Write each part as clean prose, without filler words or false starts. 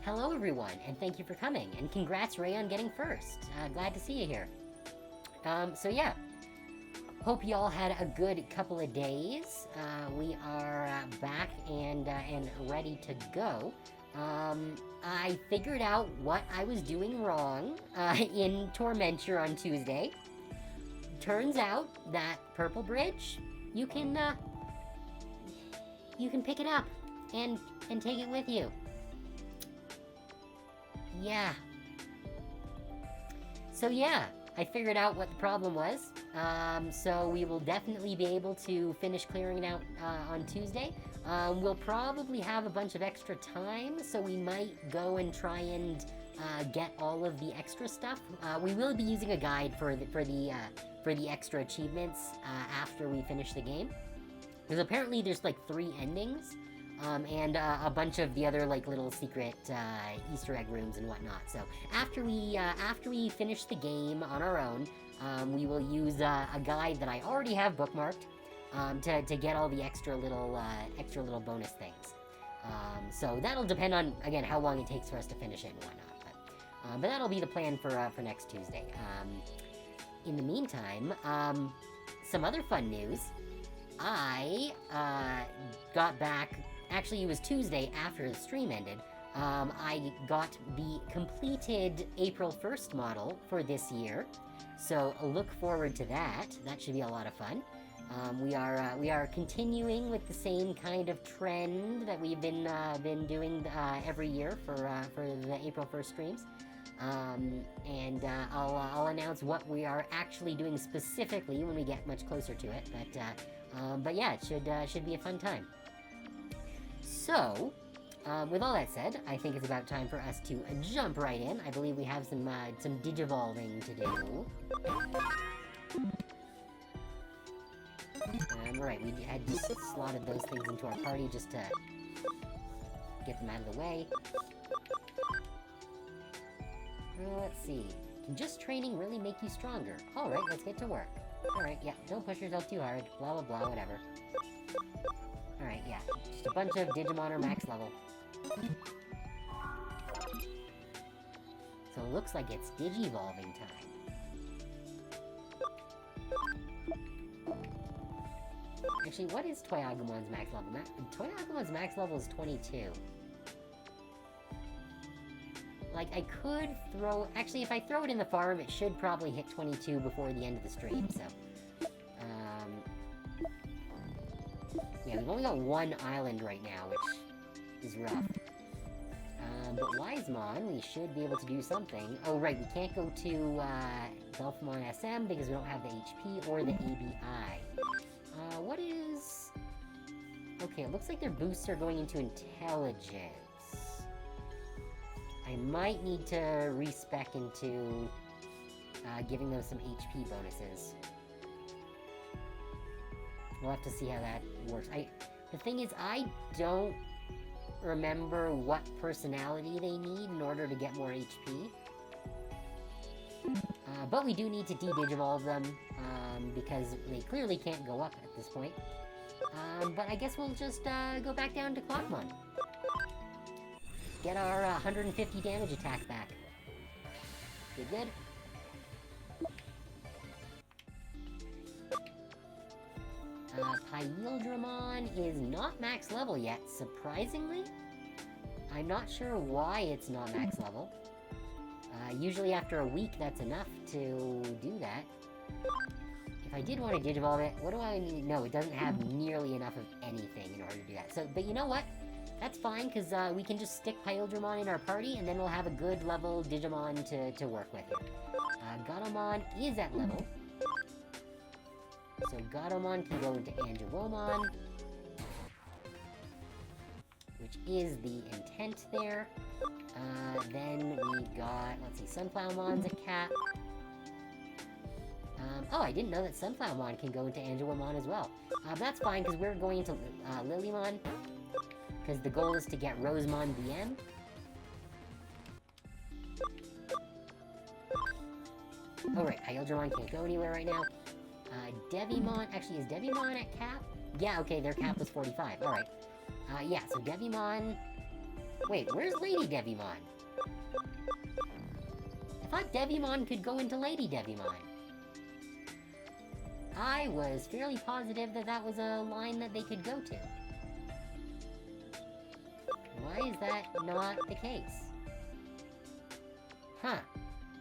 Hello everyone, and thank you for coming, and congrats Ray on getting first. Glad to see you here. So yeah, hope you all had a good couple of days. We are back and ready to go. I figured out what I was doing wrong in Tormenture on Tuesday. Turns out that Purple Bridge, you can pick it up and take it with you. Yeah. So yeah, I figured out what the problem was. So we will definitely be able to finish clearing it out on Tuesday. We'll probably have a bunch of extra time, so we might go and try and get all of the extra stuff. We will be using a guide for the extra achievements after we finish the game. Because apparently there's like 3 endings, and a bunch of the other like little secret Easter egg rooms and whatnot. So after we finish the game on our own, we will use a guide that I already have bookmarked to get all the extra little bonus things. So that'll depend on, again, how long it takes for us to finish it and whatnot. But that'll be the plan for next Tuesday. In the meantime, some other fun news. I got back, actually it was Tuesday after the stream ended, I got the completed April 1st model for this year, so look forward to that. That should be a lot of fun. We are continuing with the same kind of trend that we've been doing every year for the April 1st streams. And I'll announce what we are actually doing specifically when we get much closer to it, but yeah, it should be a fun time. So, with all that said, I think it's about time for us to jump right in. I believe we have some digivolving to do. Right, we had just slotted those things into our party just to get them out of the way. Let's see. Can just training really make you stronger? Alright, let's get to work. Alright, yeah, don't push yourself too hard. Blah, blah, blah, whatever. Alright, yeah. Just a bunch of Digimon are max level. So it looks like it's digivolving time. Actually, what is Toyagumon's max level? Toyagumon's max level is 22. Like, I could throw... Actually, if I throw it in the farm, it should probably hit 22 before the end of the stream, so... Yeah, we've only got 1 island right now, which is rough. But Wisemon, we should be able to do something. Oh, right, we can't go to, Delphamon SM because we don't have the HP or the ABI. What is... Okay, it looks like their boosts are going into intelligence. I might need to respec into giving them some HP bonuses. We'll have to see how that works. The thing is, I don't remember what personality they need in order to get more HP. But we do need to de-digivolve them, because they clearly can't go up at this point. But I guess we'll just go back down to Clockmon. Get our 150 damage attack back. Good? Pyildramon is not max level yet, surprisingly. I'm not sure why it's not max level. Usually after a week that's enough to do that. If I did want to digivolve it, what do I need? No, it doesn't have nearly enough of anything in order to do that. So, but you know what? That's fine, because we can just stick Pyildramon in our party, and then we'll have a good level Digimon to work with here. Gatomon is at level. So Gatomon can go into Angiwomon, which is the intent there. Then we got, let's see, Sunflowermon's a cat. Oh, I didn't know that Sunflowermon can go into Angiwomon as well. But that's fine, because we're going into Lilymon, because the goal is to get Rosemon VM. Oh right, Pyildramon can't go anywhere right now. Devimon, actually, is Devimon at cap? Yeah, okay, their cap was 45, alright. Yeah, so Devimon... Wait, where's Lady Devimon? I thought Devimon could go into Lady Devimon. I was fairly positive that that was a line that they could go to. Why is that not the case? Huh.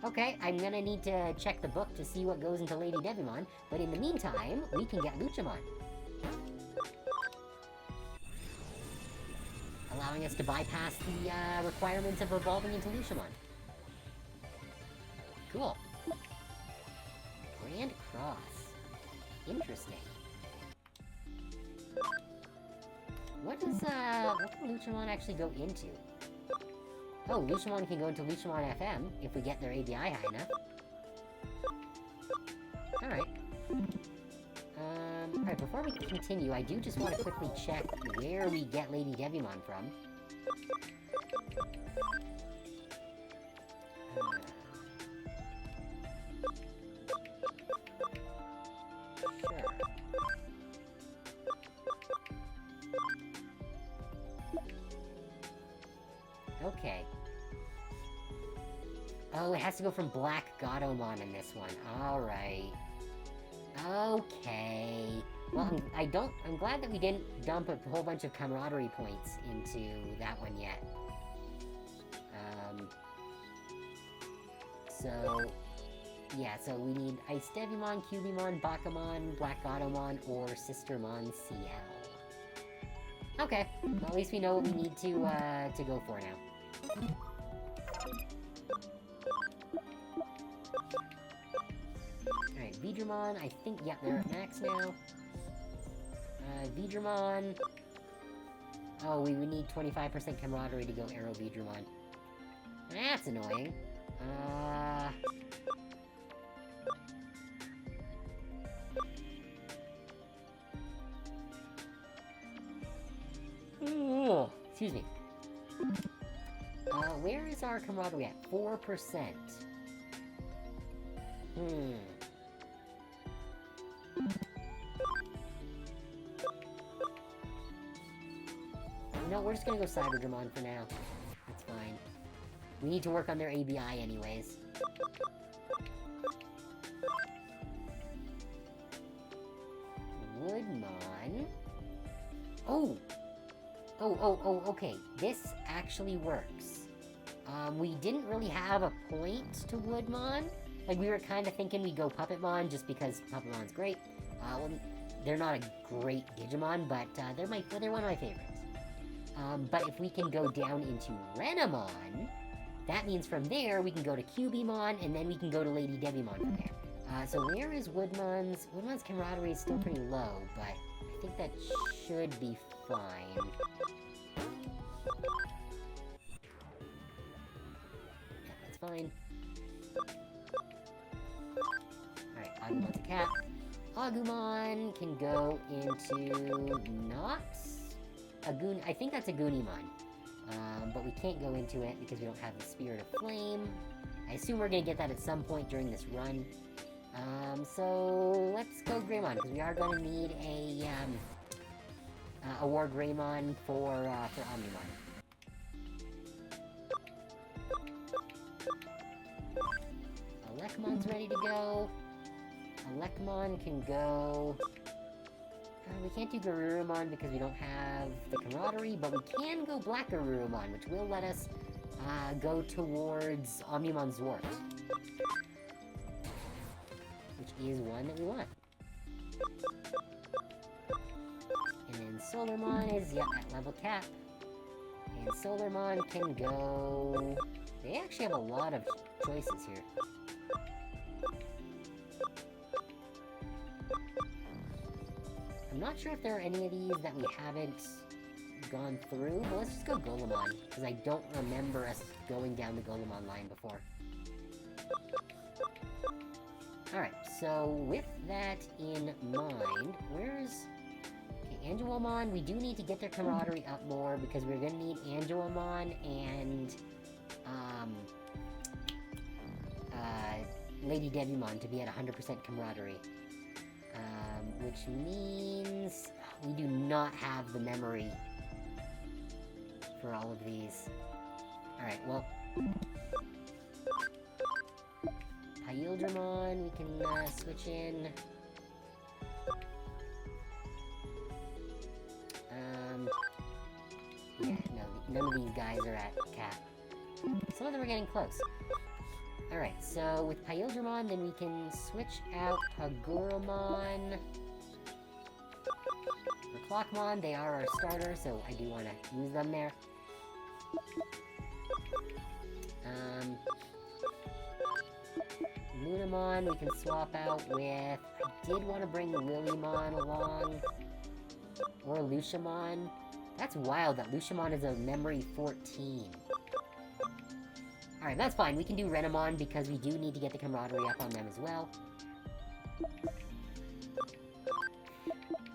Okay, I'm gonna need to check the book to see what goes into Lady Devimon, but in the meantime, we can get Luchamon. Allowing us to bypass the requirements of evolving into Luchamon. Cool. Grand Cross. Interesting. What can Luchamon actually go into? Oh, Luchamon can go into Luchamon FM if we get their ABI high enough. Alright. Alright, before we continue, I do just want to quickly check where we get Lady Devimon from. Sure. Okay. Oh, it has to go from Black Godomon in this one. Alright. Okay. Well, I'm glad that we didn't dump a whole bunch of camaraderie points into that one yet. So, yeah, so we need Ice Devimon, Cubimon, Bakamon, Black Godomon, or Sistermon CL. Okay, well, at least we know what we need to go for now. Alright, Vidramon, I think, yep, they're at max now. Vidramon... Oh, we would need 25% camaraderie to go Arrow Vidramon. That's annoying. Excuse me. Where is our camaraderie at? 4%. No, we're just gonna go Cyberdramon for now. That's fine. We need to work on their ABI anyways. Woodmon... Oh! Okay. This actually works. We didn't really have a point to Woodmon. Like, we were kind of thinking we'd go Puppetmon just because Puppetmon's great. Well, they're not a great Digimon, but they're one of my favorites. But if we can go down into Renamon, that means from there we can go to Cubimon, and then we can go to Lady Devimon from there. So where is Woodmon's? Woodmon's camaraderie is still pretty low, but I think that should be fine. Yeah, that's fine. Alright, Agumon's a cat. Agumon can go into... not... I think that's a Goonimon. But we can't go into it because we don't have the Spirit of Flame. I assume we're gonna get that at some point during this run. So let's go Greymon, because we are gonna need a War Greymon for Omnimon. Elecmon's ready to go. Elecmon can go... we can't do Garurumon because we don't have the camaraderie, but we can go Black Garurumon, which will let us go towards Omnimon Zwart. Which is one that we want. And then Solarmon is, yep, at level cap. And Solarmon can go... They actually have a lot of choices here. I'm not sure if there are any of these that we haven't gone through, but let's just go Golemon, because I don't remember us going down the Golemon line before. Alright, so with that in mind, where's... Okay, Angelomon, we do need to get their camaraderie up more, because we're gonna need Angelomon and... Lady Devimon to be at 100% camaraderie. Which means we do not have the memory for all of these. Alright, well... Pyildramon, we can switch in. Yeah, no, none of these guys are at cap. Some of them are getting close. Alright, so with Pyildramon, then we can switch out Agurumon. For Clockmon, they are our starter, so I do want to use them there. Lunamon, we can swap out with... I did want to bring Lilymon along. Or Luchamon. That's wild that Luchamon is a memory 14. Alright, that's fine. We can do Renamon because we do need to get the camaraderie up on them as well.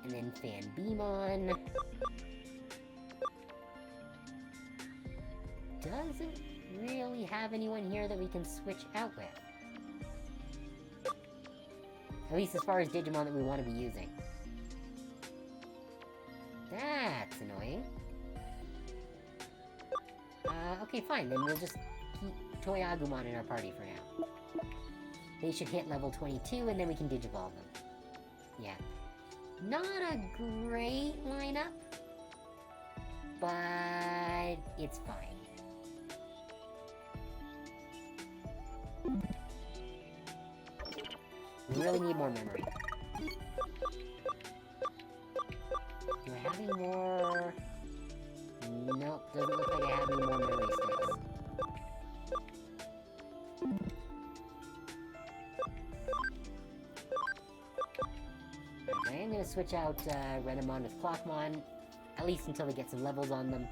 And then Fanbeamon. Doesn't really have anyone here that we can switch out with. At least as far as Digimon that we want to be using. That's annoying. Okay, fine, then we'll just keep Toyagumon in our party for now. They should hit level 22, and then we can Digivolve them. Yeah. Not a great lineup, but it's fine. We really need more memory. Do I have any more? Nope, doesn't look like I have any more memory sticks. I am going to switch out Renamon with Clockmon, at least until they get some levels on them.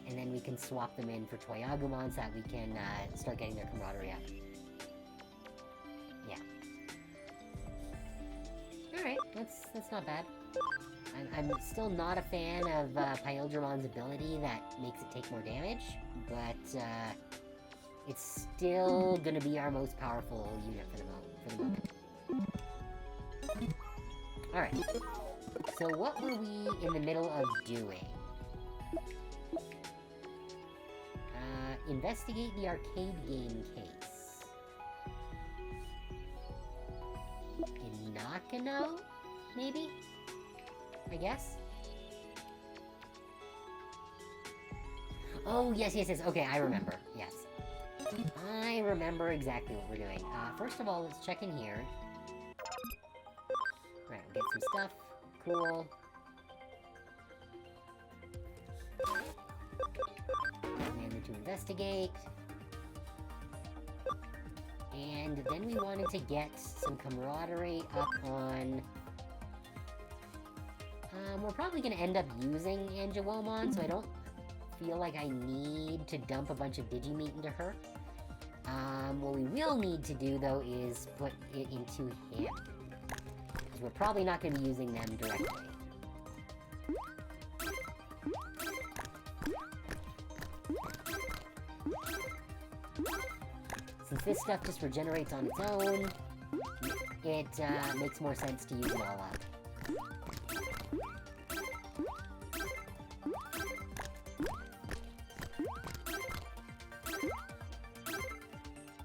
And then we can swap them in for Toyagumon so that we can start getting their camaraderie up. Yeah. Alright, that's not bad. I'm still not a fan of Pyldrimon's ability that makes it take more damage, but it's still gonna be our most powerful unit for the moment. Alright, so what were we in the middle of doing? Investigate the arcade game case. In Nakano? Maybe? I guess? Oh, yes. Okay, I remember. Yes. I remember exactly what we're doing. First of all, let's check in here. Right, we'll get some stuff. Cool. And to investigate. And then we wanted to get some camaraderie up on... we're probably going to end up using Angewomon, so I don't feel like I need to dump a bunch of Digimeat into her. What we will need to do, though, is put it into him. Because we're probably not going to be using them directly. Since this stuff just regenerates on its own, it makes more sense to use it all up.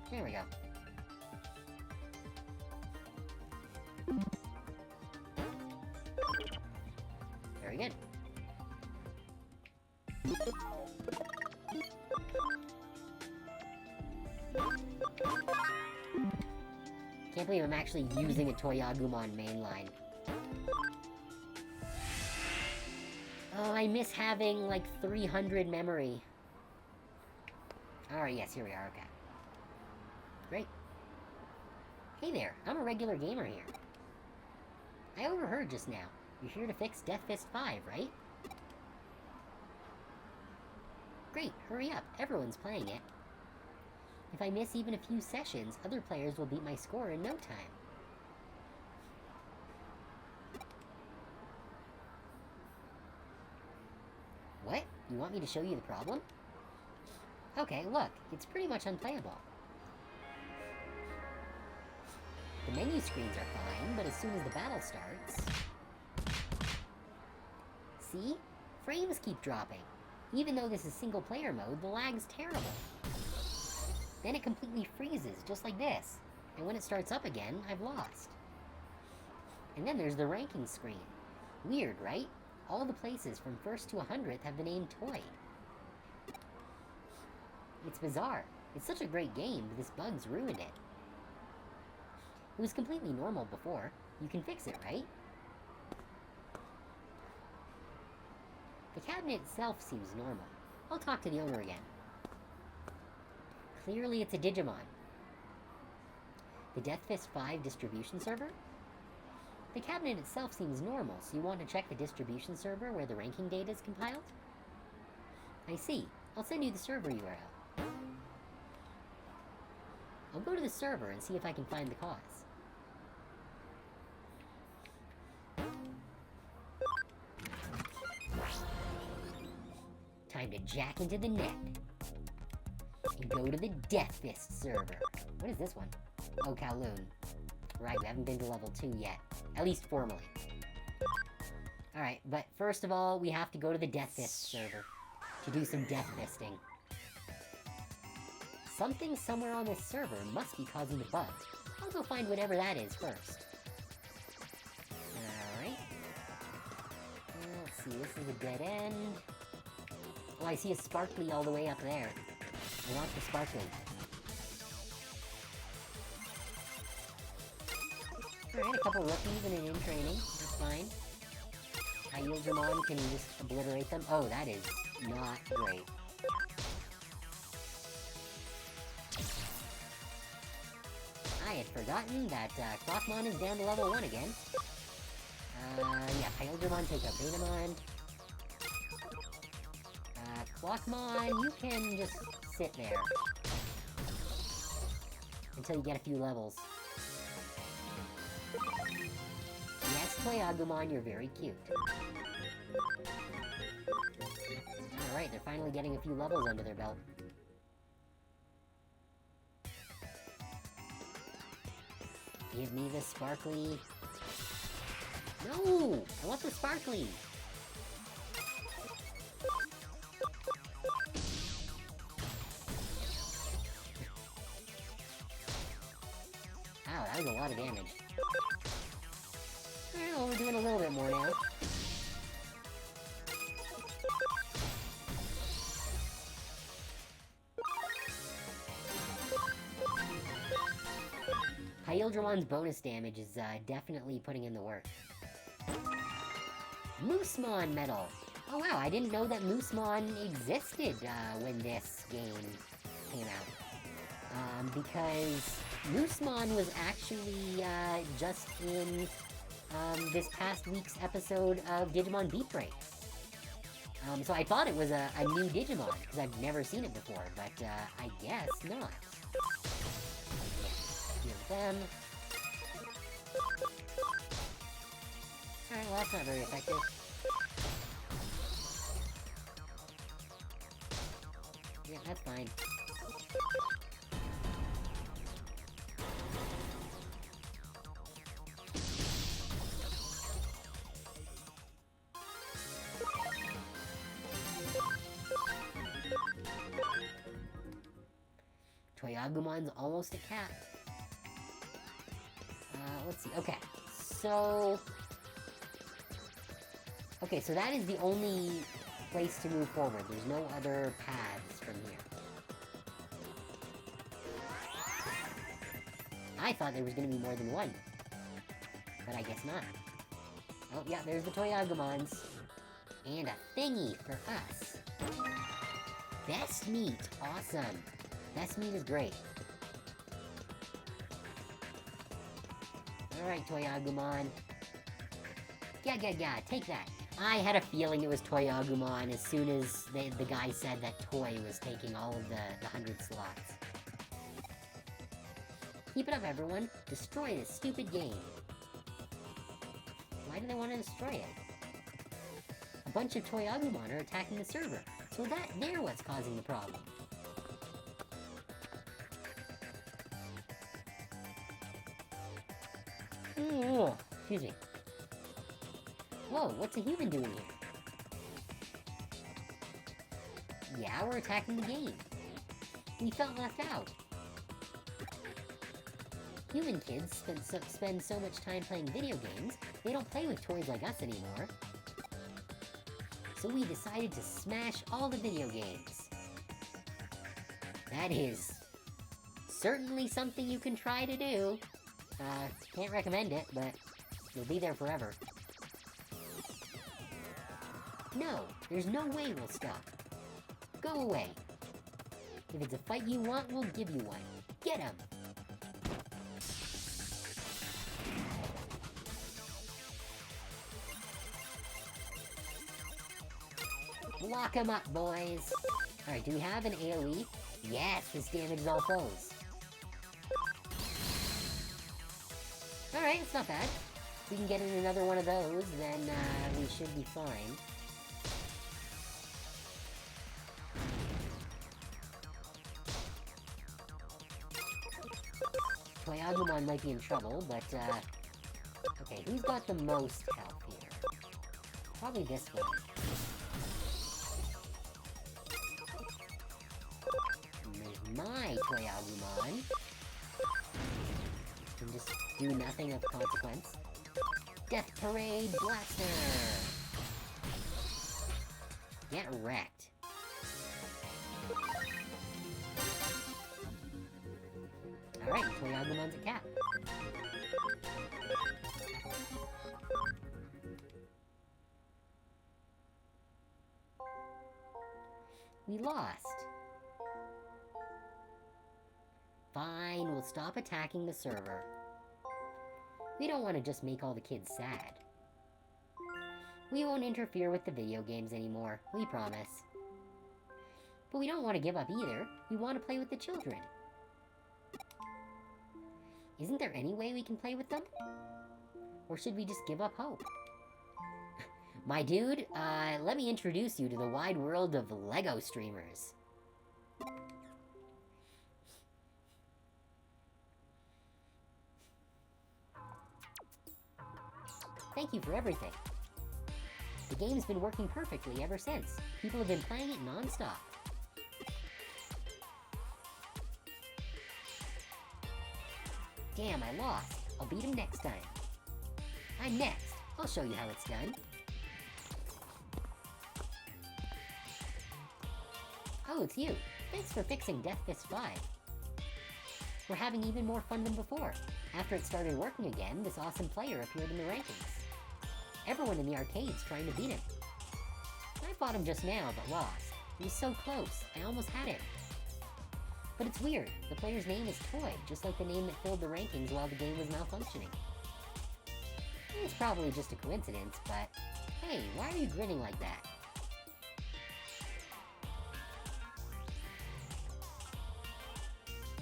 There we go. Very good. Can't believe I'm actually using a Toyagumon mainline. Oh, I miss having, like, 300 memory. Alright, yes, here we are, okay. Great. Hey there, I'm a regular gamer here. I overheard just now. You're here to fix Death Fist 5, right? Great, hurry up. Everyone's playing it. If I miss even a few sessions, other players will beat my score in no time. What? You want me to show you the problem? Okay, look, it's pretty much unplayable. The menu screens are fine, but as soon as the battle starts... See? Frames keep dropping. Even though this is single-player mode, the lag's terrible. Then it completely freezes, just like this. And when it starts up again, I've lost. And then there's the ranking screen. Weird, right? All the places from 1st to 100th have the name Toy. It's bizarre. It's such a great game, but this bug's ruined it. It was completely normal before. You can fix it, right? The cabinet itself seems normal. I'll talk to the owner again. Clearly it's a Digimon. The Death Fist 5 distribution server? The cabinet itself seems normal, so you want to check the distribution server where the ranking data is compiled? I see. I'll send you the server URL. I'll go to the server and see if I can find the cause. Time to jack into the net. And go to the Death Fist server. What is this one? Oh, Kowloon. Right, we haven't been to level 2 yet. At least formally. Alright, but first of all, we have to go to the Death Fist server to do some death fisting. Something somewhere on this server must be causing the bug. I'll go find whatever that is first. Alright. Let's see, this is a dead end. Oh, I see a sparkly all the way up there. I want the sparkly. Alright, a couple rookies and an in training. That's fine. Digimon can just obliterate them. Oh, that is not great. I had forgotten that Clockmon is down to level 1 again. Yeah, Digimon take out Betamon. Clockmon, you can just sit there. Until you get a few levels. Yes, Toyagumon, you're very cute. Alright, they're finally getting a few levels under their belt. Give me the sparkly... No! I want the sparkly! Wow, that was a lot of damage. Well, we're doing a little bit more now. Hydromon's bonus damage is definitely putting in the work. Moosemon medal! Oh wow, I didn't know that Moosemon existed when this game came out. Because Moosemon was actually just in this past week's episode of Digimon Beat Break. So I thought it was a new Digimon, because I've never seen it before, but I guess not. Heal them. Alright, well that's not very effective. Yeah, that's fine. Toyagumon's almost a cat. Let's see. Okay, so that is the only place to move forward. There's no other paths from here. I thought there was going to be more than one. But I guess not. Oh, yeah, there's the Toyagumons. And a thingy for us. Best meat. Awesome. Best meat is great. Alright, Toyagumon. Yeah, take that. I had a feeling it was Toyagumon as soon as the guy said that Toy was taking all of the 100 slots. Keep it up, everyone. Destroy this stupid game. Why do they want to destroy it? A bunch of Toyagumon are attacking the server, so they're what's causing the problem. Excuse me. Whoa, what's a human doing here? Yeah, we're attacking the game. We felt left out. Human kids spend so much time playing video games, they don't play with toys like us anymore. So we decided to smash all the video games. That is certainly something you can try to do. Can't recommend it, but you'll be there forever. No, there's no way we'll stop. Go away. If it's a fight you want, we'll give you one. Get him! Lock him up, boys! Alright, do we have an AoE? Yes, this damages all foes. Alright, it's not bad. If we can get in another one of those, then we should be fine. Toyagumon might be in trouble, but, okay, who's got the most health here? Probably this one. And there's my Toyagumon. Can just do nothing of consequence. Death Parade Blaster! Get wrecked. Alright, Toyagumon's a cat. We lost. Fine, we'll stop attacking the server. We don't want to just make all the kids sad. We won't interfere with the video games anymore, we promise. But we don't want to give up either. We want to play with the children. Isn't there any way we can play with them? Or should we just give up hope? My dude, let me introduce you to the wide world of LEGO streamers. Thank you for everything. The game's been working perfectly ever since. People have been playing it non-stop. Damn, I lost. I'll beat him next time. I'm next. I'll show you how it's done. Oh, it's you. Thanks for fixing Death Fist 5. We're having even more fun than before. After it started working again, this awesome player appeared in the rankings. Everyone in the arcade's trying to beat him. I fought him just now, but lost. He was so close, I almost had him. But it's weird, the player's name is Toy, just like the name that filled the rankings while the game was malfunctioning. It's probably just a coincidence, but hey, why are you grinning like that?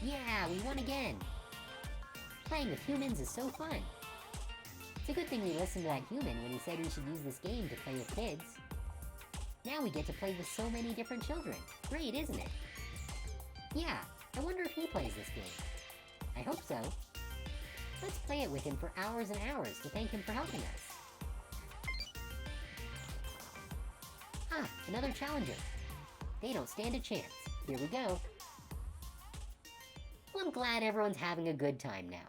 Yeah, we won again! Playing with humans is so fun! It's a good thing we listened to that human when he said we should use this game to play with kids. Now we get to play with so many different children. Great, isn't it? Yeah, I wonder if he plays this game. I hope so. Let's play it with him for hours and hours to thank him for helping us. Ah, another challenger. They don't stand a chance. Here we go. Well, I'm glad everyone's having a good time now.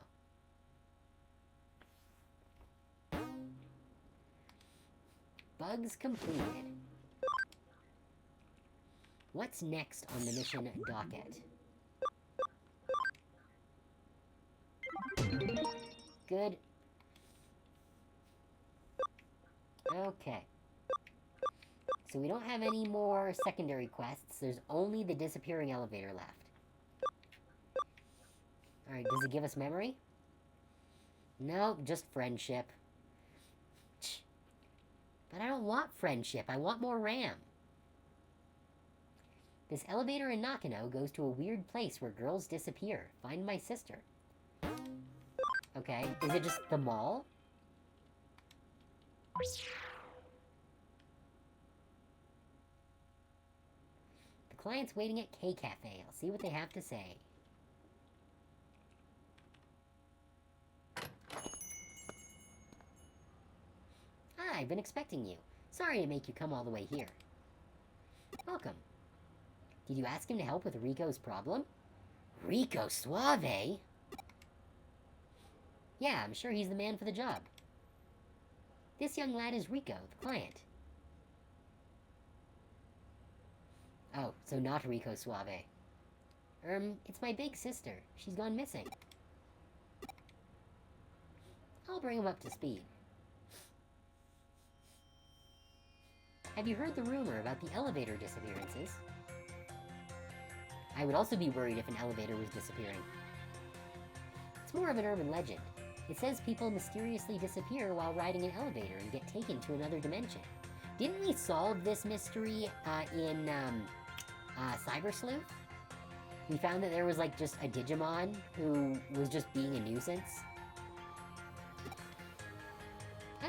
Bugs completed. What's next on the mission docket? Good. Okay. So we don't have any more secondary quests. There's only the disappearing elevator left. Alright, does it give us memory? Nope, just friendship. But I don't want friendship, I want more RAM. This elevator in Nakano goes to a weird place where girls disappear. Find my sister. Okay, is it just the mall? The client's waiting at K Cafe. I'll see what they have to say. Hi, I've been expecting you. Sorry to make you come all the way here. Welcome. Did you ask him to help with Rico's problem? Rico Suave? Yeah, I'm sure he's the man for the job. This young lad is Rico, the client. Oh, so not Rico Suave. It's my big sister. She's gone missing. I'll bring him up to speed. Have you heard the rumor about the elevator disappearances? I would also be worried if an elevator was disappearing. It's more of an urban legend. It says people mysteriously disappear while riding an elevator and get taken to another dimension. Didn't we solve this mystery in Cyber Sleuth? We found that there was like just a Digimon who was just being a nuisance.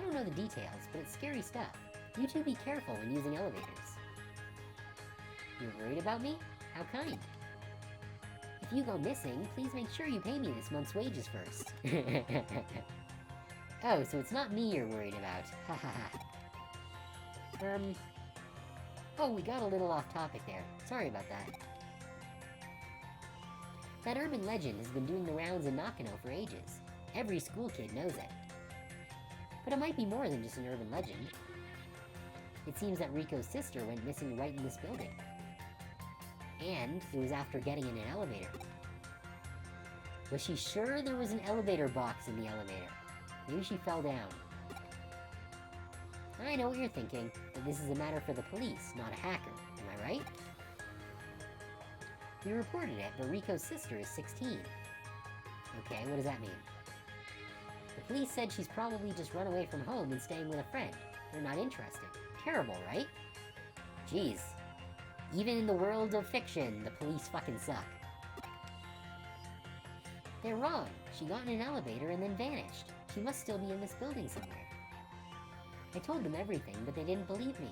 don't know the details, but it's scary stuff. You two be careful when using elevators. You're worried about me? How kind. If you go missing, please make sure you pay me this month's wages first. Oh, so it's not me you're worried about. Ha ha ha. Oh, we got a little off topic there. Sorry about that. That urban legend has been doing the rounds in Nakano for ages. Every school kid knows it. But it might be more than just an urban legend. It seems that Riko's sister went missing right in this building. And it was after getting in an elevator. Was she sure there was an elevator box in the elevator? Maybe she fell down. I know what you're thinking, that this is a matter for the police, not a hacker. Am I right? We reported it, but Riko's sister is 16. Okay, what does that mean? The police said she's probably just run away from home and staying with a friend. They're not interested. Terrible, right? Jeez. Even in the world of fiction, the police fucking suck. They're wrong. She got in an elevator and then vanished. She must still be in this building somewhere. I told them everything, but they didn't believe me.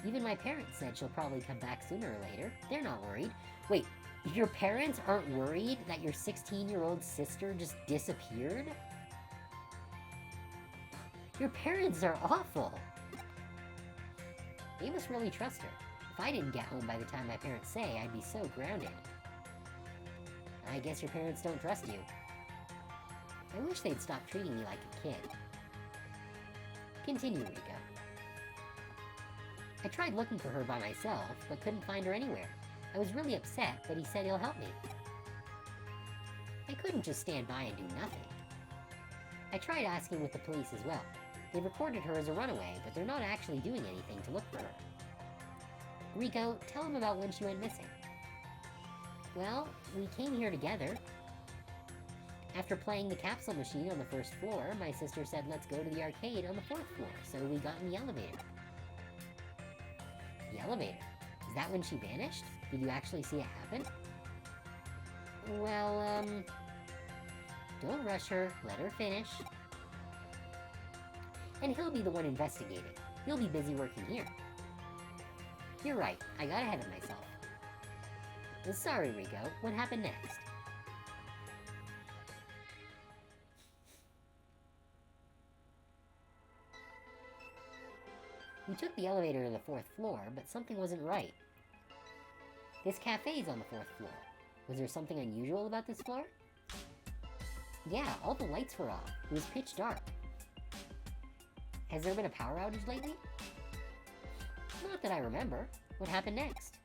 Even my parents said she'll probably come back sooner or later. They're not worried. Wait, your parents aren't worried that your 16-year-old sister just disappeared? Your parents are awful. They must really trust her. If I didn't get home by the time my parents say, I'd be so grounded. I guess your parents don't trust you. I wish they'd stop treating me like a kid. Continue, Riko. I tried looking for her by myself, but couldn't find her anywhere. I was really upset, but he said he'll help me. I couldn't just stand by and do nothing. I tried asking with the police as well. They reported her as a runaway, but they're not actually doing anything to look for her. Riko, tell him about when she went missing. Well, we came here together. After playing the capsule machine on the first floor, my sister said let's go to the arcade on the 4th floor, so we got in the elevator. The elevator? Is that when she vanished? Did you actually see it happen? Well, don't rush her, let her finish. And he'll be the one investigating. You'll be busy working here. You're right, I got ahead of myself. Sorry, Riko, what happened next? We took the elevator to the 4th floor, but something wasn't right. This cafe's on the 4th floor. Was there something unusual about this floor? Yeah, all the lights were off. It was pitch dark. Has there been a power outage lately? Not that I remember. What happened next?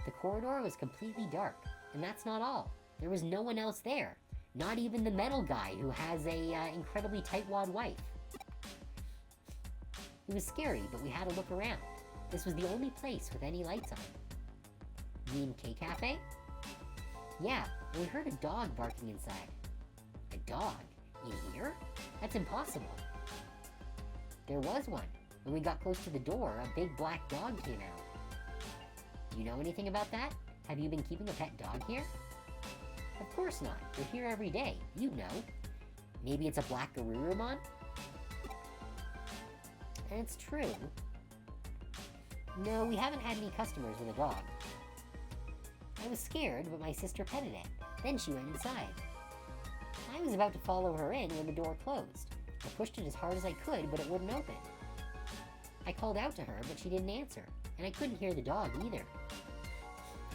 The corridor was completely dark, and that's not all. There was no one else there. Not even the metal guy who has a incredibly tightwad wife. It was scary, but we had to look around. This was the only place with any lights on. You mean K-Cafe? Yeah, and we heard a dog barking inside. A dog? In here? That's impossible. There was one. When we got close to the door, a big black dog came out. Do you know anything about that? Have you been keeping a pet dog here? Of course not. They're here every day. You'd know. Maybe it's a black Garurumon? And it's true. No, we haven't had any customers with a dog. I was scared, but my sister petted it. Then she went inside. I was about to follow her in when the door closed. I pushed it as hard as I could, but it wouldn't open. I called out to her, but she didn't answer, and I couldn't hear the dog either.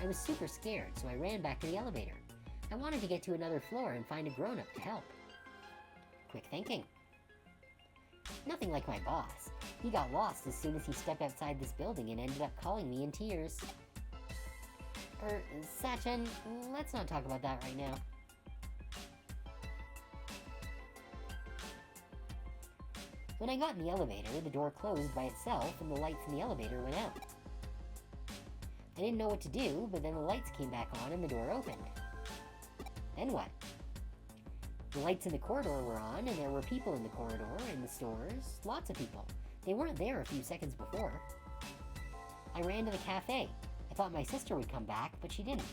I was super scared, so I ran back to the elevator. I wanted to get to another floor and find a grown-up to help. Quick thinking. Nothing like my boss. He got lost as soon as he stepped outside this building and ended up calling me in tears. Sachin, let's not talk about that right now. When I got in the elevator, the door closed by itself and the lights in the elevator went out. I didn't know what to do, but then the lights came back on and the door opened. Then what? The lights in the corridor were on, and there were people in the corridor, in the stores, lots of people. They weren't there a few seconds before. I ran to the cafe. I thought my sister would come back, but she didn't.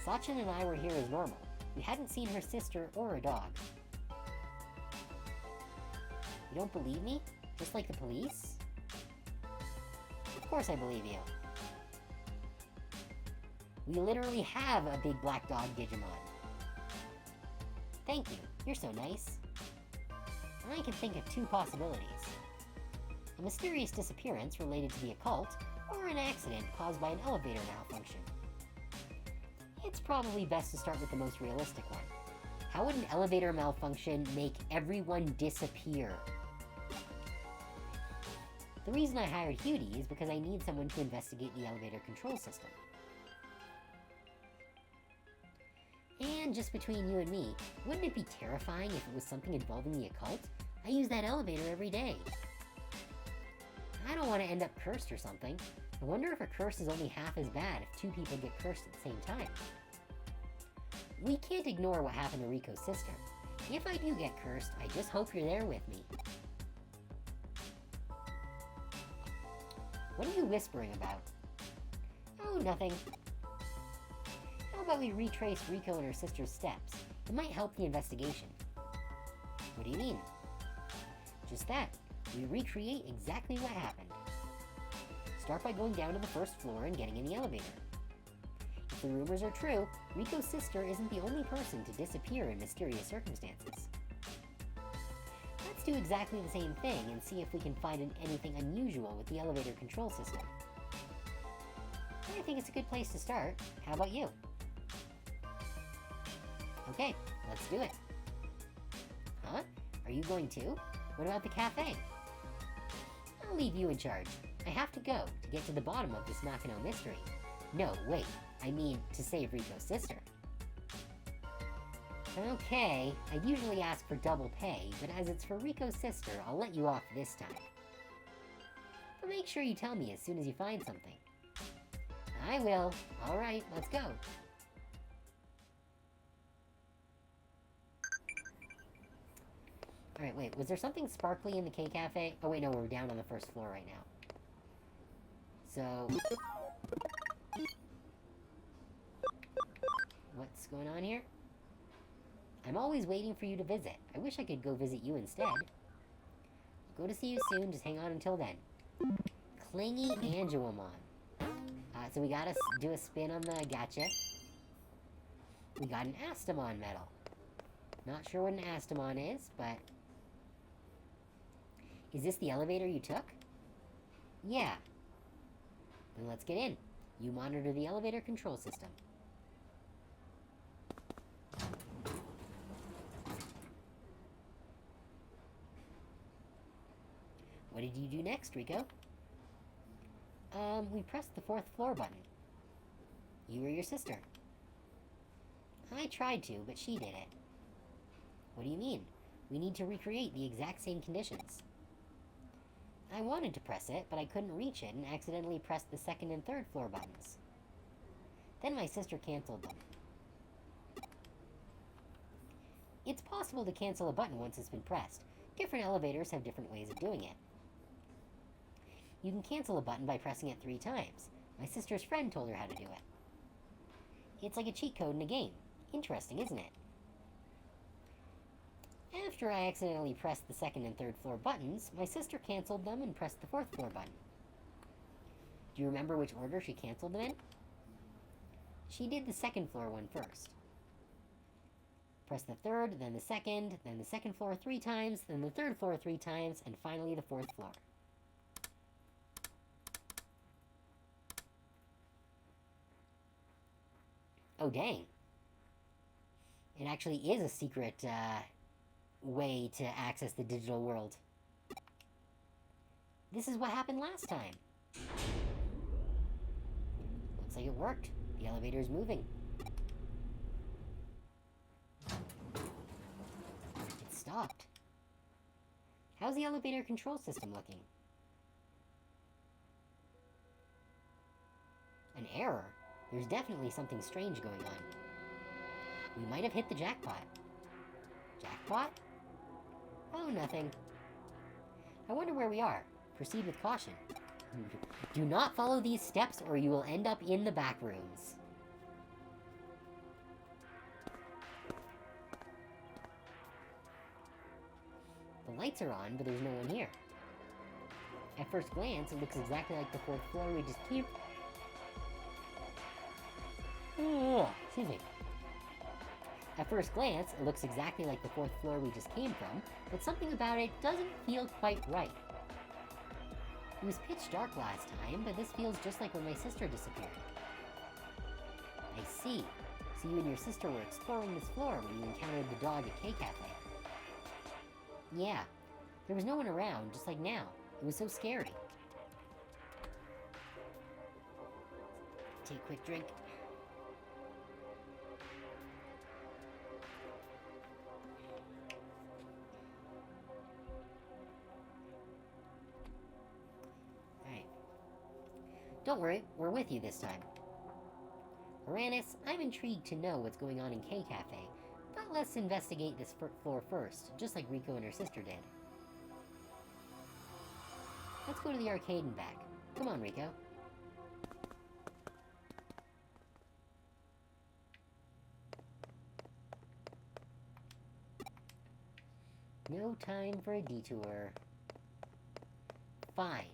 Sachin and I were here as normal. We hadn't seen her sister or a dog. You don't believe me? Just like the police? Of course I believe you. We literally have a big black dog Digimon. Thank you. You're so nice. I can think of two possibilities. A mysterious disappearance related to the occult, or an accident caused by an elevator malfunction. It's probably best to start with the most realistic one. How would an elevator malfunction make everyone disappear? The reason I hired Hudie is because I need someone to investigate the elevator control system. And just between you and me, wouldn't it be terrifying if it was something involving the occult? I use that elevator every day. I don't want to end up cursed or something. I wonder if a curse is only half as bad if two people get cursed at the same time. We can't ignore what happened to Rico's sister. If I do get cursed, I just hope you're there with me. What are you whispering about? Oh, nothing. How about we retrace Rico and her sister's steps? It might help the investigation. What do you mean? Just that. We recreate exactly what happened. Start by going down to the first floor and getting in the elevator. If the rumors are true, Rico's sister isn't the only person to disappear in mysterious circumstances. Let's do exactly the same thing and see if we can find anything unusual with the elevator control system. I think it's a good place to start. How about you? Okay, let's do it. Huh? Are you going too? What about the cafe? I'll leave you in charge. I have to go to get to the bottom of this Nakano mystery. No, wait. I mean, to save Rico's sister. Okay, I usually ask for double pay, but as it's for Rico's sister, I'll let you off this time. But make sure you tell me as soon as you find something. I will. Alright, let's go. Alright, wait, was there something sparkly in the K-Cafe? Oh wait, no, we're down on the first floor right now. So... what's going on here? I'm always waiting for you to visit. I wish I could go visit you instead. Go to see you soon, just hang on until then. Clingy Angelomon. So we gotta do a spin on the gacha. We got an Astamon medal. Not sure what an Astamon is, but... Is this the elevator you took? Yeah. Then let's get in. You monitor the elevator control system. What did you do next, Rico? We pressed the 4th floor button. You or your sister? I tried to, but she did it. What do you mean? We need to recreate the exact same conditions. I wanted to press it, but I couldn't reach it and accidentally pressed the 2nd and 3rd floor buttons. Then my sister canceled them. It's possible to cancel a button once it's been pressed. Different elevators have different ways of doing it. You can cancel a button by pressing it 3 times. My sister's friend told her how to do it. It's like a cheat code in a game. Interesting, isn't it? After I accidentally pressed the 2nd and 3rd floor buttons, my sister canceled them and pressed the 4th floor button. Do you remember which order she canceled them in? She did the 2nd floor one first. Press the 3rd, then the 2nd, then the 2nd floor 3 times, then the 3rd floor 3 times, and finally the 4th floor. Oh, dang. It actually is a secret, way to access the digital world. This is what happened last time. Looks like it worked. The elevator is moving. It stopped. How's the elevator control system looking? An error? There's definitely something strange going on. We might have hit the jackpot. Jackpot? Oh, nothing. I wonder where we are. Proceed with caution. Do not follow these steps or you will end up in the back rooms. The lights are on, but there's no one here. At first glance, it looks exactly like the 4th floor we just came... excuse me. At first glance, it looks exactly like the 4th floor we just came from, but something about it doesn't feel quite right. It was pitch dark last time, but this feels just like when my sister disappeared. I see. So you and your sister were exploring this floor when you encountered the dog at K-Cafe. Yeah. There was no one around, just like now. It was so scary. Take a quick drink. Alright. Don't worry, we're with you this time. Uranus, I'm intrigued to know what's going on in K-Cafe, but let's investigate this floor first, just like Rico and her sister did. Let's go to the arcade and back. Come on, Rico. No time for a detour. Fine.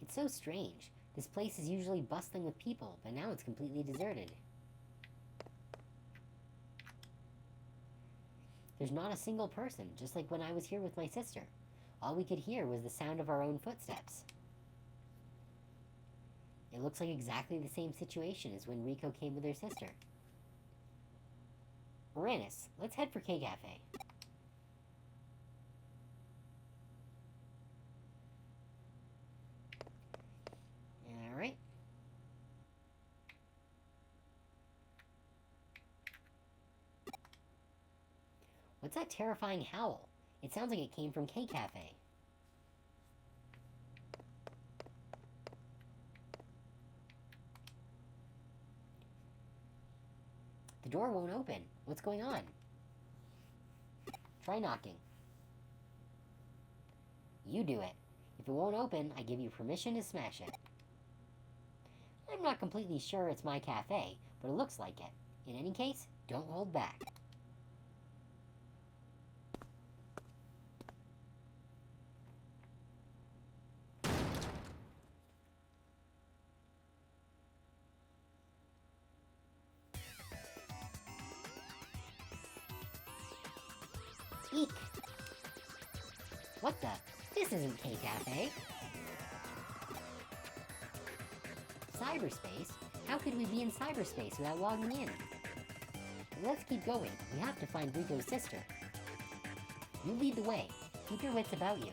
It's so strange. This place is usually bustling with people, but now it's completely deserted. There's not a single person, just like when I was here with my sister. All we could hear was the sound of our own footsteps. It looks like exactly the same situation as when Rico came with her sister. Uranus, let's head for K-Cafe. Alright. What's that terrifying howl? It sounds like it came from K-Cafe. The door won't open. What's going on? Try knocking. You do it. If it won't open, I give you permission to smash it. I'm not completely sure it's my cafe, but it looks like it. In any case, don't hold back. Eek! What the? This isn't K-Cafe. Cyberspace? How could we be in cyberspace without logging in? Let's keep going. We have to find Rico's sister. You lead the way. Keep your wits about you.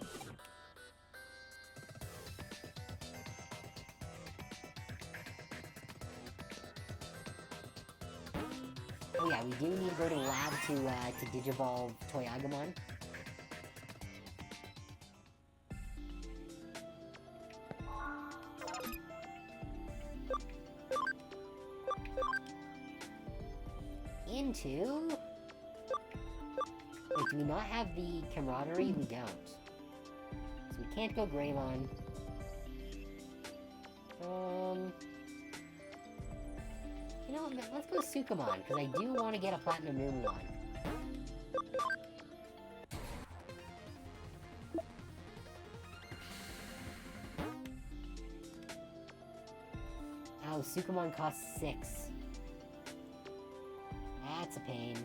Oh yeah, we do need to go to the lab to Digivolve Toyagamon. Into... Wait, do we not have the camaraderie? We don't. So we can't go Greymon. You know what, let's go Sukamon, because I do want to get a Platinum Moonmon. Oh, Sukamon costs 6. That's a pain.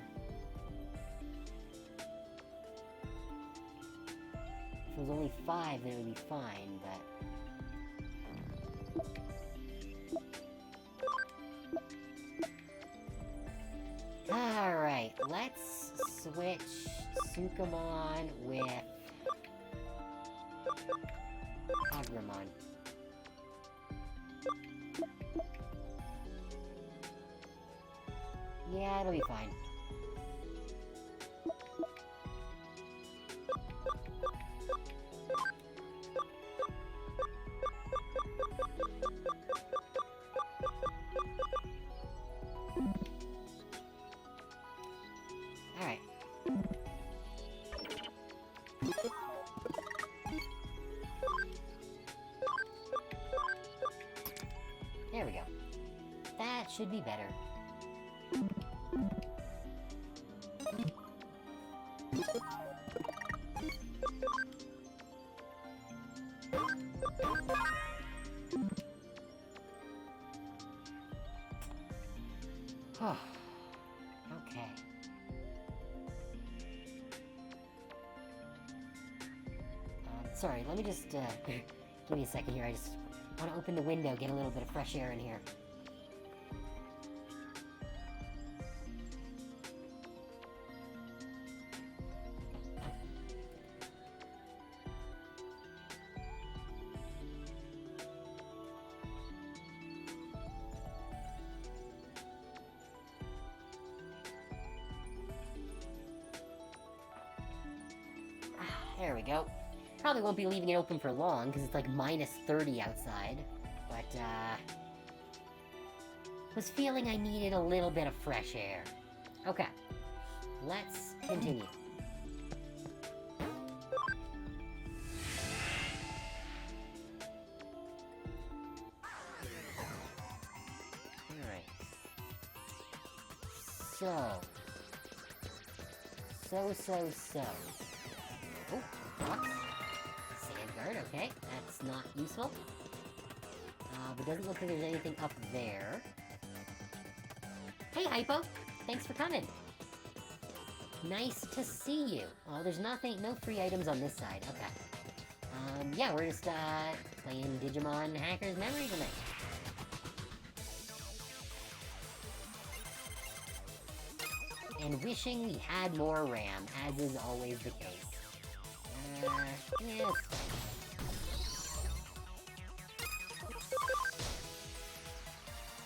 If it was only 5, then it would be fine, but... Alright, let's switch Sukamon with Agramon. Yeah, it'll be fine. Alright. There we go. That should be better. Okay. Sorry, let me just, give me a second here. I just want to open the window, get a little bit of fresh air in here. There we go. Probably won't be leaving it open for long, because it's like minus 30 outside. But, was feeling I needed a little bit of fresh air. Okay. Let's continue. Alright. So. Oh, box. Sand guard, okay. That's not useful. But doesn't look like there's anything up there. Hey, Hypo! Thanks for coming! Nice to see you! Oh, there's no free items on this side. Okay. Yeah, we're just, playing Digimon Hacker's Memory tonight. And wishing we had more RAM, as is always the case. Yeah, it's fine.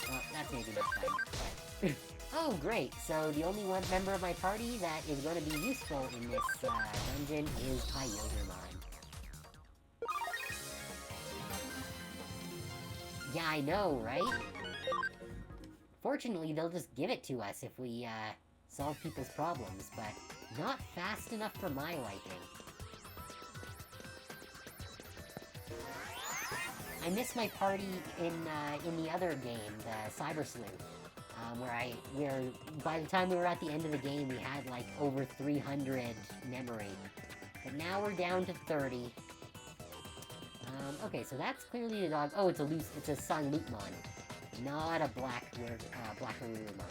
Well, that's maybe not fine, but... Oh, great! So the only one member of my party that is going to be useful in this, dungeon is Pyodermon. Yeah, I know, right? Fortunately, they'll just give it to us if we, solve people's problems, but not fast enough for my liking. I miss my party in the other game, the Cyber Sleuth, where by the time we were at the end of the game, we had like over 300 memory. But now we're down to 30. Okay, so that's clearly the dog. Oh, it's a Sun Loopmon, not a Black Harurumon.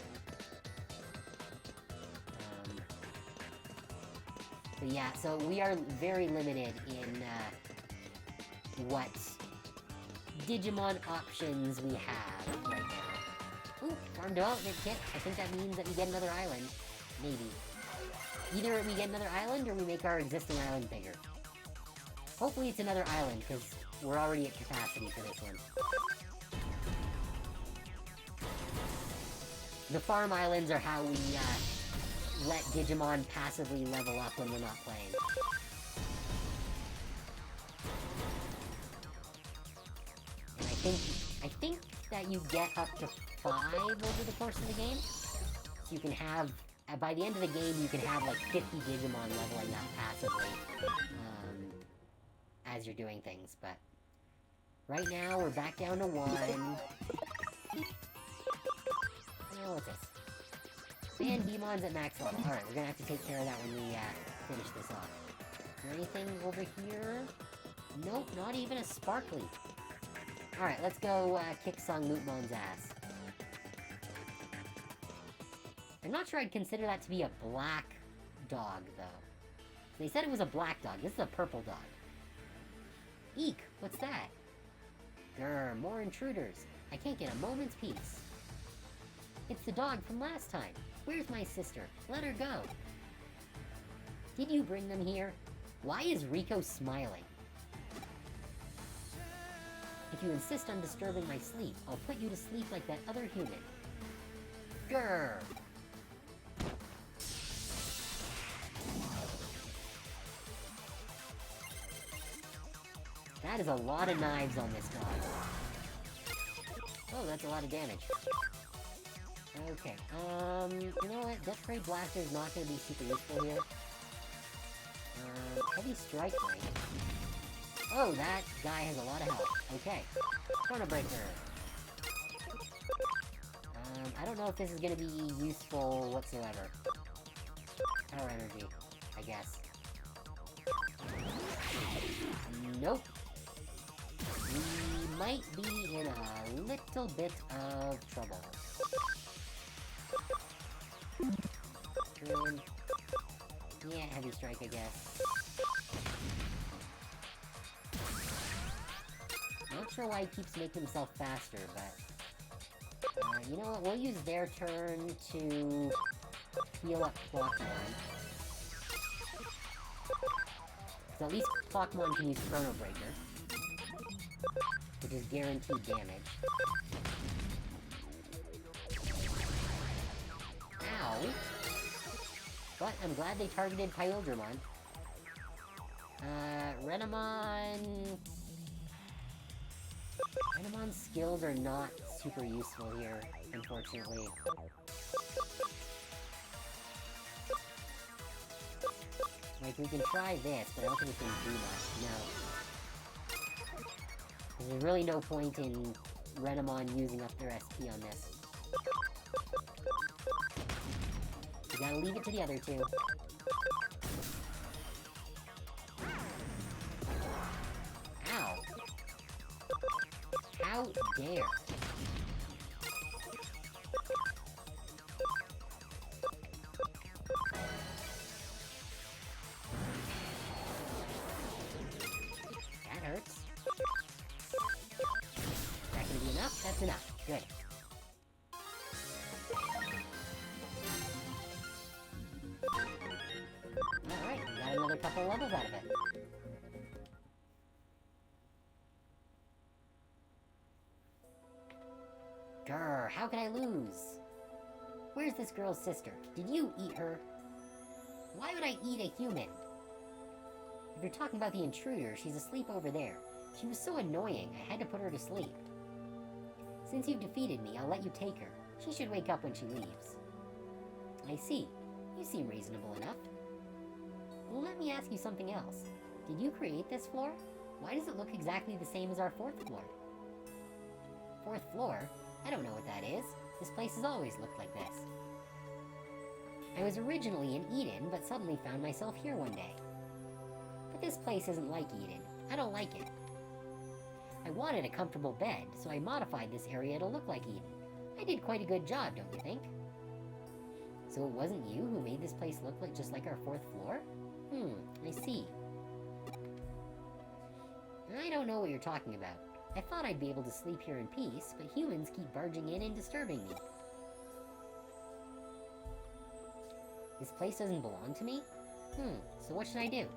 But yeah, so we are very limited in, what Digimon options we have right now. Ooh, farm development kit. I think that means that we get another island. Maybe. Either we get another island, or we make our existing island bigger. Hopefully it's another island, because we're already at capacity for this one. The farm islands are how we, let Digimon passively level up when we're not playing. And I think that you get up to 5 over the course of the game. So you can have, by the end of the game, you can have like 50 Digimon leveling up passively, as you're doing things, but right now we're back down to 1. Oh, what's this? And Demon's at max level. Alright, we're gonna have to take care of that when we, finish this off. Is there anything over here? Nope, not even a sparkly. Alright, let's go, kick Song Loopmon's ass. I'm not sure I'd consider that to be a black dog, though. They said it was a black dog. This is a purple dog. Eek, what's that? Grr, more intruders. I can't get a moment's peace. It's the dog from last time. Where's my sister? Let her go. Did you bring them here? Why is Rico smiling? If you insist on disturbing my sleep, I'll put you to sleep like that other human. Grr. That is a lot of knives on this dog. Oh, that's a lot of damage. Okay, you know what? Death Ray Blaster is not going to be super useful here. Heavy Strike Ring. Oh, that guy has a lot of health. Okay. Chrono Breaker. I don't know if this is gonna be useful whatsoever. Power energy, I guess. Nope. We might be in a little bit of trouble. Yeah, heavy strike, I guess. Not sure why he keeps making himself faster, but... you know what, we'll use their turn to heal up Clockmon. So at least Clockmon can use Chrono Breaker, which is guaranteed damage. Ow! But I'm glad they targeted Kyogramon. Renamon... Renamon's skills are not super useful here, unfortunately. Like, we can try this, but I don't think it can do much, no. There's really no point in Renamon using up their SP on this. You gotta leave it to the other two. Ow! How dare! That hurts. Is that gonna be enough? That's enough. Good. Alright, we got another couple levels out of it. Grr, how could I lose? Where's this girl's sister? Did you eat her? Why would I eat a human? If you're talking about the intruder, she's asleep over there. She was so annoying, I had to put her to sleep. Since you've defeated me, I'll let you take her. She should wake up when she leaves. I see. You seem reasonable enough. Well, let me ask you something else. Did you create this floor? Why does it look exactly the same as our fourth floor? Fourth floor? I don't know what that is. This place has always looked like this. I was originally in Eden, but suddenly found myself here one day. But this place isn't like Eden. I don't like it. I wanted a comfortable bed, so I modified this area to look like Eden. I did quite a good job, don't you think? So it wasn't you who made this place look like just like our fourth floor? I see. I don't know what you're talking about. I thought I'd be able to sleep here in peace, but humans keep barging in and disturbing me. This place doesn't belong to me? So what should I do?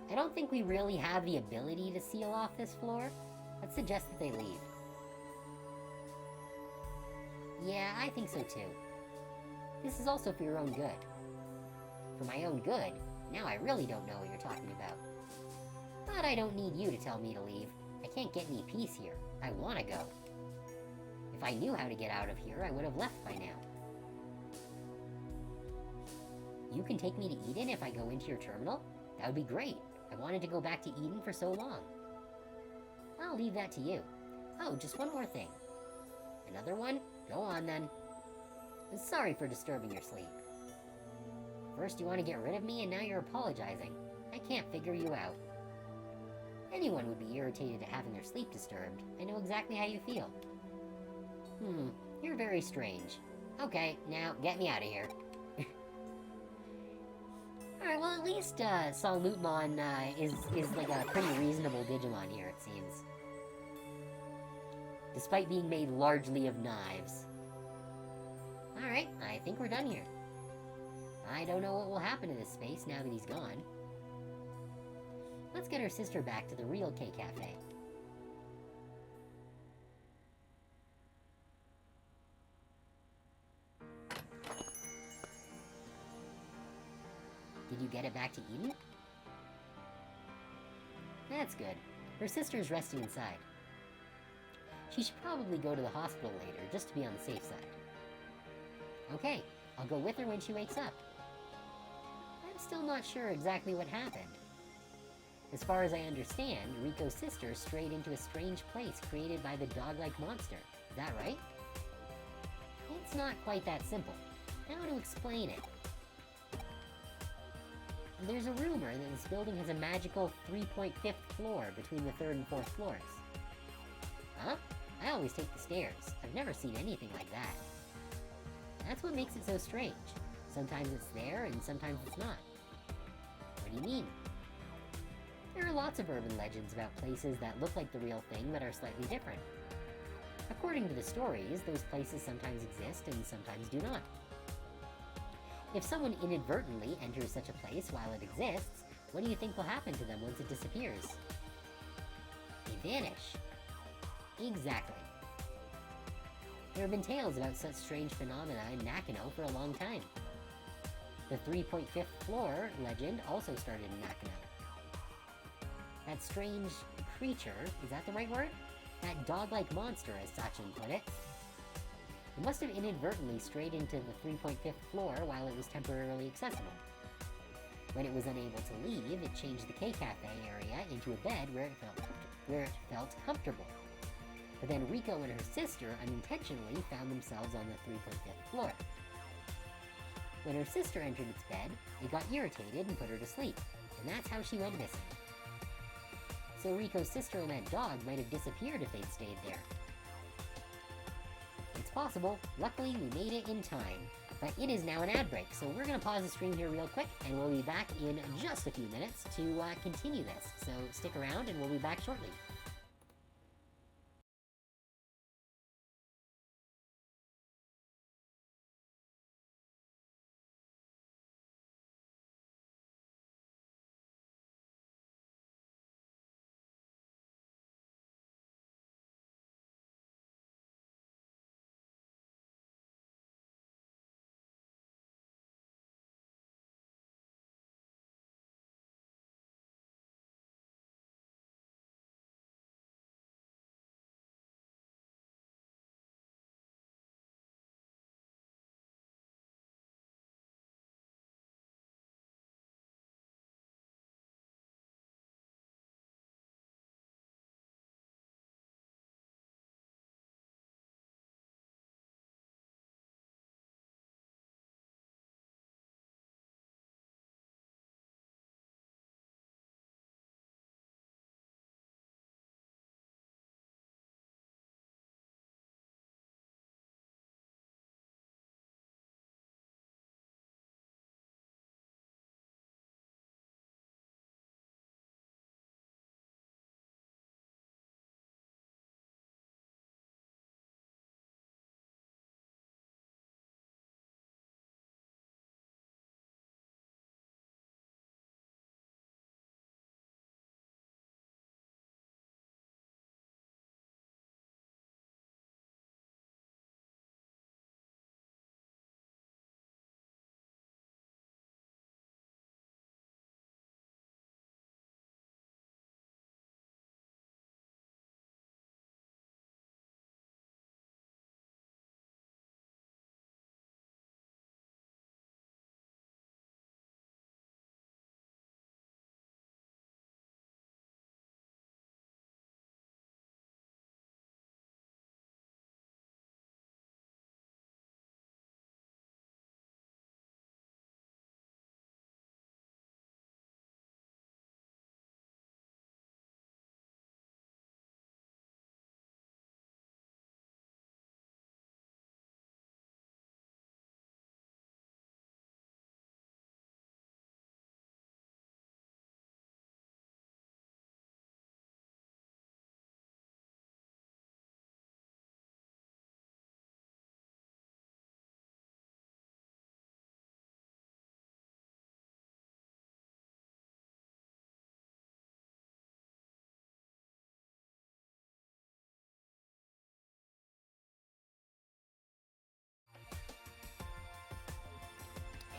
I don't think we really have the ability to seal off this floor. Let's suggest that they leave. Yeah, I think so too. This is also for your own good. For my own good? Now I really don't know what you're talking about. But I don't need you to tell me to leave. I can't get any peace here. I want to go. If I knew how to get out of here, I would have left by now. You can take me to Eden if I go into your terminal? That would be great. I wanted to go back to Eden for so long. I'll leave that to you. Oh, just one more thing. Another one? Go on, then. I'm sorry for disturbing your sleep. First you want to get rid of me, and now you're apologizing. I can't figure you out. Anyone would be irritated at having their sleep disturbed. I know exactly how you feel. You're very strange. Okay, now get me out of here. Alright, well at least, Salutmon, is like a pretty reasonable Digimon here, it seems. Despite being made largely of knives. Alright, I think we're done here. I don't know what will happen to this space now that he's gone. Let's get her sister back to the real K-Cafe. Did you get it back to Eden? That's good. Her sister's resting inside. She should probably go to the hospital later, just to be on the safe side. Okay, I'll go with her when she wakes up. I'm still not sure exactly what happened. As far as I understand, Rico's sister strayed into a strange place created by the dog-like monster. Is that right? It's not quite that simple. How to explain it? There's a rumor that this building has a magical 3.5th floor between the 3rd and 4th floors. Huh? I always take the stairs. I've never seen anything like that. That's what makes it so strange. Sometimes it's there, and sometimes it's not. What do you mean? There are lots of urban legends about places that look like the real thing but are slightly different. According to the stories, those places sometimes exist and sometimes do not. If someone inadvertently enters such a place while it exists, what do you think will happen to them once it disappears? They vanish. Exactly. There have been tales about such strange phenomena in Nakano for a long time. The 3.5th floor legend also started in Nakano. That strange creature, is that the right word? That dog-like monster, as Sachin put it. It must have inadvertently strayed into the 3.5th floor while it was temporarily accessible. When it was unable to leave, it changed the K-Cafe area into a bed where it felt comfortable. But then Rico and her sister unintentionally found themselves on the 3.5th floor. When her sister entered its bed, it got irritated and put her to sleep, and that's how she went missing. So Rico's sister and that dog might have disappeared if they'd stayed there. It's possible. Luckily, we made it in time. But it is now an ad break, so we're going to pause the stream here real quick, and we'll be back in just a few minutes to continue this. So stick around, and we'll be back shortly.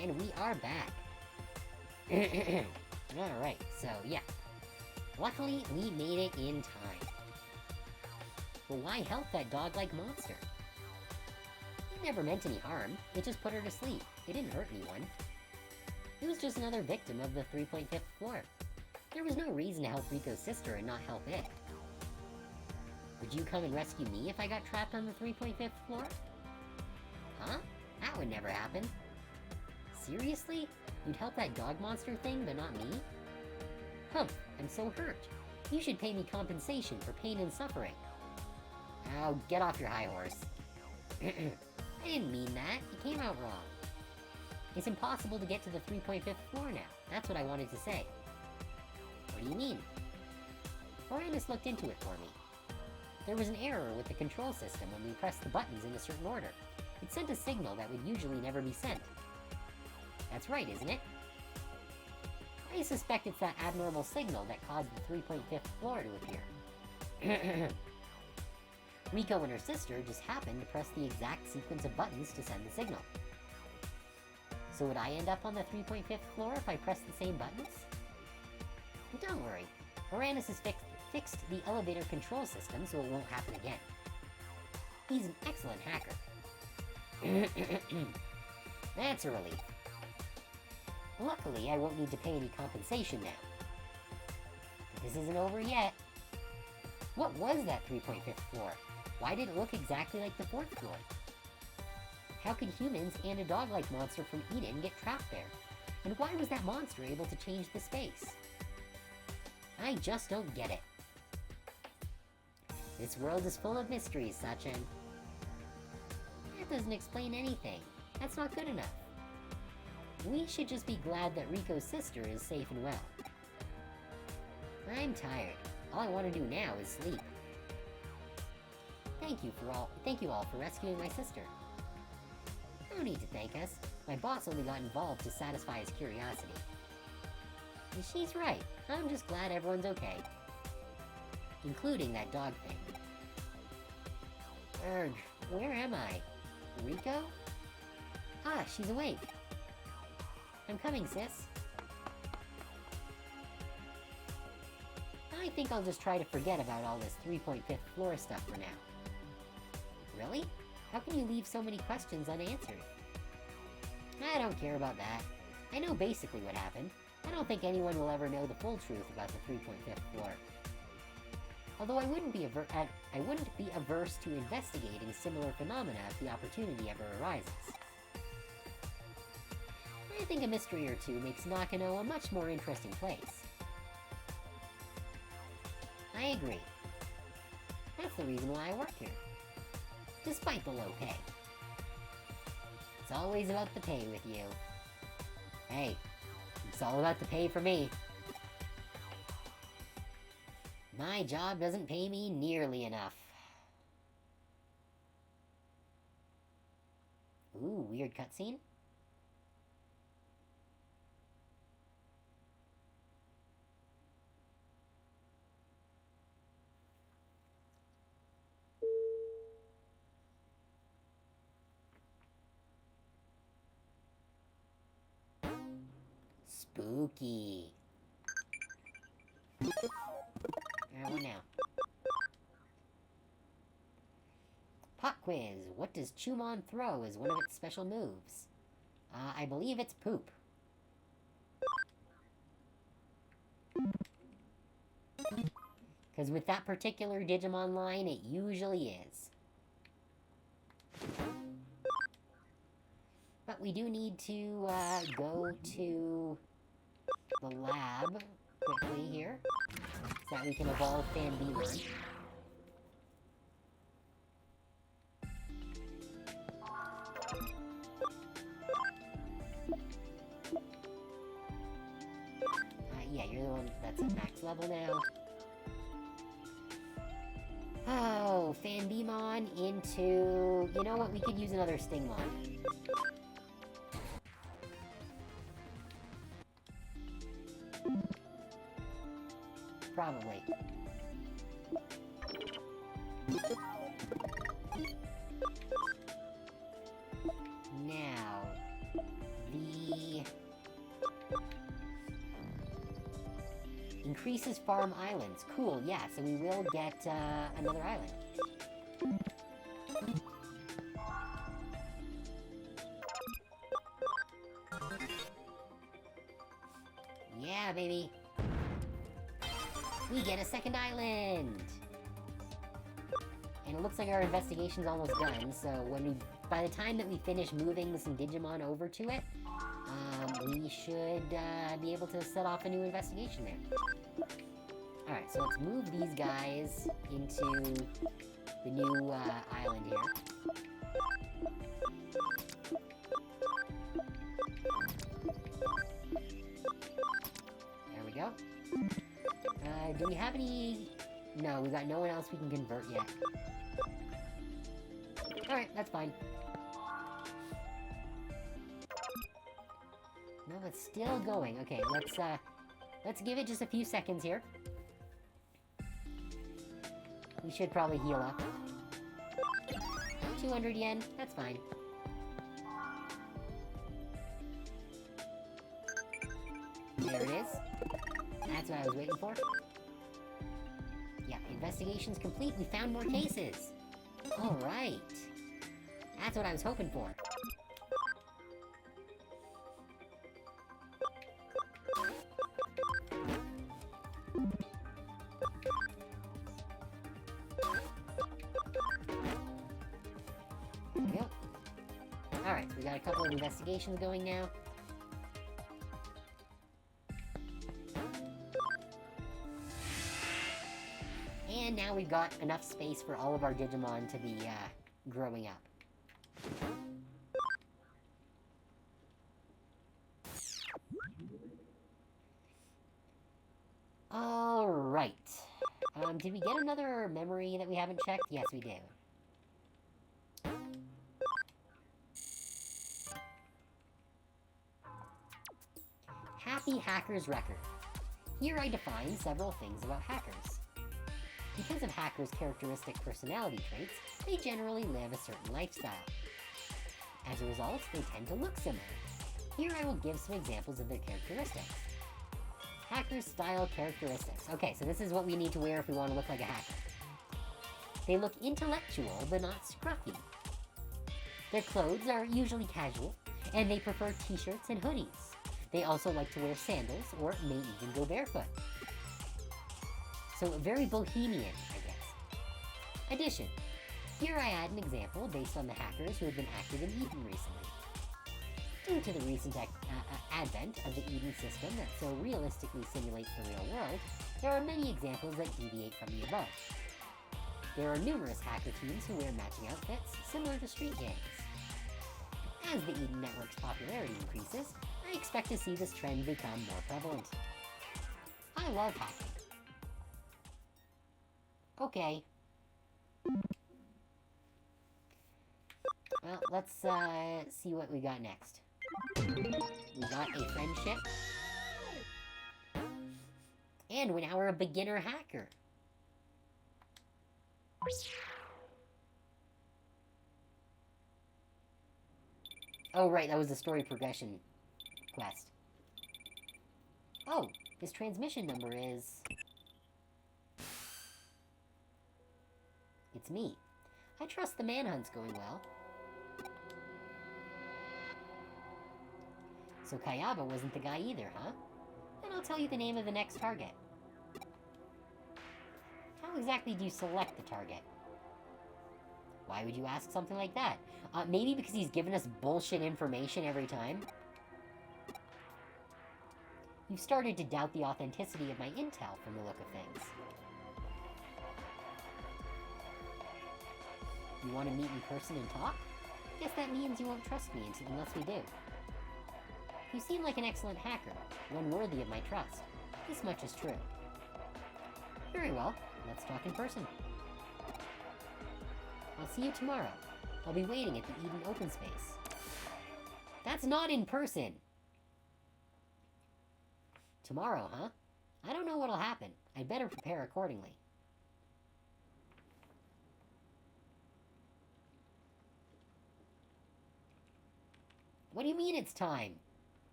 And we are back. Alright, so yeah. Luckily, we made it in time. But why help that dog-like monster? never meant any harm. It just put her to sleep. It didn't hurt anyone. It was just another victim of the 3.5th floor. There was no reason to help Rico's sister and not help it. Would you come and rescue me if I got trapped on the 3.5th floor? Huh? That would never happen. Seriously? You'd help that dog monster thing, but not me? Humph, I'm so hurt. You should pay me compensation for pain and suffering. Oh, get off your high horse. I didn't mean that. It came out wrong. It's impossible to get to the 3.5th floor now. That's what I wanted to say. What do you mean? Uranus looked into it for me. There was an error with the control system when we pressed the buttons in a certain order. It sent a signal that would usually never be sent. That's right, isn't it? I suspect it's that abnormal signal that caused the 3.5th floor to appear. Rico and her sister just happened to press the exact sequence of buttons to send the signal. So would I end up on the 3.5th floor if I pressed the same buttons? But don't worry, Uranus has fixed the elevator control system so it won't happen again. He's an excellent hacker. That's a relief. Luckily, I won't need to pay any compensation now. But this isn't over yet. What was that 3.5th floor? Why did it look exactly like the 4th floor? How could humans and a dog-like monster from Eden get trapped there? And why was that monster able to change the space? I just don't get it. This world is full of mysteries, Sachin. That doesn't explain anything. That's not good enough. We should just be glad that Rico's sister is safe and well. I'm tired. All I want to do now is sleep. Thank you all for rescuing my sister. No need to thank us. My boss only got involved to satisfy his curiosity. And she's right. I'm just glad everyone's okay. Including that dog thing. Urgh, where am I? Rico? Ah, she's awake. I'm coming, sis. I think I'll just try to forget about all this 3.5th floor stuff for now. Really? How can you leave so many questions unanswered? I don't care about that. I know basically what happened. I don't think anyone will ever know the full truth about the 3.5th floor. Although I wouldn't be averse to investigating similar phenomena if the opportunity ever arises. I think a mystery or two makes Nakano a much more interesting place. I agree. That's the reason why I work here. Despite the low pay. It's always about the pay with you. Hey, it's all about the pay for me. My job doesn't pay me nearly enough. Ooh, weird cutscene. Spooky. What now? Pop quiz. What does Chumon throw as one of its special moves? I believe it's poop. Because with that particular Digimon line, it usually is. But we do need to go to the lab quickly here, so that we can evolve Digimon. Yeah, you're the one that's at max level now. Oh, Digimon into... You know what? We could use another Stingmon. Probably. Now, the... Increases farm islands. Cool, yeah, so we will get another island. Yeah, baby! We get a second island! And it looks like our investigation's almost done, so by the time that we finish moving some Digimon over to it, we should be able to set off a new investigation there. Alright, so let's move these guys into the new island here. There we go. Do we have any... No, we got no one else we can convert yet. Alright, that's fine. No, it's still going. Okay, let's give it just a few seconds here. We should probably heal up. 200 yen, that's fine. There it is. That's what I was waiting for. Yeah, investigation's complete. We found more cases. Alright. That's what I was hoping for. There we go. Alright, so we got a couple of investigations going now. And now we've got enough space for all of our Digimon to be, growing up. Alright. Did we get another memory that we haven't checked? Yes, we do. Happy Hacker's Record. Here I define several things about hackers. Because of hackers' characteristic personality traits, they generally live a certain lifestyle. As a result, they tend to look similar. Here I will give some examples of their characteristics. Hackers' style characteristics. Okay, so this is what we need to wear if we want to look like a hacker. They look intellectual, but not scruffy. Their clothes are usually casual, and they prefer t-shirts and hoodies. They also like to wear sandals, or may even go barefoot. So, very bohemian, I guess. Addition. Here I add an example based on the hackers who have been active in Eden recently. Due to the recent advent of the Eden system that so realistically simulates the real world, there are many examples that deviate from the above. There are numerous hacker teams who wear matching outfits, similar to street gangs. As the Eden network's popularity increases, I expect to see this trend become more prevalent. I love hacking. Okay. Well, let's see what we got next. We got a friendship. And now we're a beginner hacker. Oh, right, that was the story progression quest. Oh, his transmission number is... It's me. I trust the manhunt's going well. So Kayaba wasn't the guy either, huh? Then I'll tell you the name of the next target. How exactly do you select the target? Why would you ask something like that? Maybe because he's given us bullshit information every time? You've started to doubt the authenticity of my intel from the look of things. You want to meet in person and talk? Guess that means you won't trust me unless we do. You seem like an excellent hacker, one worthy of my trust. This much is true. Very well, let's talk in person. I'll see you tomorrow. I'll be waiting at the Eden open space. That's not in person! Tomorrow, huh? I don't know what'll happen. I'd better prepare accordingly. What do you mean it's time?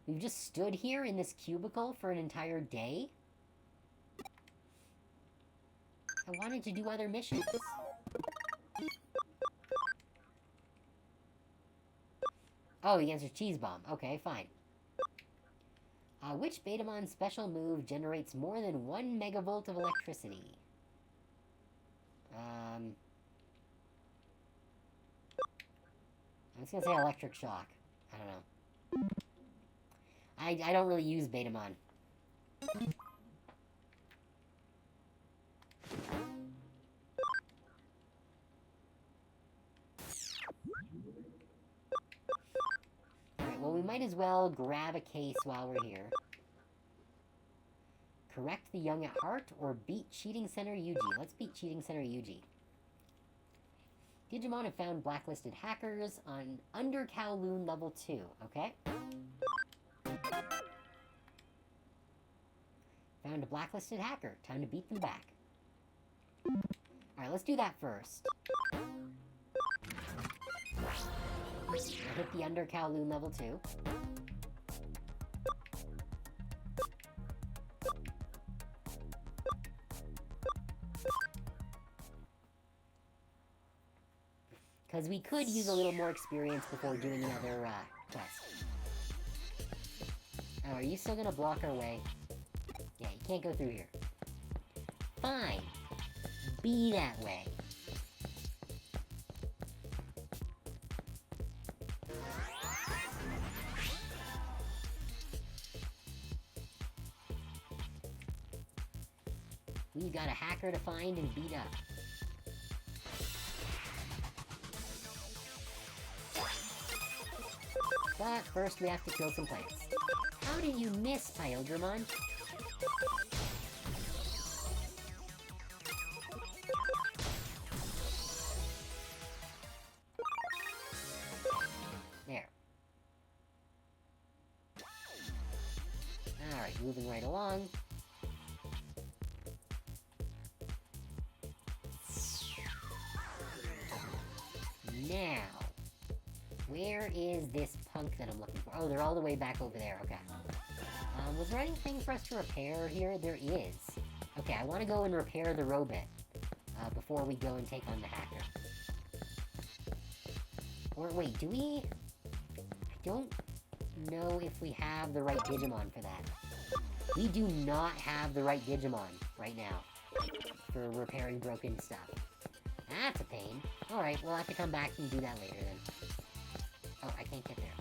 We've just stood here in this cubicle for an entire day? I wanted to do other missions. Oh, the answer's cheese bomb. Okay, fine. Which Betamon special move generates more than 1 megavolt of electricity? I'm just gonna say electric shock. I don't know. I don't really use Betamon. Alright, well we might as well grab a case while we're here. Correct the young at heart or beat Cheating Center Yuji? Let's beat Cheating Center Yuji. Digimon have found blacklisted hackers on Under Kowloon level 2, okay? Found a blacklisted hacker. Time to beat them back. Alright, let's do that first. I'll hit the Under Kowloon level 2. Because we could use a little more experience before doing another, quest. Oh, are you still gonna block our way? Yeah, you can't go through here. Fine. Be that way. We've got a hacker to find and beat up. But first we have to kill some plants. How did you miss, Pyodramon? There. Alright, moving right along. Now, where is this punk that I'm looking for? Oh, they're all the way back over there, okay. Was there anything for us to repair here? There is. Okay, I want to go and repair the robot before we go and take on the hacker. Or wait, do we... I don't know if we have the right Digimon for that. We do not have the right Digimon right now for repairing broken stuff. That's a pain. Alright, we'll have to come back and do that later then. Oh, I can't get there.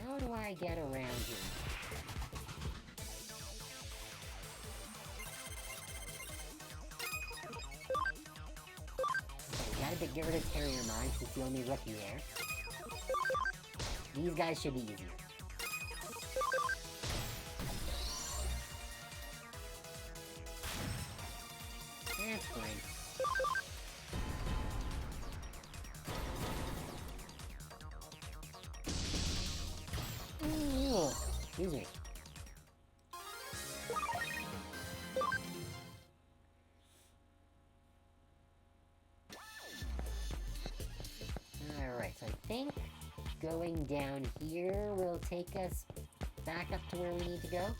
How do I get around here? Okay, we gotta get rid of Terriermon, since it's the only rookie there. These guys should be easier. That's fine. Ooh, excuse me. Alright, so I think going down here will take us back up to where we need to go.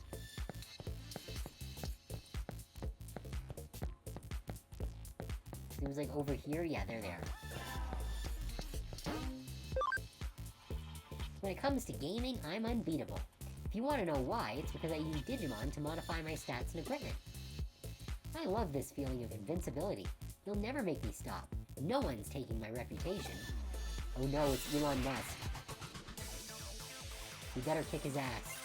Seems like over here, yeah, they're there. When it comes to gaming, I'm unbeatable. If you want to know why, it's because I use Digimon to modify my stats and equipment. I love this feeling of invincibility. You'll never make me stop. No one's taking my reputation. Oh no, it's Elon Musk. We better kick his ass.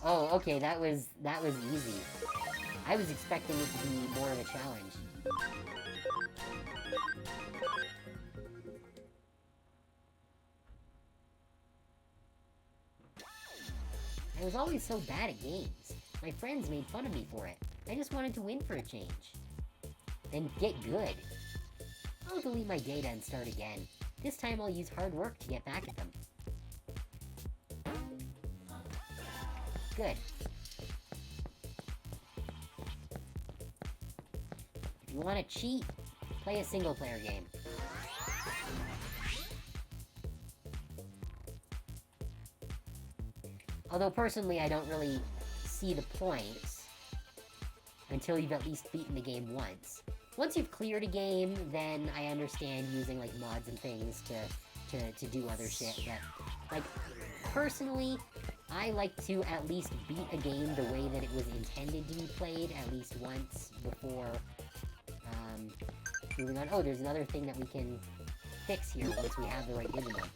Oh, okay, that was easy. I was expecting it to be more of a challenge. I was always so bad at games. My friends made fun of me for it. I just wanted to win for a change. And get good. I'll delete my data and start again. This time I'll use hard work to get back at them. Good. If you want to cheat, play a single-player game. Although, personally, I don't really see the points until you've at least beaten the game once. once you've cleared a game, then I understand using, like, mods and things to do other shit, but, like, personally, I like to at least beat a game the way that it was intended to be played at least once before, moving on. Oh, there's another thing that we can fix here once we have the right Digimon.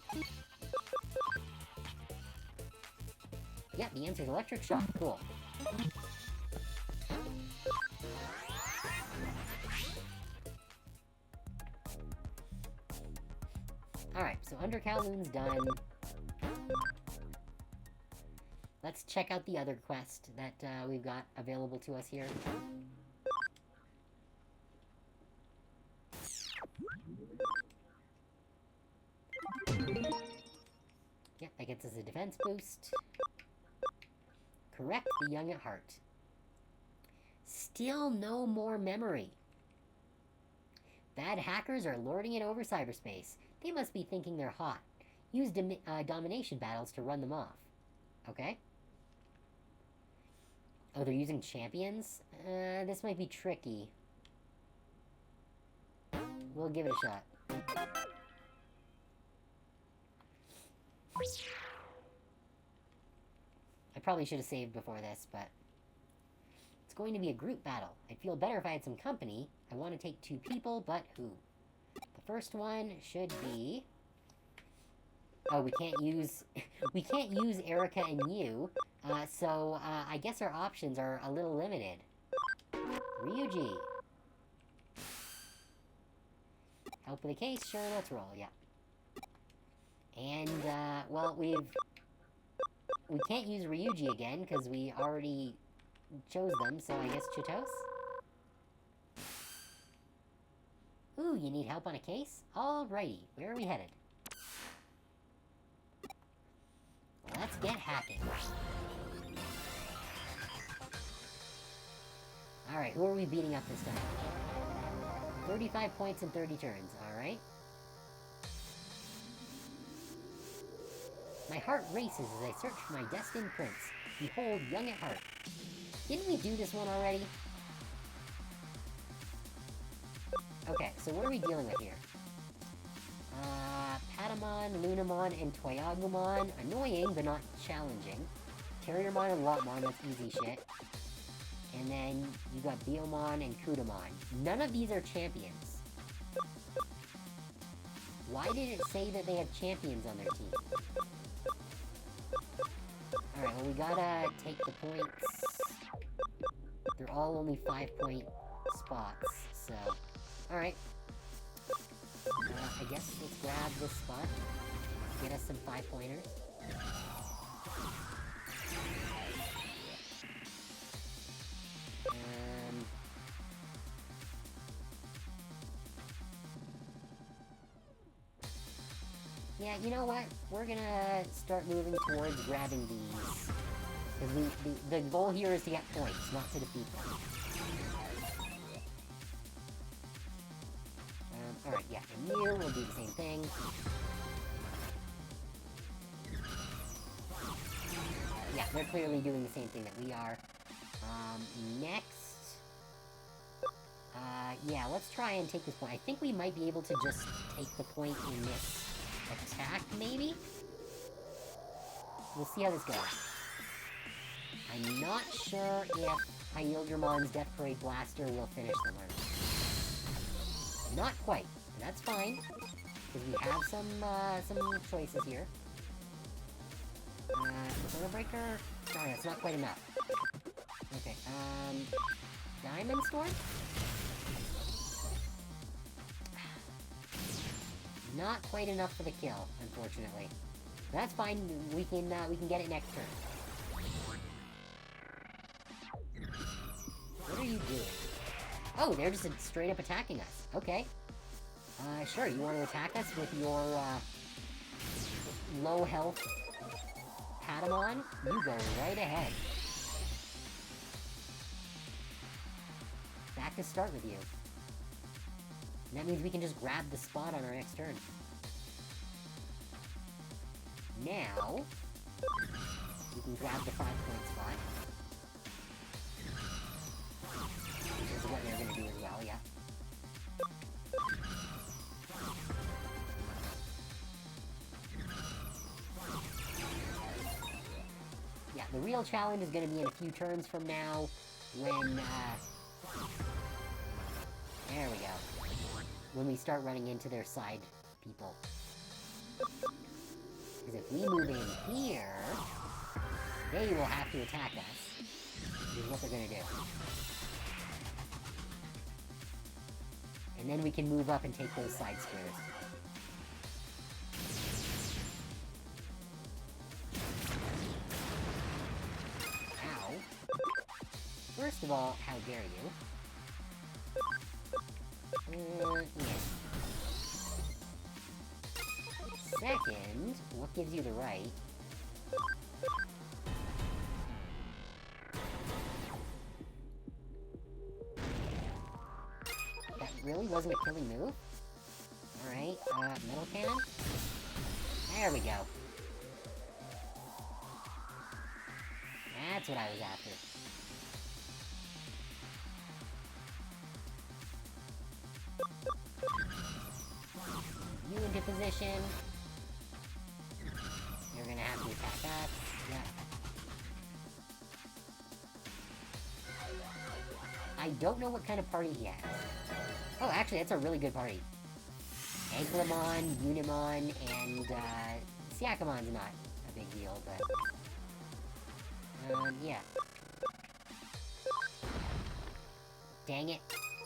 Yeah, the answer is electric shock. Cool. Alright, so Under Kowloon's done. Let's check out the other quest that we've got available to us here. Yep, that gets us a defense boost. Correct the young at heart. Still no more memory. Bad hackers are lording it over cyberspace. They must be thinking they're hot. Use domination battles to run them off. Okay. Oh, they're using champions? This might be tricky. We'll give it a shot. I probably should have saved before this, but... It's going to be a group battle. I'd feel better if I had some company. I want to take 2 people, but who? The first one should be... Oh, we can't use... we can't use Erica and you, so I guess our options are a little limited. Ryuji. Help with the case? Sure, let's roll, yeah. And, well, we can't use Ryuji again, because we already chose them, so I guess Chitos? Ooh, you need help on a case? Alrighty, where are we headed? Let's get hacking. Alright, who are we beating up this time? 35 points in 30 turns, alright. My heart races as I search for my destined prince. Behold, young at heart. Didn't we do this one already? Okay, so what are we dealing with here? Patamon, Lunamon, and Toyagumon. Annoying, but not challenging. Terriermon and Lopmon, that's easy shit. And then you got Biomon and Kudamon. None of these are champions. Why did it say that they have champions on their team? Alright, well we gotta take the points. They're all only 5-point spots, so... Alright. I guess let's grab this spot. Get us some 5-pointers. Yeah, you know what? We're gonna start moving towards grabbing these. Because the goal here is to get points, not to defeat them. Alright, yeah, and you will do the same thing. Yeah, they're clearly doing the same thing that we are. Next... yeah, let's try and take this point. I think we might be able to just take the point in this attack, maybe? We'll see how this goes. I'm not sure if Hyildremon's Death Parade Blaster will finish them or not. Not quite. That's fine. Because we have some choices here. Solar Breaker? Sorry, that's not quite enough. Okay, Diamond Storm? Not quite enough for the kill, unfortunately. That's fine, we can get it next turn. What are you doing? Oh, they're just straight up attacking us. Okay. Sure, you want to attack us with your, low health Patamon? You go right ahead. Back to start with you. And that means we can just grab the spot on our next turn. Now, we can grab the 5-point spot. Which is what they're gonna do as well, yeah. The real challenge is gonna be in a few turns from now, when, there we go. When we start running into their side people. Because if we move in here, they will have to attack us. Is what they're gonna do. And then we can move up and take those side squares. Ow. First of all, how dare you? Yeah. Second, what gives you the right? That really wasn't a killing move? Alright, metal cannon? There we go. That's what I was after. You into position. You're gonna have to attack us. Yeah. I don't know what kind of party he has. Oh, actually, that's a really good party. Eglamon, Unimon, and, Siakamon's not a big deal, but... yeah. Dang it.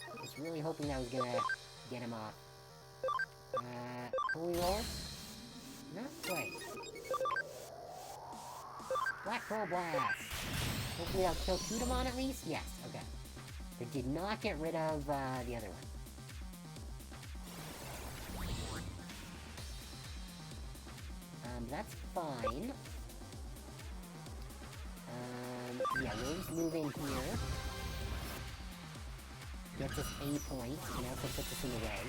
I was really hoping that was gonna get him off. Holy Roar? Not quite. Black Pearl Blast! Hopefully that'll kill Kudamon at least? Yes, okay. But did not get rid of, the other one. That's fine. Yeah, we'll just move in here. Gets us a point, and also puts us in the way.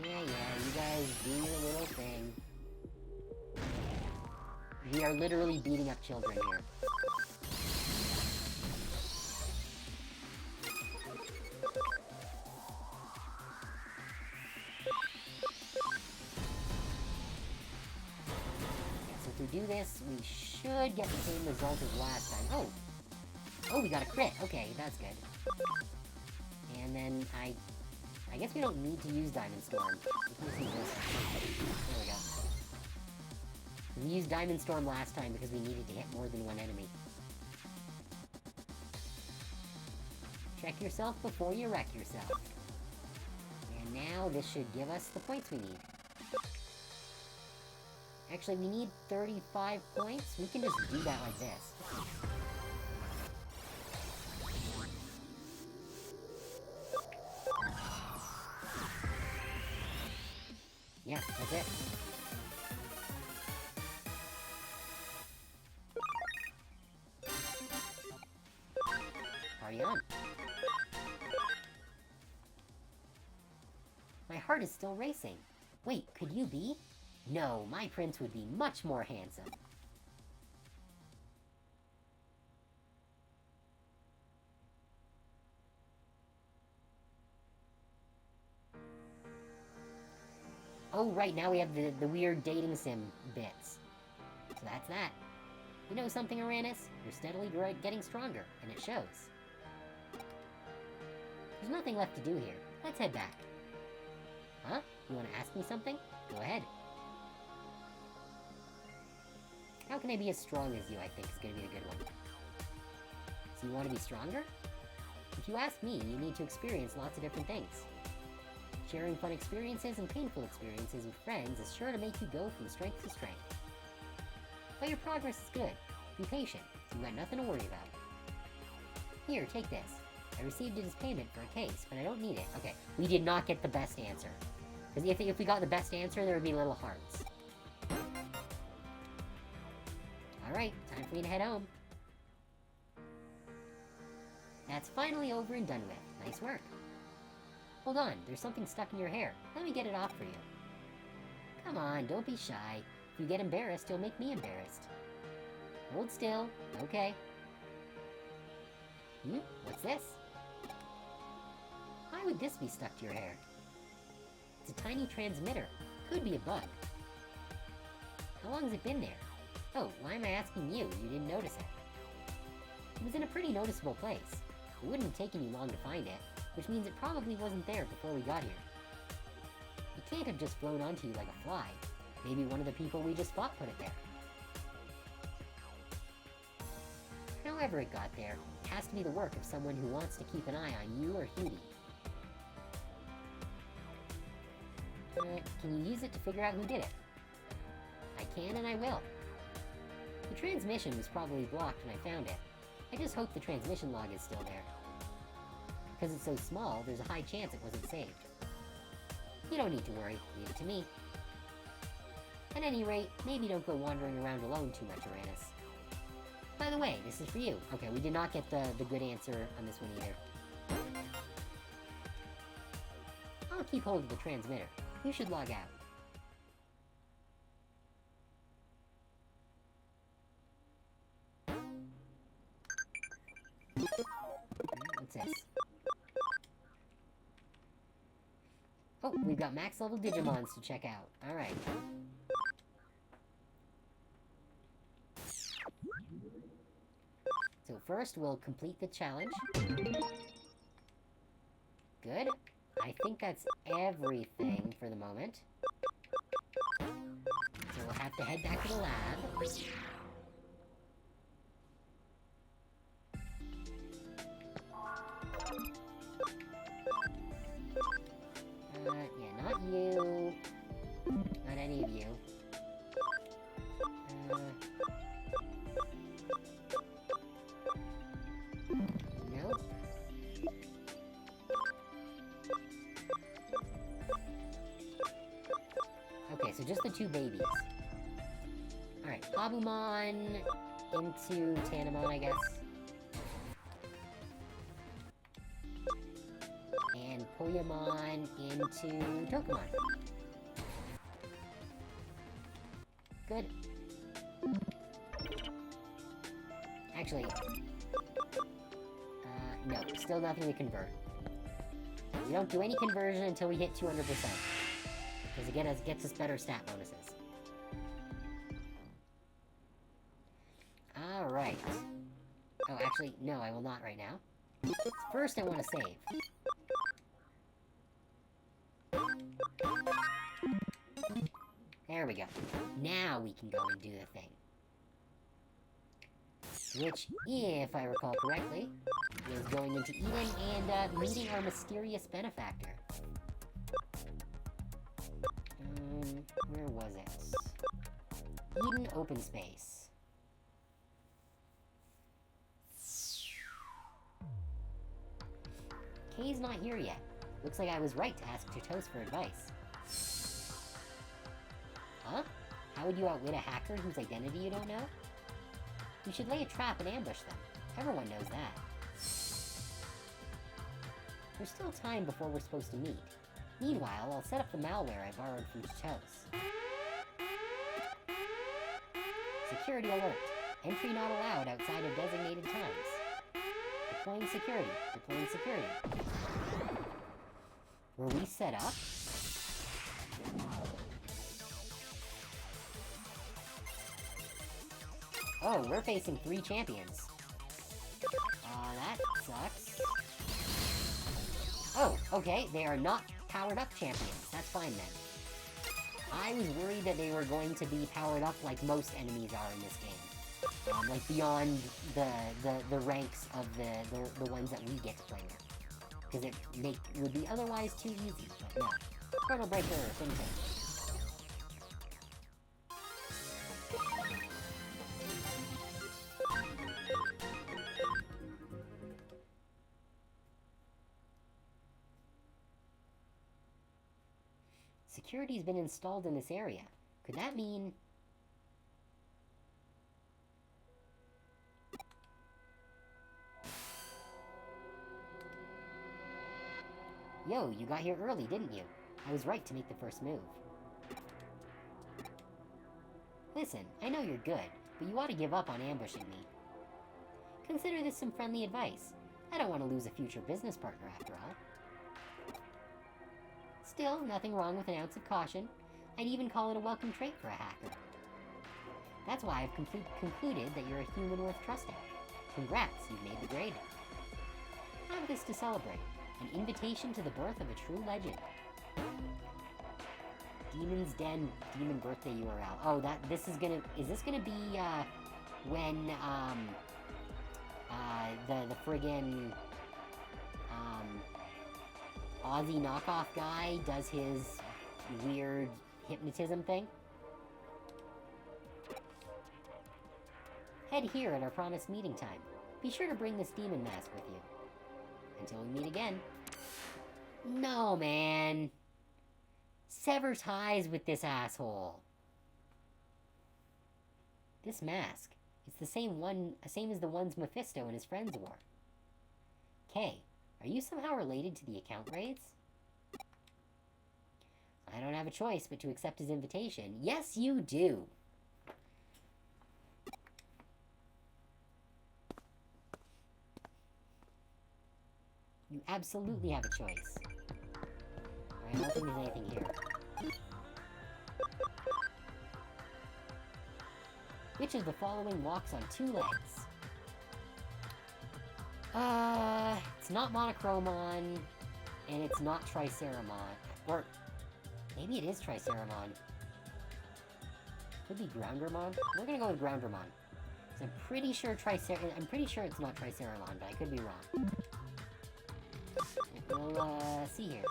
Yeah, you guys do your little thing. We are literally beating up children here. Do this, we should get the same result as last time. Oh, we got a crit. Okay, that's good. And then I guess we don't need to use Diamond Storm. We can just use this. There we go. We used Diamond Storm last time because we needed to hit more than one enemy. Check yourself before you wreck yourself. And now this should give us the points we need. Actually, we need 35 points. We can just do that like this. Yeah, that's it. Party on. My heart is still racing. Wait, could you be? No, my prince would be much more handsome. Oh, right, now we have the weird dating sim bits. So that's that. You know something, Uranus? You're steadily getting stronger, and it shows. There's nothing left to do here. Let's head back. Huh? You want to ask me something? Go ahead. How can I be as strong as you, I think, is going to be a good one. So you want to be stronger? If you ask me, you need to experience lots of different things. Sharing fun experiences and painful experiences with friends is sure to make you go from strength to strength. But your progress is good. Be patient. You've got nothing to worry about. Here, take this. I received it as payment for a case, but I don't need it. Okay, we did not get the best answer. Because if we got the best answer, there would be little hearts. Alright, time for me to head home. That's finally over and done with. Nice work. Hold on, there's something stuck in your hair. Let me get it off for you. Come on, don't be shy. If you get embarrassed, you'll make me embarrassed. Hold still. Okay. What's this? Why would this be stuck to your hair? It's a tiny transmitter. Could be a bug. How long has it been there? Oh, why am I asking you? You didn't notice it. It was in a pretty noticeable place. It wouldn't have taken you long to find it, which means it probably wasn't there before we got here. It can't have just flown onto you like a fly. Maybe one of the people we just fought put it there. However it got there, it has to be the work of someone who wants to keep an eye on you or Hudie. Can you use it to figure out who did it? I can and I will. The transmission was probably blocked when I found it. I just hope the transmission log is still there. Because it's so small, there's a high chance it wasn't saved. You don't need to worry, leave it to me. At any rate, maybe don't go wandering around alone too much, Uranus. By the way, this is for you. Okay, we did not get the good answer on this one either. I'll keep hold of the transmitter. You should log out. What's this? Oh, we've got max level Digimons to check out. Alright. So first, we'll complete the challenge. Good. I think that's everything for the moment. So we'll have to head back to the lab. Yeah, not you. Not any of you. Nope. Okay, so just the two babies. Alright, Habumon into Tanamon, I guess. And Poyamon into Tokamon. Good. Actually, no, still nothing to convert. We don't do any conversion until we hit 200%. Because again, it gets us better stat bonuses. Alright. Oh, actually, no, I will not right now. First, I want to save. There we go. Now we can go and do the thing. Which, if I recall correctly, is going into Eden and meeting our mysterious benefactor. Where was it? Eden Open Space. Kay's not here yet. Looks like I was right to ask Totos for advice. Huh? How would you outwit a hacker whose identity you don't know? You should lay a trap and ambush them. Everyone knows that. There's still time before we're supposed to meet. Meanwhile, I'll set up the malware I borrowed from Totos. Security alert. Entry not allowed outside of designated times. Deploying security. Deploying security. Were we set up? Oh, we're facing 3 champions. That sucks. Oh, okay, they are not powered up champions. That's fine then. I was worried that they were going to be powered up like most enemies are in this game. Like beyond the ranks of the ones that we get to play with. Because it would be otherwise too easy, but no. Chrono Breaker, thing. Security's been installed in this area. Could that mean... Yo, you got here early, didn't you? I was right to make the first move. Listen, I know you're good, but you ought to give up on ambushing me. Consider this some friendly advice. I don't want to lose a future business partner after all. Still, nothing wrong with an ounce of caution. I'd even call it a welcome trait for a hacker. That's why I've concluded that you're a human worth trusting. Congrats, you've made the grade. Have this to celebrate. An invitation to the birth of a true legend. Demon's Den, Demon Birthday URL. Oh, is this gonna be, when, the friggin', Aussie knockoff guy does his weird hypnotism thing? Head here at our promised meeting time. Be sure to bring this demon mask with you. Until we meet again. No, man. Sever ties with this asshole. This mask. It's the same as the ones Mephisto and his friends wore. Kay, are you somehow related to the account raids? I don't have a choice but to accept his invitation. Yes, you do. You absolutely have a choice. Alright, I don't think there's anything here. Which of the following walks on two legs? It's not Monochromon, and it's not Triceramon. Or, maybe it is Triceramon. Could be Groundermon? We're gonna go with Groundermon. I'm pretty sure it's not Triceramon, but I could be wrong. We'll, see here.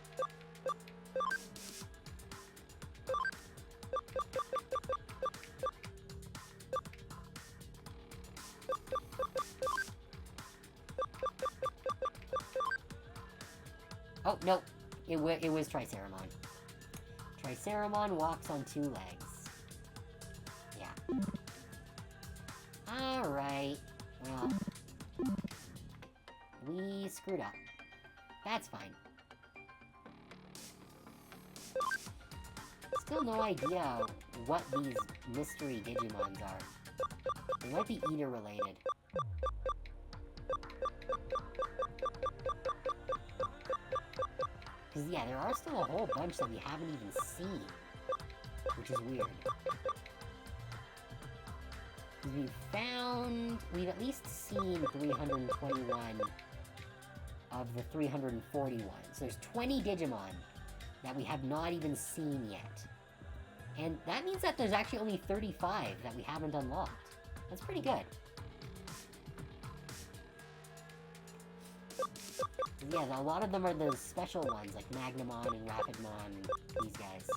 Oh, no. It was Triceramon. Triceramon walks on two legs. Yeah. Alright. Well. We screwed up. That's fine. Still no idea what these mystery Digimons are. They might be Eater related. Because, yeah, there are still a whole bunch that we haven't even seen. Which is weird. Because we've at least seen 321 of the 341. So there's 20 Digimon that we have not even seen yet. And that means that there's actually only 35 that we haven't unlocked. That's pretty good. Yeah, a lot of them are the special ones, like Magnamon and Rapidmon, these guys.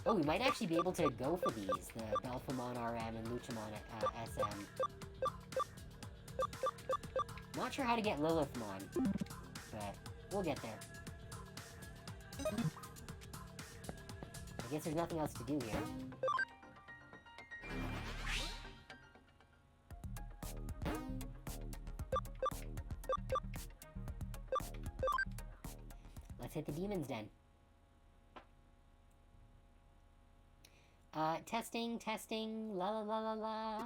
Oh, we might actually be able to go for these, the Belphemon RM and Luchamon SM. Not sure how to get Lilithmon, but we'll get there. I guess there's nothing else to do here. Let's hit the Demon's Den. Testing, la la la la la.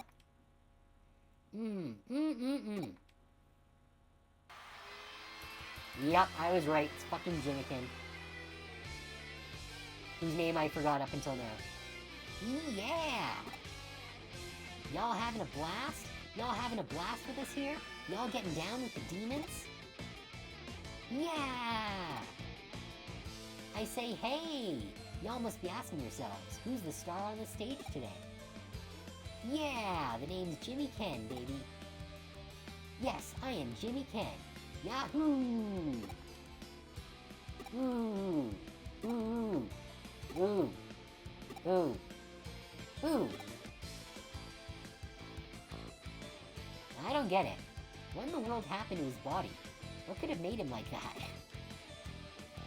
Yep, I was right. It's fucking Jimikin. Whose name I forgot up until now. Yeah! Y'all having a blast? Y'all having a blast with us here? Y'all getting down with the demons? Yeah! I say, hey! Y'all must be asking yourselves, who's the star on the stage today? Yeah! The name's Jimmy Ken, baby. Yes, I am Jimmy Ken. Yahoo! Ooh! Ooh! Ooh! Ooh! Ooh! I don't get it. What in the world happened to his body? What could have made him like that?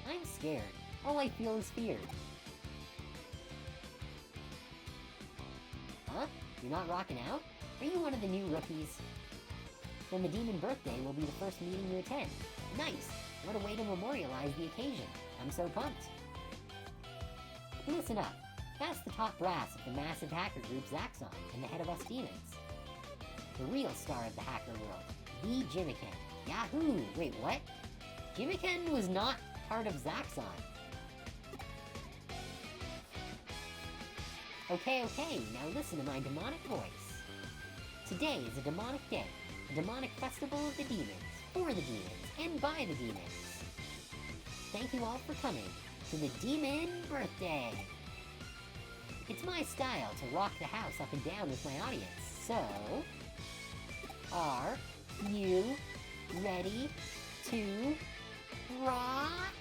I'm scared. All I feel is fear. Huh? You're not rocking out? Are you one of the new rookies? Then the Demon Birthday will be the first meeting you attend. Nice! What a way to memorialize the occasion. I'm so pumped. Listen up. That's the top brass of the massive hacker group Zaxxon and the head of us demons. The real star of the hacker world. The Jimikin. Yahoo! Wait, what? Jimmiken was not part of Zaxxon. Okay, now listen to my demonic voice. Today is a demonic day, a demonic festival of the demons, for the demons, and by the demons. Thank you all for coming to the Demon Birthday. It's my style to rock the house up and down with my audience, so... Are you ready to rock?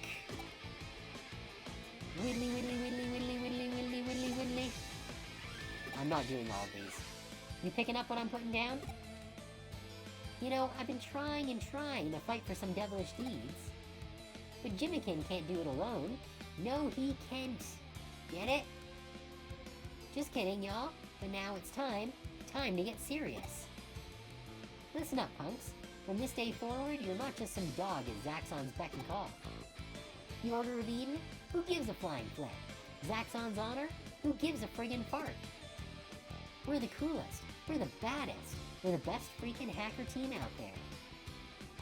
Widdly, widdly, widdly, widdly, widdly, widdly, widdly, widdly. I'm not doing all of these. You picking up what I'm putting down? You know, I've been trying to fight for some devilish deeds. But Jimmiken can't do it alone. No, he can't. Get it? Just kidding, y'all. But now it's time to get serious. Listen up, punks. From this day forward, you're not just some dog at Zaxxon's beck and call. The Order of Eden? Who gives a flying flip? Zaxxon's honor? Who gives a friggin' fart? We're the coolest. We're the baddest. We're the best freaking hacker team out there.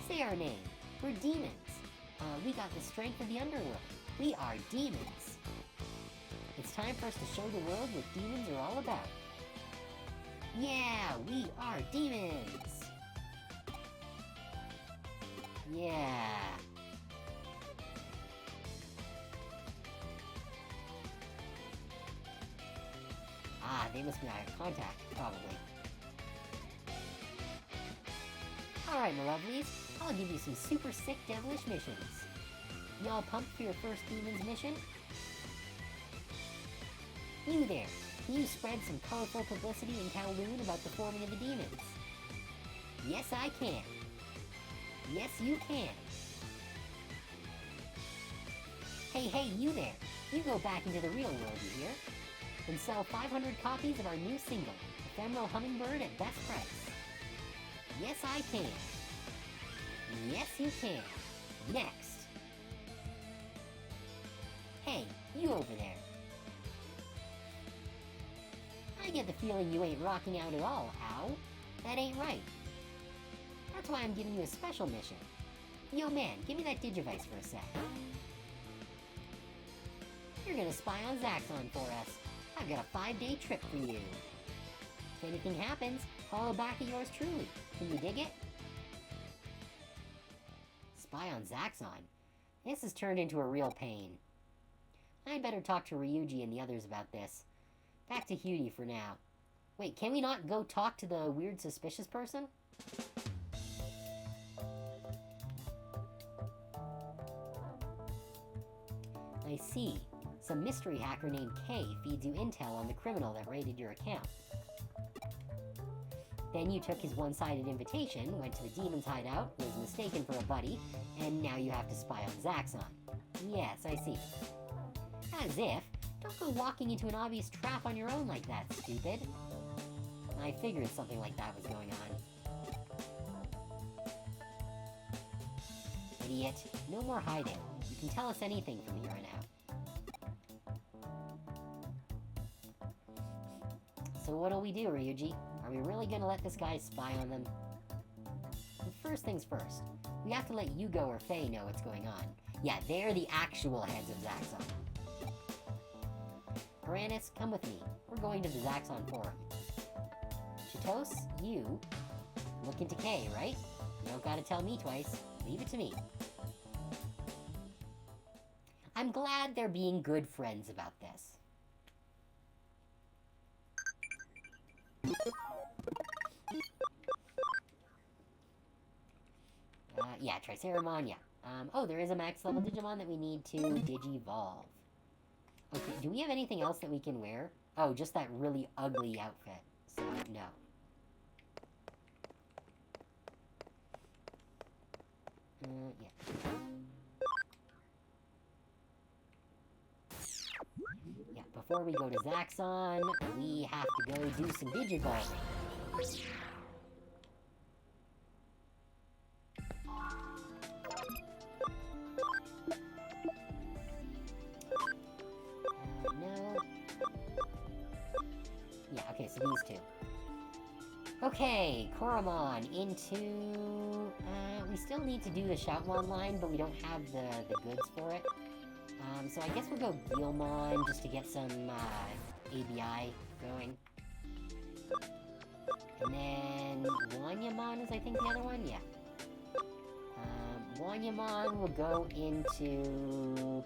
Say our name. We're demons. We got the strength of the underworld. We are demons. It's time for us to show the world what demons are all about. Yeah, we are demons. Yeah. Ah, they must be out of contact, probably. Alright, my lovelies, I'll give you some super sick devilish missions. Y'all pumped for your first demon's mission? You there, can you spread some colorful publicity in Kowloon about the forming of the demons? Yes, I can. Yes, you can. Hey, you there, you go back into the real world, you hear? And sell 500 copies of our new single, Ephemeral Hummingbird, at best price. Yes, I can. Yes, you can. Next. Hey, you over there. I get the feeling you ain't rocking out at all, Ow. That ain't right. That's why I'm giving you a special mission. Yo, man, give me that Digivice for a sec. You're gonna spy on Zaxxon for us. I've got a 5-day trip for you. If anything happens, follow back at yours truly. Can you dig it? Spy on Zaxxon? This has turned into a real pain. I'd better talk to Ryuji and the others about this. Back to Hudie for now. Wait, can we not go talk to the weird suspicious person? I see. Some mystery hacker named K feeds you intel on the criminal that raided your account. Then you took his one-sided invitation, went to the demon's hideout, was mistaken for a buddy, and now you have to spy on Zaxxon. Yes, I see. As if. Don't go walking into an obvious trap on your own like that, stupid. I figured something like that was going on. Idiot. No more hiding. You can tell us anything from here on out. So what'll we do, Ryuji? Are we really gonna let this guy spy on them? And first things first, we have to let Yugo or Faye know what's going on. Yeah, they're the actual heads of Zaxxon. Piranus, come with me. We're going to the Zaxxon Forum. Chitos, you look into K, right? You don't gotta tell me twice. Leave it to me. I'm glad they're being good friends about this. Yeah, Triceramon, yeah. Oh, there is a max level Digimon that we need to Digivolve. Okay, do we have anything else that we can wear? Oh, just that really ugly outfit. So, no. Yeah. Yeah, before we go to Zaxxon, we have to go do some Digivolving. No. Yeah, okay, so these two. Okay, Koromon into... we still need to do the Shoutmon line, but we don't have the goods for it. So I guess we'll go Gilmon just to get some, ABI going. And then Wanyamon is, I think, the other one? Yeah. Wanyamon will go into...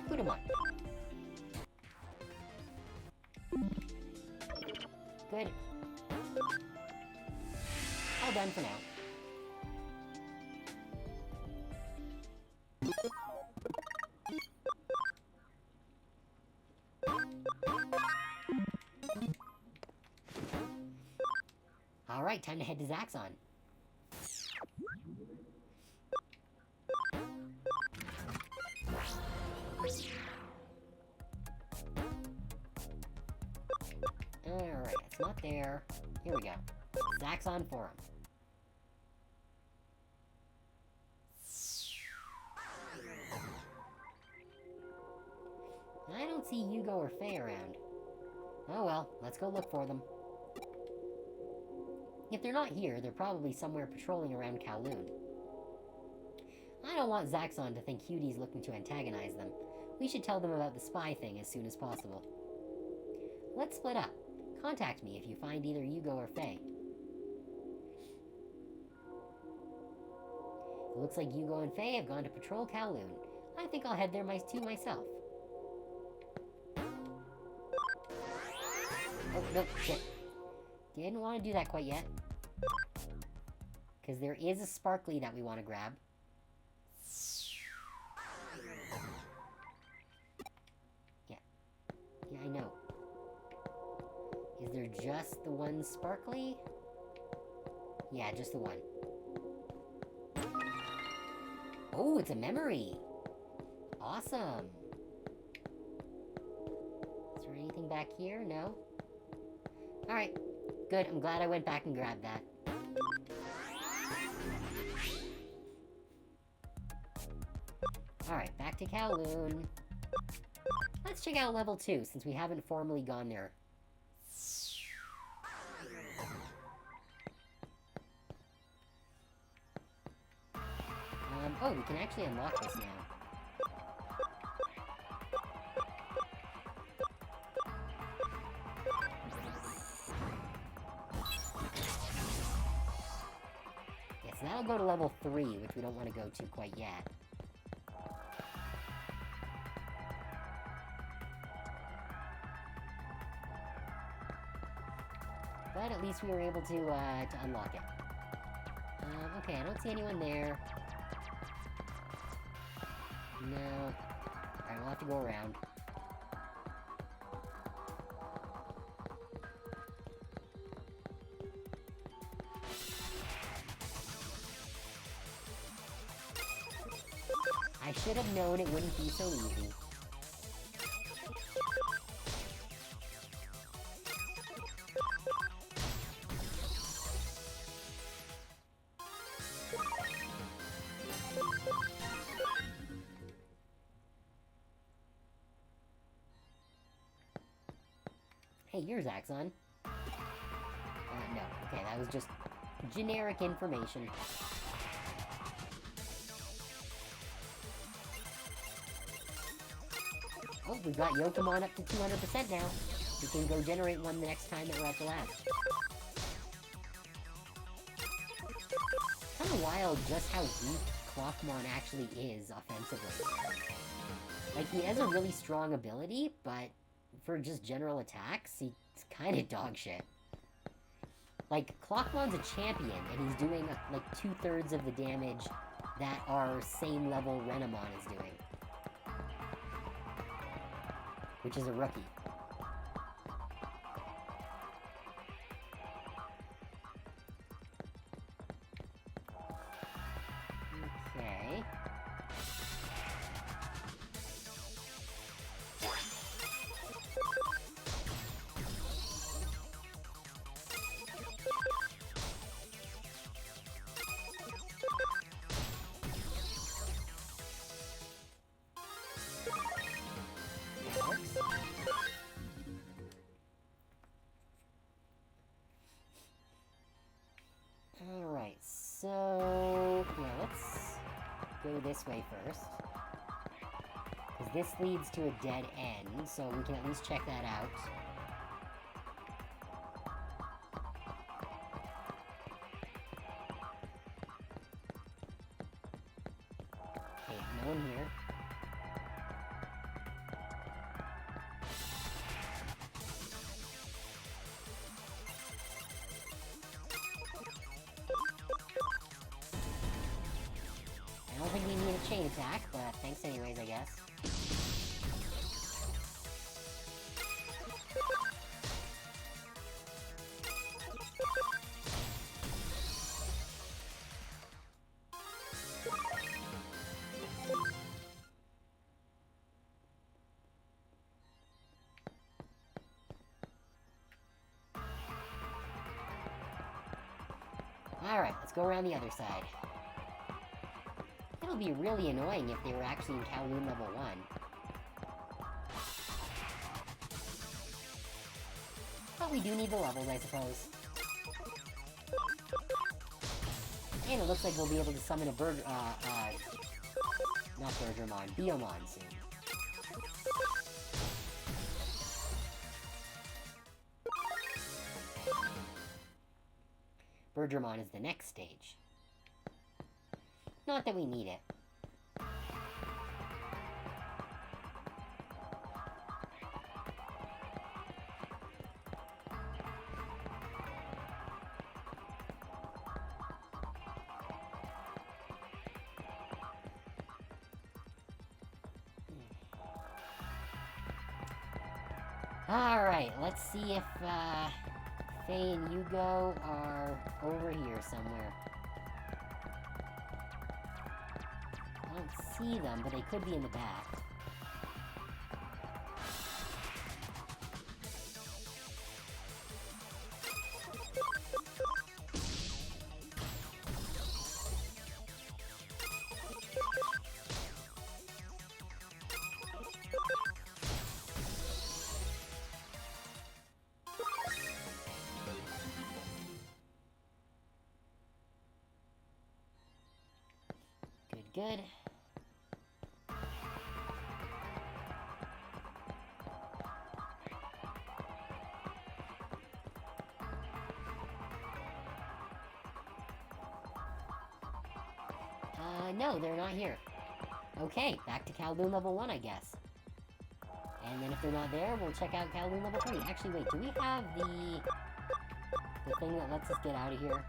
Kudamon. Good. All done for now. Alright, time to head to Zaxxon. Alright, it's not there. Here we go. Zaxxon Forum. I don't see Yugo or Faye around. Oh well, let's go look for them. If they're not here, they're probably somewhere patrolling around Kowloon. I don't want Zaxxon to think Hudie's looking to antagonize them. We should tell them about the spy thing as soon as possible. Let's split up. Contact me if you find either Yugo or Faye. It looks like Yugo and Faye have gone to patrol Kowloon. I think I'll head there myself. Oh, no, shit. Didn't want to do that quite yet. Because there is a sparkly that we want to grab. Yeah. Yeah, I know. Is there just the one sparkly? Yeah, just the one. Oh, it's a memory! Awesome! Is there anything back here? No? Alright. Good, I'm glad I went back and grabbed that. Alright, back to Kowloon. Let's check out level 2, since we haven't formally gone there. Oh, we can actually unlock this now. Yeah, so that'll go to level 3, which we don't want to go to quite yet. But at least we were able to unlock it. Okay, I don't see anyone there. No. Alright, we'll have to go around. I should have known it wouldn't be so easy. Hey, you're Zaxxon. No. Okay, that was just generic information. Oh, we've got Yokomon up to 200% now. We can go generate one the next time that we're at the lab. Kind of wild just how weak Clockmon actually is offensively. Like, he has a really strong ability, but for just general attacks, he's kind of dog shit. Like, Clockmon's a champion, and he's doing, like, 2/3 of the damage that our same level Renamon is doing. Which is a rookie. Okay. That works. Alright, so... yeah, let's go this way first. Because this leads to a dead end, so we can at least check that out. Okay, no one here. I don't think we need a chain attack, but thanks anyways, I guess. Alright, let's go around the other side. It would be really annoying if they were actually in Kowloon level 1. But we do need the levels, I suppose. And it looks like we'll be able to summon a not Burgermon, Biomon soon. Burgermon is the next stage. Not that we need it. Alright, let's see if, Faye and Yugo are over here somewhere. I don't see them, but they could be in the back. Good. No, they're not here. Okay, back to Kowloon level 1, I guess. And then if they're not there, we'll check out Kowloon level 3. Actually, wait, do we have the thing that lets us get out of here?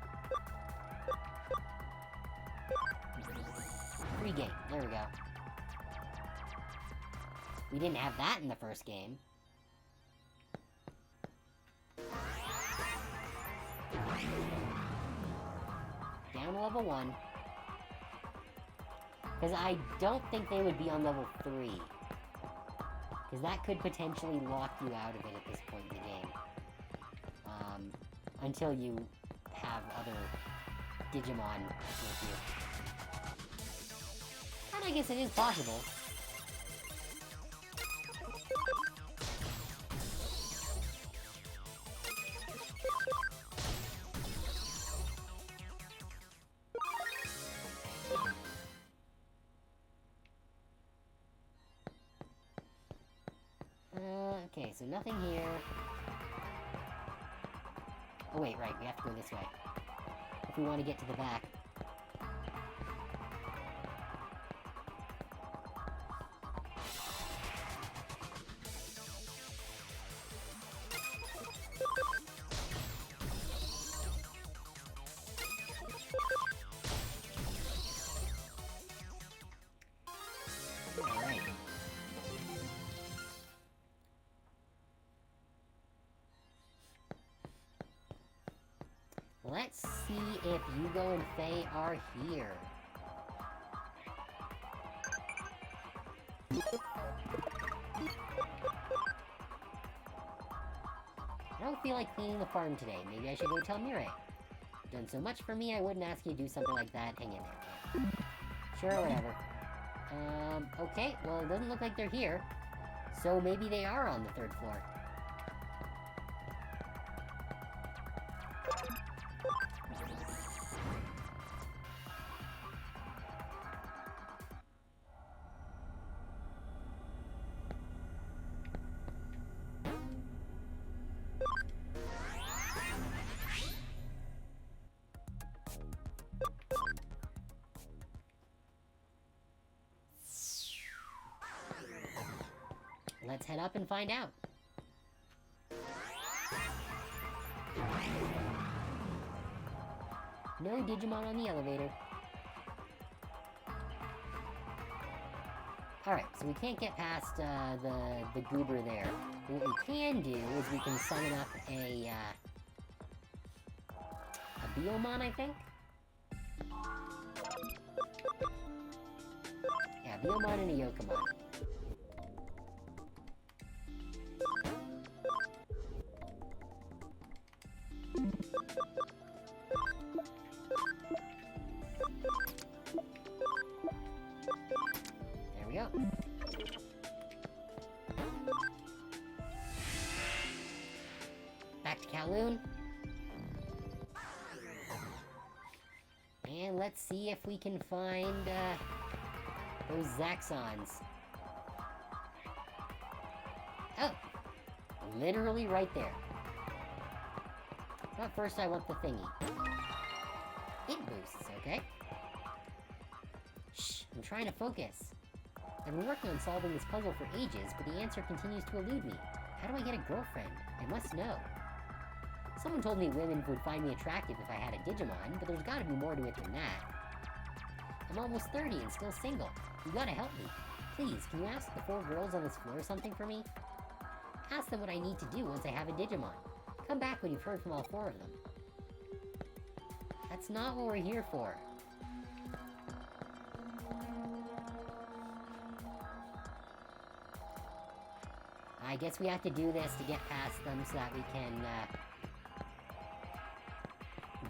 Free gate. There we go. We didn't have that in the first game. Down to level 1. Because I don't think they would be on level 3. Because that could potentially lock you out of it at this point in the game. Until you have other Digimon with you. And I guess it is possible. Okay, so nothing here. Oh wait, right, we have to go this way. If we want to get to the back. Alright. Let's see if Yugo and Faye are here. I don't feel like cleaning the farm today. Maybe I should go tell Mirai. Done so much for me, I wouldn't ask you to do something like that. Hang in there. Sure, whatever. Okay, well, it doesn't look like they're here. So maybe they are on the 3rd floor. let's head up and find out. No Digimon on the elevator. Alright, so we can't get past the goober there. But what we can do is we can summon up a Biomon, I think? Yeah, Biomon and a Yokomon. There we go. Back to Kowloon. And let's see if we can find, those Zaxxons. Oh! Literally right there. But first I want the thingy. It boosts, okay? Shh, I'm trying to focus. I've been working on solving this puzzle for ages, but the answer continues to elude me. How do I get a girlfriend? I must know. Someone told me women would find me attractive if I had a Digimon, but there's gotta be more to it than that. I'm almost 30 and still single. You gotta help me. Please, can you ask the 4 girls on this floor something for me? Ask them what I need to do once I have a Digimon. Come back when you've heard from all 4 of them. That's not what we're here for. I guess we have to do this to get past them so that we can,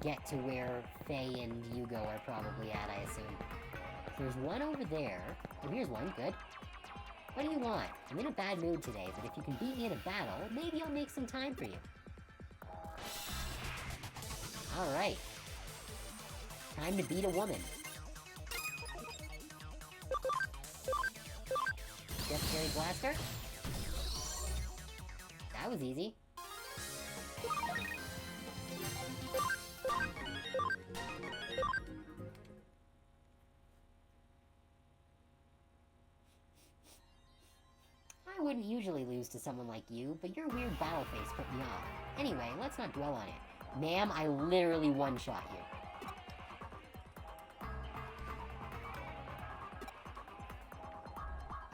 get to where Faye and Yugo are probably at, I assume. So there's one over there. Oh, here's one. Good. What do you want? I'm in a bad mood today, but if you can beat me in a battle, maybe I'll make some time for you. Alright. Time to beat a woman. Just Fairy Blaster? That was easy. I wouldn't usually lose to someone like you, but your weird battle face put me off. Anyway, let's not dwell on it. Ma'am, I literally one-shot you.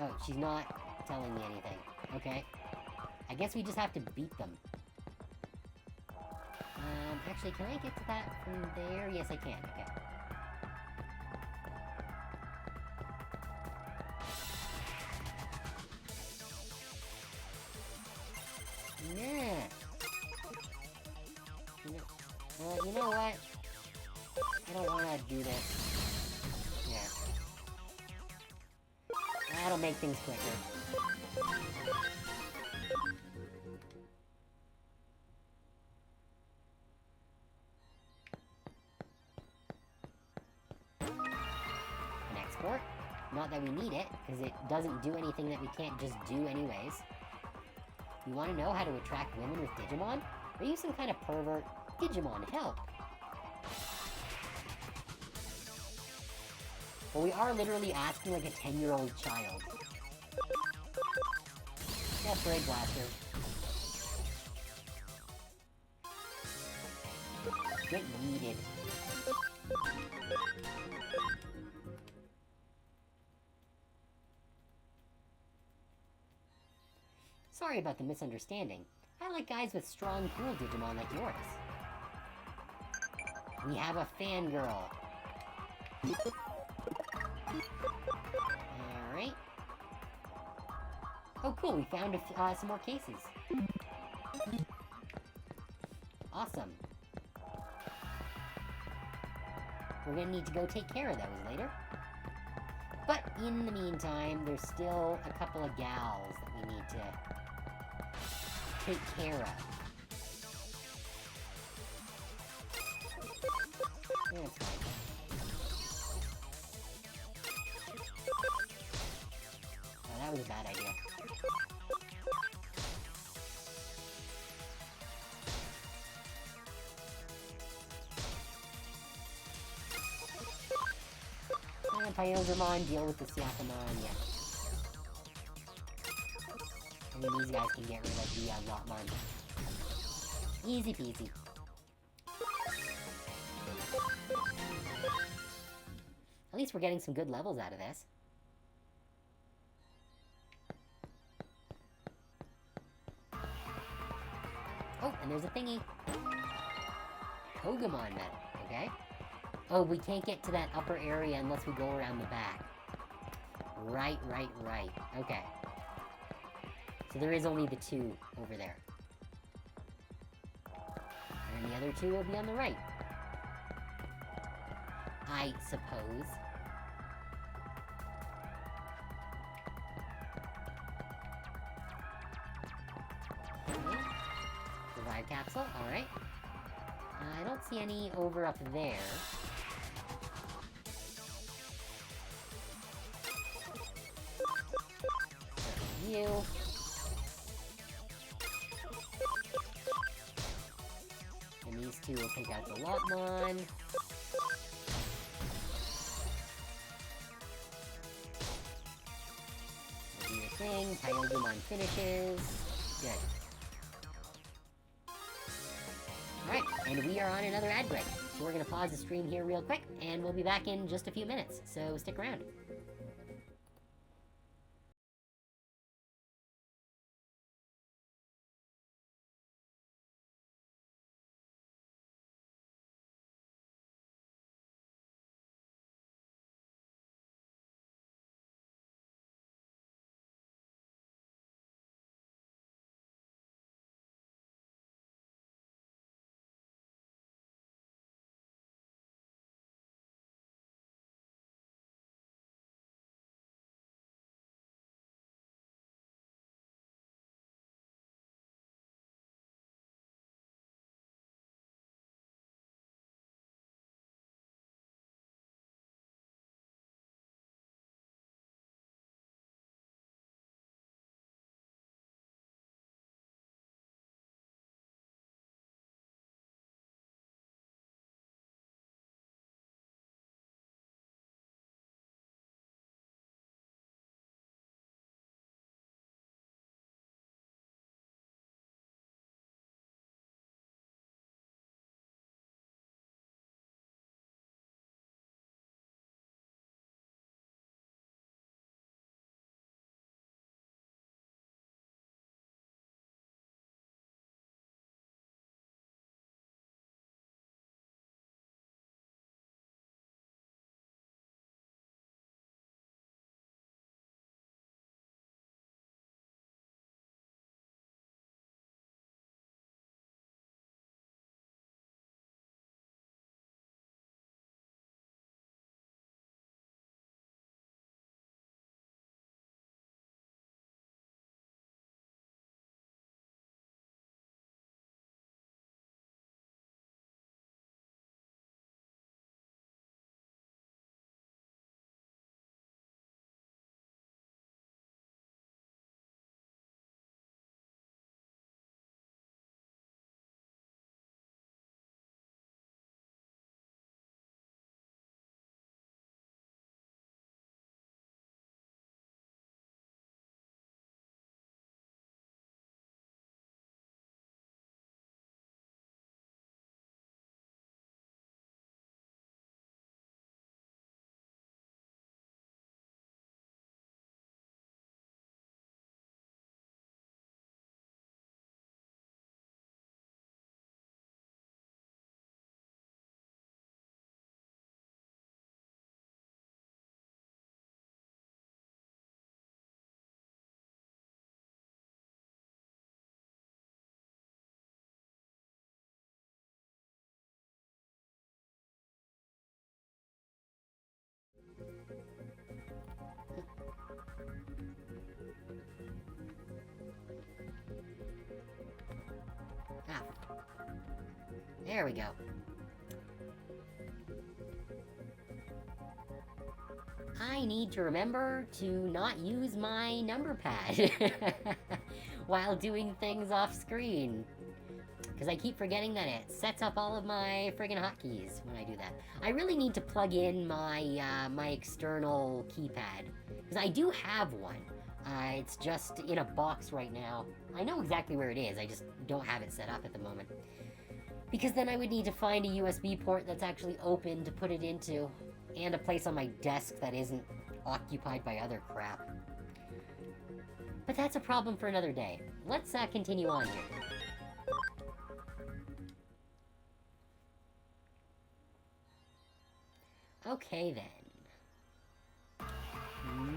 Oh, she's not telling me anything. Okay. I guess we just have to beat them. Actually, can I get to that from there? Yes, I can. Okay. Yeah. You know what? I don't want to do this. Yeah. That'll make things quicker. Not that we need it, because it doesn't do anything that we can't just do anyways. You want to know how to attract women with Digimon? Are you some kind of pervert? Digimon, help! Well, we are literally asking like a 10-year-old child. That's Great Blaster. Get yeeted. Sorry about the misunderstanding. I like guys with strong, cool Digimon like yours. We have a fangirl. Alright. Oh cool, we found some more cases. Awesome. We're gonna need to go take care of those later. But in the meantime, there's still a couple of gals that we need to take care of. Yeah, it's fine. Oh, that was a bad idea. And Pyozermon, deal with the Siakamon, yeah. And then these guys can get rid of the Lotmon. Easy peasy. At least we're getting some good levels out of this. Oh, and there's a thingy. Pokemon medal, okay? Oh, we can't get to that upper area unless we go around the back. Right. Okay. So there is only the 2 over there. And the other 2 will be on the right. I suppose. Okay. Revive capsule, alright. I don't see any over up there. You. And these 2 will take out the Lotmon. Do your thing. Pyogemon finishes. Good. Alright, and we are on another ad break. So we're gonna pause the stream here real quick, and we'll be back in just a few minutes. So stick around. Ah. There we go. I need to remember to not use my number pad while doing things off screen. Because I keep forgetting that it sets up all of my friggin' hotkeys when I do that. I really need to plug in my my external keypad. Because I do have one. It's just in a box right now. I know exactly where it is, I just don't have it set up at the moment. Because then I would need to find a USB port that's actually open to put it into, and a place on my desk that isn't occupied by other crap. But that's a problem for another day. Let's continue on here. Okay then.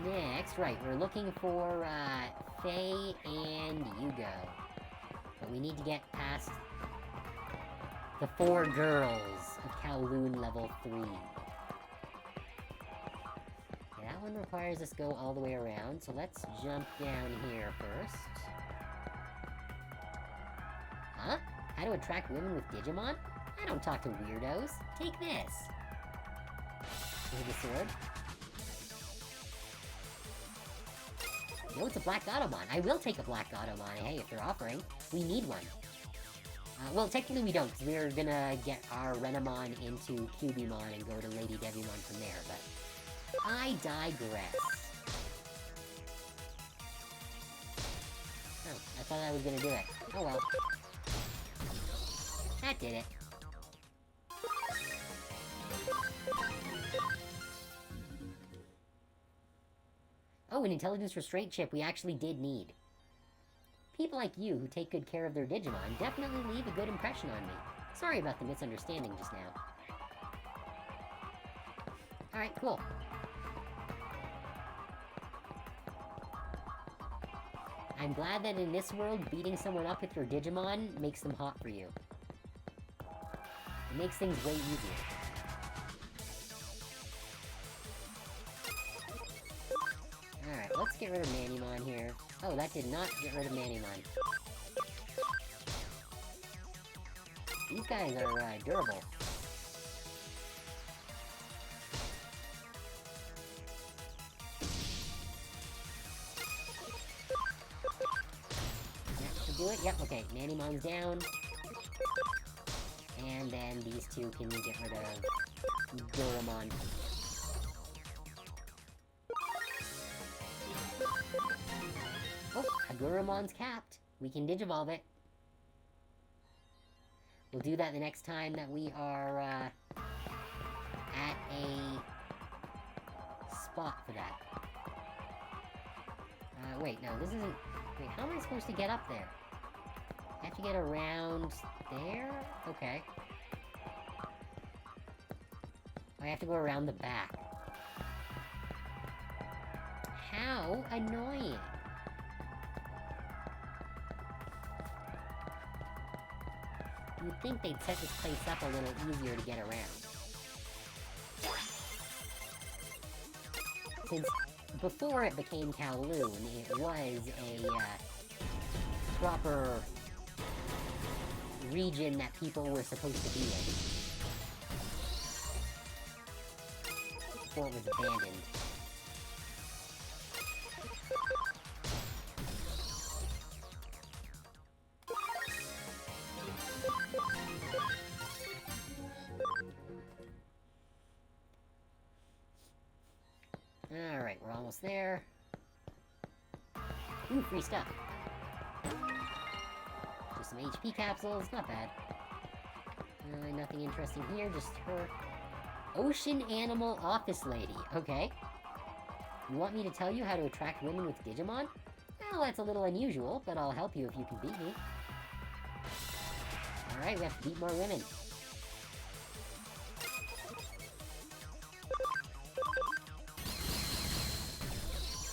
Next, right, we're looking for Faye and Yugo. But we need to get past the 4 girls of Kowloon level 3. Okay, that one requires us go all the way around, so let's jump down here first. Huh? How to attract women with Digimon? I don't talk to weirdos. Take this. Is it the sword? No, it's a black Automon. I will take a black Automon, hey, if they're offering. We need one. Well, technically we don't, because we're gonna get our Renamon into Cubimon and go to Lady Devimon from there, but... I digress. Oh, I thought I was gonna do it. Oh well. That did it. Oh, an intelligence restraint chip we actually did need. People like you who take good care of their Digimon definitely leave a good impression on me. Sorry about the misunderstanding just now. Alright, cool. I'm glad that in this world, beating someone up with your Digimon makes them hot for you. It makes things way easier. Alright, let's get rid of Manimon here. Oh, that did not get rid of Manimon. These guys are, durable. That should do it. Yep, okay. Manimon's down. And then these two can get rid of Doramon. Oh, Aguramon's capped. We can Digivolve it. We'll do that the next time that we are, at a spot for that. Wait, no, this isn't... Wait, how am I supposed to get up there? I have to get around there? Okay. I have to go around the back. How annoying! You'd think they'd set this place up a little easier to get around. Since before it became Kowloon, it was a proper region that people were supposed to be in. Before it was abandoned. Alright, we're almost there. Ooh, free stuff. Just some HP capsules, not bad. Nothing interesting here, just her... Ocean Animal Office Lady, okay. You want me to tell you how to attract women with Digimon? Well, that's a little unusual, but I'll help you if you can beat me. Alright, we have to beat more women.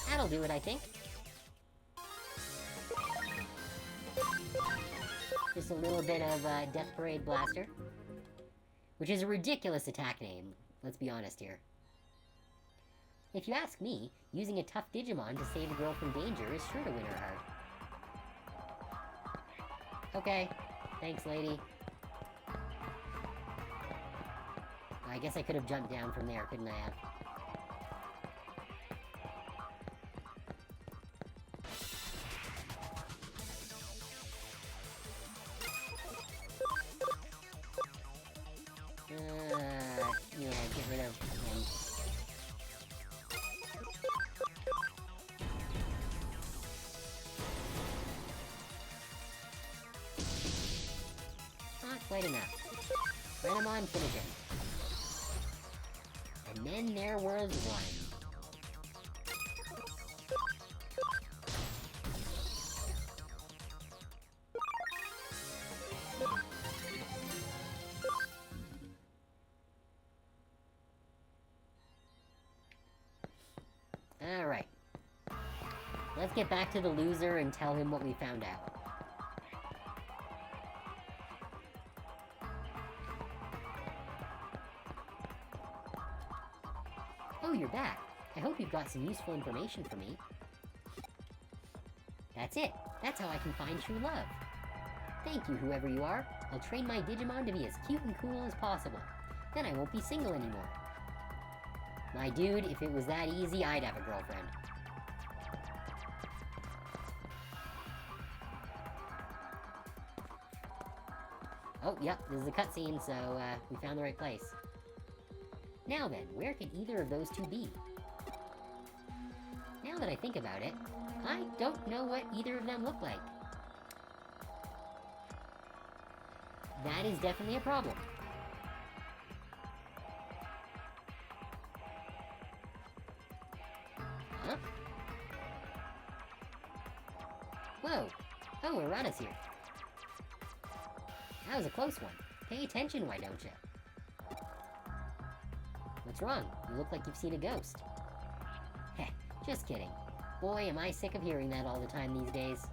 That'll do it, I think. Just a little bit of Death Parade Blaster. Which is a ridiculous attack name, let's be honest here. If you ask me, using a tough Digimon to save a girl from danger is sure to win her heart. Okay, thanks, lady. I guess I could have jumped down from there, couldn't I have? Yeah, get rid of him. quite enough. Renamon, finish him. And then there was one. Alright. Let's get back to the loser and tell him what we found out. Oh, you're back. I hope you've got some useful information for me. That's it. That's how I can find true love. Thank you, whoever you are. I'll train my Digimon to be as cute and cool as possible. Then I won't be single anymore. My dude, if it was that easy, I'd have a girlfriend. Oh, yep, this is a cutscene, so, we found the right place. Now then, where could either of those two be? Now that I think about it, I don't know what either of them look like. That is definitely a problem. Huh? Whoa! Oh, Arata's here. That was a close one. Pay attention, why don't you? What's wrong? You look like you've seen a ghost. Heh, just kidding. Boy, am I sick of hearing that all the time these days.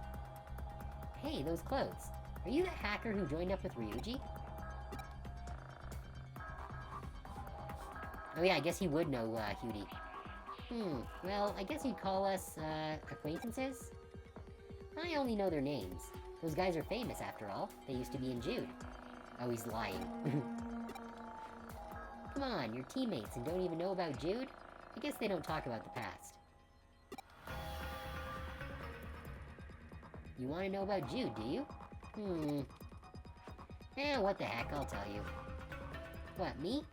Hey, those clothes. Are you the hacker who joined up with Ryuji? Oh yeah, I guess he would know, Hudie. Well, I guess you'd call us, acquaintances? I only know their names. Those guys are famous, after all. They used to be in Jude. Oh, he's lying. Come on, you're teammates and don't even know about Jude? I guess they don't talk about the past. You want to know about Jude, do you? What the heck, I'll tell you. What, me?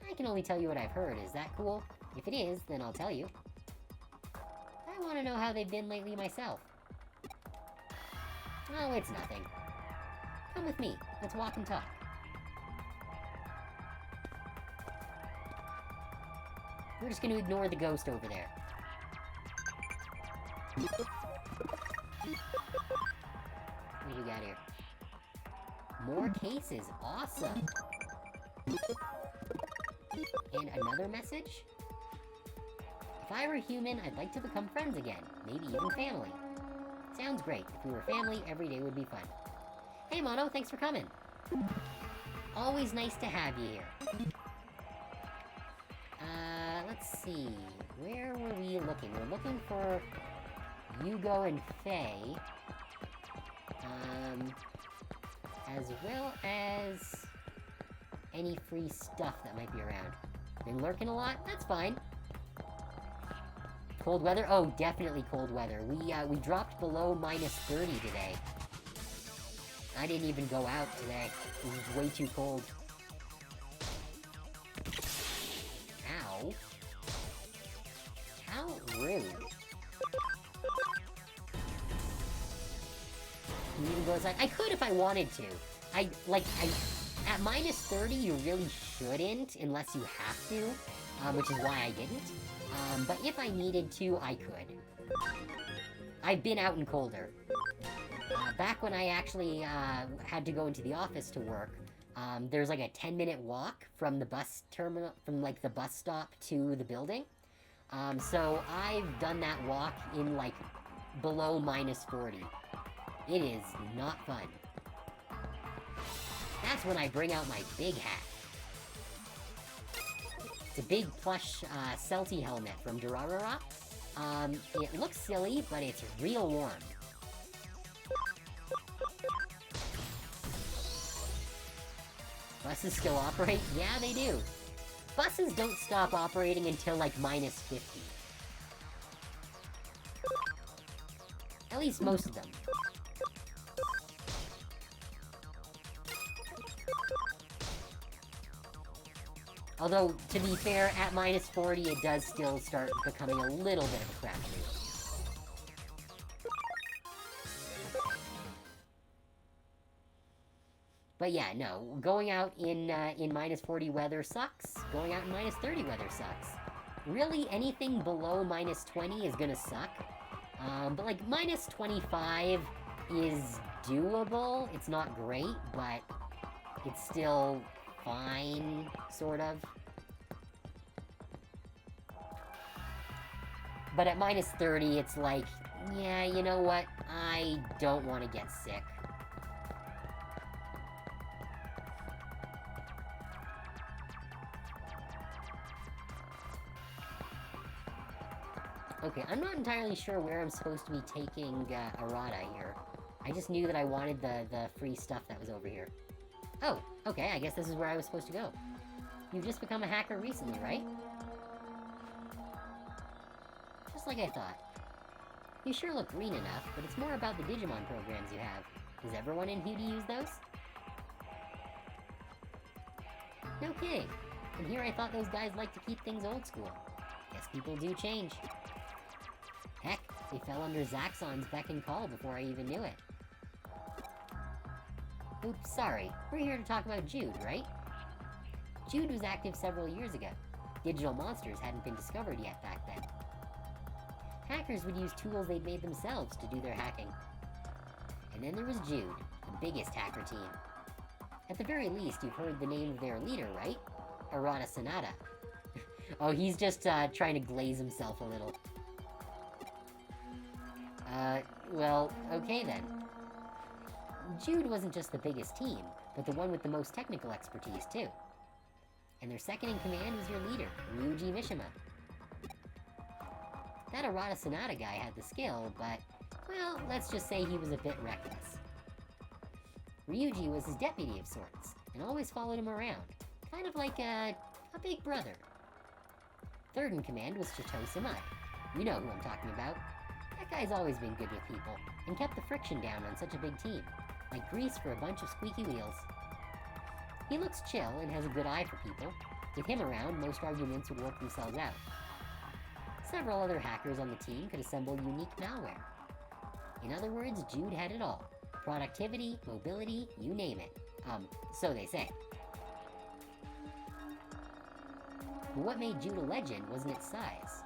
I can only tell you what I've heard, is that cool? If it is, then I'll tell you. I want to know how they've been lately myself. Oh, it's nothing. Come with me, let's walk and talk. We're just gonna ignore the ghost over there. What do we got here? More cases, awesome! And another message? If I were human, I'd like to become friends again, maybe even family. Sounds great. If we were family, every day would be fun. Hey Mono, thanks for coming! Always nice to have you here. Let's see. Where were we looking? We're looking for Yugo and Faye. As well as any free stuff that might be around. Been lurking a lot? That's fine. Cold weather? Oh, definitely cold weather. We dropped below -30 today. I didn't even go out today. It was way too cold. Ow. How rude. You even go outside? I could if I wanted to. At -30, you really shouldn't, unless you have to, which is why I didn't. But if I needed to, I could. I've been out in colder. Back when I actually, had to go into the office to work, there's like a 10-minute walk from the bus terminal, from like the bus stop to the building. So I've done that walk in like below -40. It is not fun. That's when I bring out my big hat. It's a big plush, Celti helmet from Durarara. It looks silly, but it's real warm. Buses still operate? Yeah, they do. Buses don't stop operating until, like, -50. At least most of them. Although, to be fair, at -40, it does still start becoming a little bit of a crapshoot. But yeah, no, going out in minus 40 weather sucks. Going out in minus 30 weather sucks. Really, anything below minus 20 is gonna suck. But like minus 25 is doable. It's not great, but it's still fine, sort of. But at minus 30, it's like, yeah, you know what? I don't want to get sick. Okay, I'm not entirely sure where I'm supposed to be taking Arata here. I just knew that I wanted the free stuff that was over here. Oh, okay, I guess this is where I was supposed to go. You've just become a hacker recently, right? Just like I thought. You sure look green enough, but it's more about the Digimon programs you have. Does everyone in Hudie use those? No kidding. And here I thought those guys liked to keep things old school. Guess people do change. Heck, they fell under Zaxxon's beck and call before I even knew it. Oops, sorry. We're here to talk about Jude, right? Jude was active several years ago. Digital monsters hadn't been discovered yet back then. Hackers would use tools they'd made themselves to do their hacking. And then there was Jude, the biggest hacker team. At the very least, you've heard the name of their leader, right? Arata Sonata. Oh, he's just trying to glaze himself a little. Well, okay then. Jude wasn't just the biggest team, but the one with the most technical expertise, too. And their second in command was your leader, Ryuji Mishima. That Arata Sonata guy had the skill, but, well, let's just say he was a bit reckless. Ryuji was his deputy of sorts, and always followed him around, kind of like a big brother. Third in command was Chito Samai. You know who I'm talking about. That guy's always been good with people, and kept the friction down on such a big team, like grease for a bunch of squeaky wheels. He looks chill and has a good eye for people. With him around, most arguments would work themselves out. Several other hackers on the team could assemble unique malware. In other words, Jude had it all. Productivity, mobility, you name it. So they say. But what made Jude a legend wasn't its size.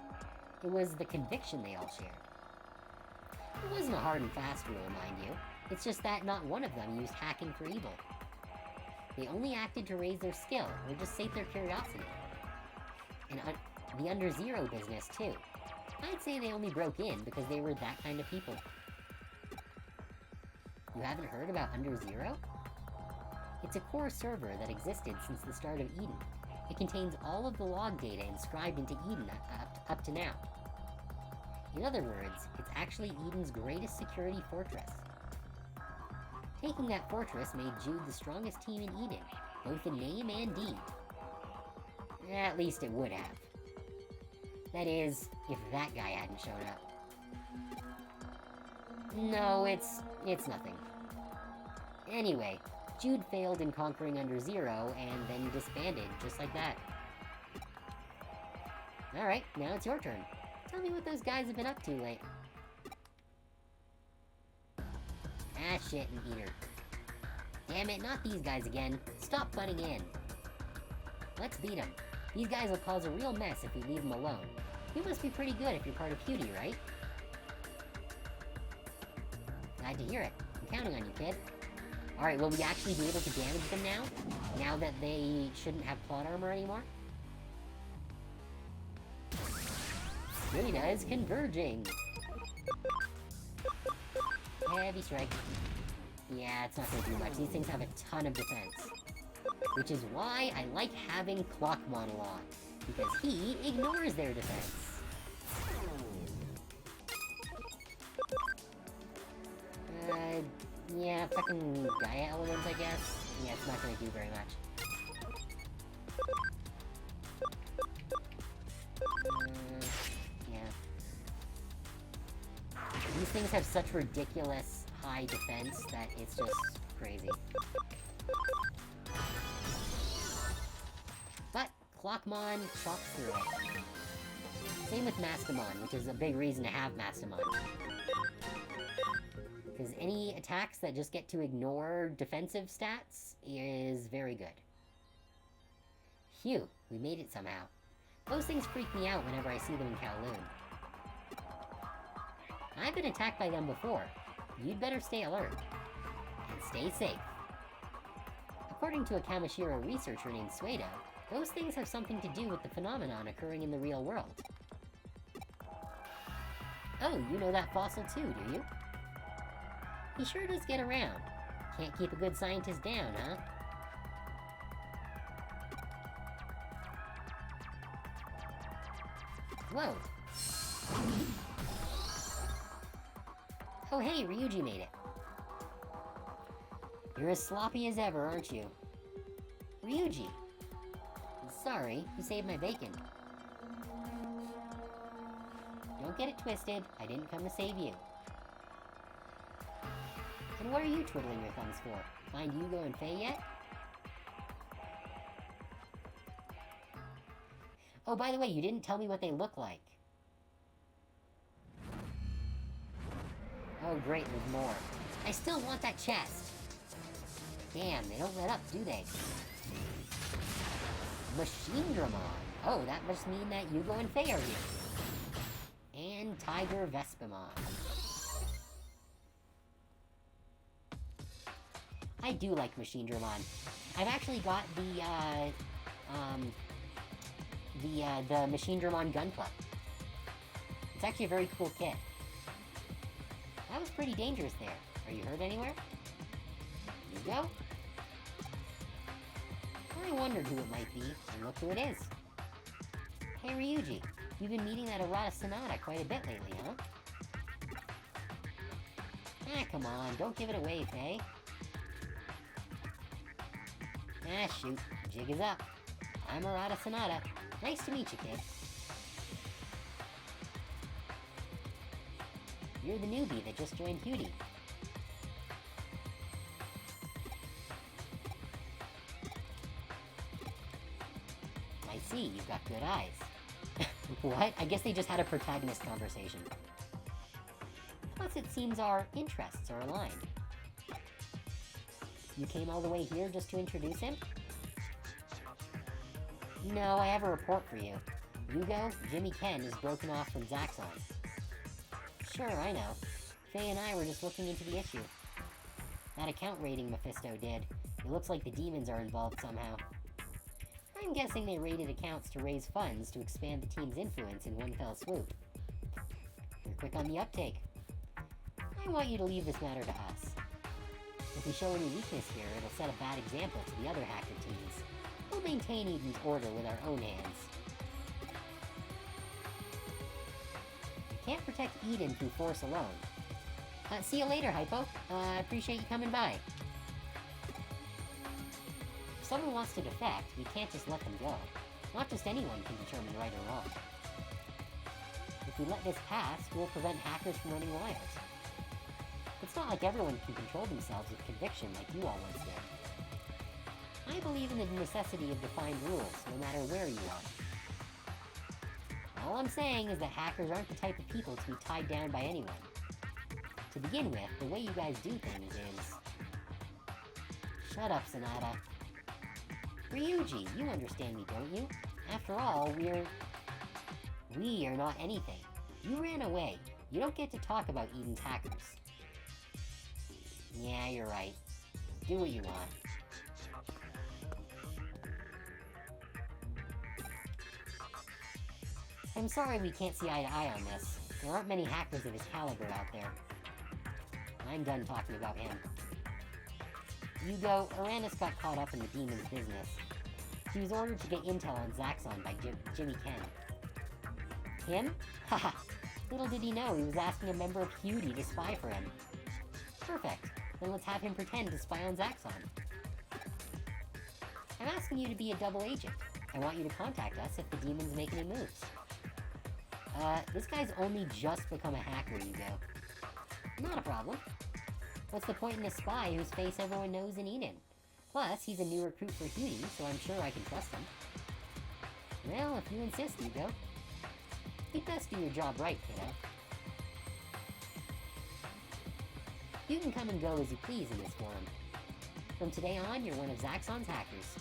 It was the conviction they all shared. It wasn't a hard and fast rule, mind you. It's just that not one of them used hacking for evil. They only acted to raise their skill, or just sate their curiosity. And the Under Zero business, too. I'd say they only broke in because they were that kind of people. You haven't heard about Under Zero? It's a core server that existed since the start of Eden. It contains all of the log data inscribed into Eden up to now. In other words, it's actually Eden's greatest security fortress. Taking that fortress made Jude the strongest team in Eden, both in name and deed. At least it would have. That is, if that guy hadn't shown up. No, it's nothing. Anyway, Jude failed in conquering Under Zero, and then disbanded, just like that. Alright, now it's your turn. Tell me what those guys have been up to lately. Ah, shit, an eater. Damn it, not these guys again. Stop butting in. Let's beat them. These guys will cause a real mess if we leave them alone. You must be pretty good if you're part of Hudie, right? Glad to hear it. I'm counting on you, kid. Alright, will we actually be able to damage them now? Now that they shouldn't have plot armor anymore? Data is converging! Heavy strike. Yeah, it's not gonna do much. These things have a ton of defense. Which is why I like having Clockmon along. Because he ignores their defense. Yeah, fucking Gaia Element, I guess. Yeah, it's not gonna do very much. Yeah. These things have such ridiculous high defense that it's just crazy. But Clockmon chops through it. Same with Mastamon, which is a big reason to have Mastamon. Because any attacks that just get to ignore defensive stats is very good. Phew, we made it somehow. Those things freak me out whenever I see them in Kowloon. I've been attacked by them before. You'd better stay alert. And stay safe. According to a Casimira researcher named Suedo, those things have something to do with the phenomenon occurring in the real world. Oh, you know that fossil too, do you? He sure does get around. Can't keep a good scientist down, huh? Whoa. Oh hey, Ryuji made it. You're as sloppy as ever, aren't you? Ryuji. Sorry, you saved my bacon. Don't get it twisted. I didn't come to save you. And what are you twiddling your thumbs for? Find Yugo and Faye yet? Oh, by the way, you didn't tell me what they look like. Oh, great, there's more. I still want that chest. Damn, they don't let up, do they? Machine Dramon. Oh, that must mean that Yugo and Faye are here. And Tiger Vespamon. I do like Machine Dramon. I've actually got the Machine Dramon gun club. It's actually a very cool kit. That was pretty dangerous there. Are you hurt anywhere? Yugo? I wondered who it might be, and look who it is. Hey Ryuji, you've been meeting that errata sonata quite a bit lately, huh? Ah, come on, don't give it away, Faye. Ah, shoot, jig is up. I'm errata sonata. Nice to meet you, kid. You're the newbie that just joined Hudie. I see, you've got good eyes. What? I guess they just had a protagonist conversation. Plus, it seems our interests are aligned. You came all the way here just to introduce him? No, I have a report for you. Yugo, Jimmy Ken is broken off from Zaxxon. Sure, I know. Faye and I were just looking into the issue. That account raiding Mephisto did. It looks like the demons are involved somehow. I'm guessing they raided accounts to raise funds to expand the team's influence in one fell swoop. You're quick on the uptake. I want you to leave this matter to us. If we show any weakness here, it'll set a bad example to the other hacker teams. We'll maintain Eden's order with our own hands. You can't protect Eden through force alone. See you later, Hypo. I appreciate you coming by. If someone wants to defect, we can't just let them go. Not just anyone can determine right or wrong. If we let this pass, we'll prevent hackers from running wild. It's not like everyone can control themselves with conviction like you all once did. I believe in the necessity of defined rules, no matter where you are. All I'm saying is that hackers aren't the type of people to be tied down by anyone. To begin with, the way you guys do things is... Shut up, Sonata. Ryuji, you understand me, don't you? After all, we are not anything. You ran away. You don't get to talk about Eden's hackers. Yeah, you're right. Do what you want. I'm sorry we can't see eye to eye on this. There aren't many hackers of his caliber out there. I'm done talking about him. Yugo, Uranus got caught up in the demon's business. He was ordered to get intel on Zaxxon by Jimmy Ken. Him? Haha! Little did he know he was asking a member of Hudie to spy for him. Perfect. Then let's have him pretend to spy on Zaxxon. I'm asking you to be a double agent. I want you to contact us if the demons make any moves. This guy's only just become a hacker, Yugo. Not a problem. What's the point in a spy whose face everyone knows in Eden? Plus, he's a new recruit for Hudie, so I'm sure I can trust him. Well, if you insist, Yugo. You'd best do your job right, kiddo. You can come and go as you please in this forum. From today on, you're one of Zaxxon's hackers.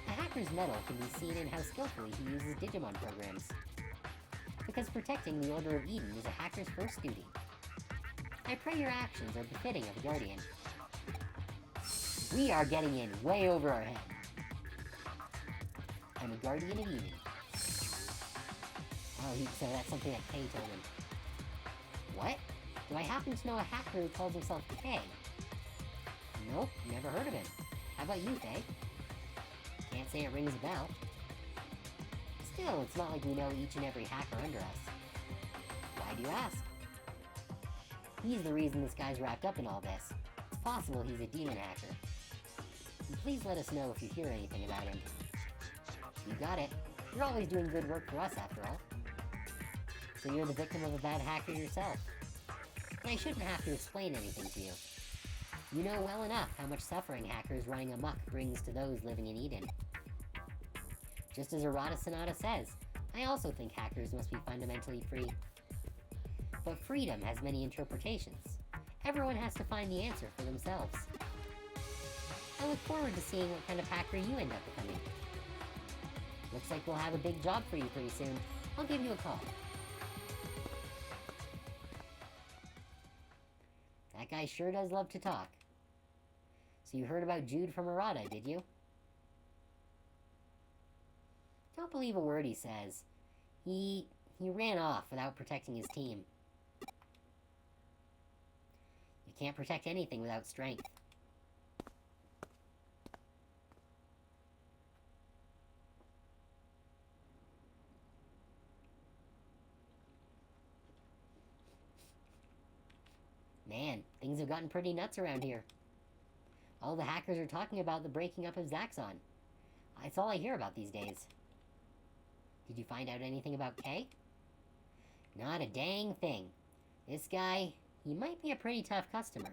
A hacker's mettle can be seen in how skillfully he uses Digimon programs. Because protecting the Order of Eden is a hacker's first duty. I pray your actions are befitting of a guardian. We are getting in way over our head. I'm a guardian of Eden. Oh, so that's something that Kay told him. What? Do I happen to know a hacker who calls himself Kay? Nope, never heard of him. How about you, Faye? Can't say it rings a bell. Still, it's not like we know each and every hacker under us. Why do you ask? He's the reason this guy's wrapped up in all this. It's possible he's a demon hacker. And please let us know if you hear anything about him. You got it. You're always doing good work for us, after all. So you're the victim of a bad hacker yourself. And I shouldn't have to explain anything to you. You know well enough how much suffering hackers running amok brings to those living in Eden. Just as Arata Sonata says, I also think hackers must be fundamentally free. But freedom has many interpretations. Everyone has to find the answer for themselves. I look forward to seeing what kind of hacker you end up becoming. Looks like we'll have a big job for you pretty soon. I'll give you a call. That guy sure does love to talk. So you heard about Jude from Arata, did you? Don't believe a word he says. He ran off without protecting his team. You can't protect anything without strength. Man, things have gotten pretty nuts around here. All the hackers are talking about the breaking up of Zaxxon. That's all I hear about these days. Did you find out anything about Kay? Not a dang thing. This guy, he might be a pretty tough customer.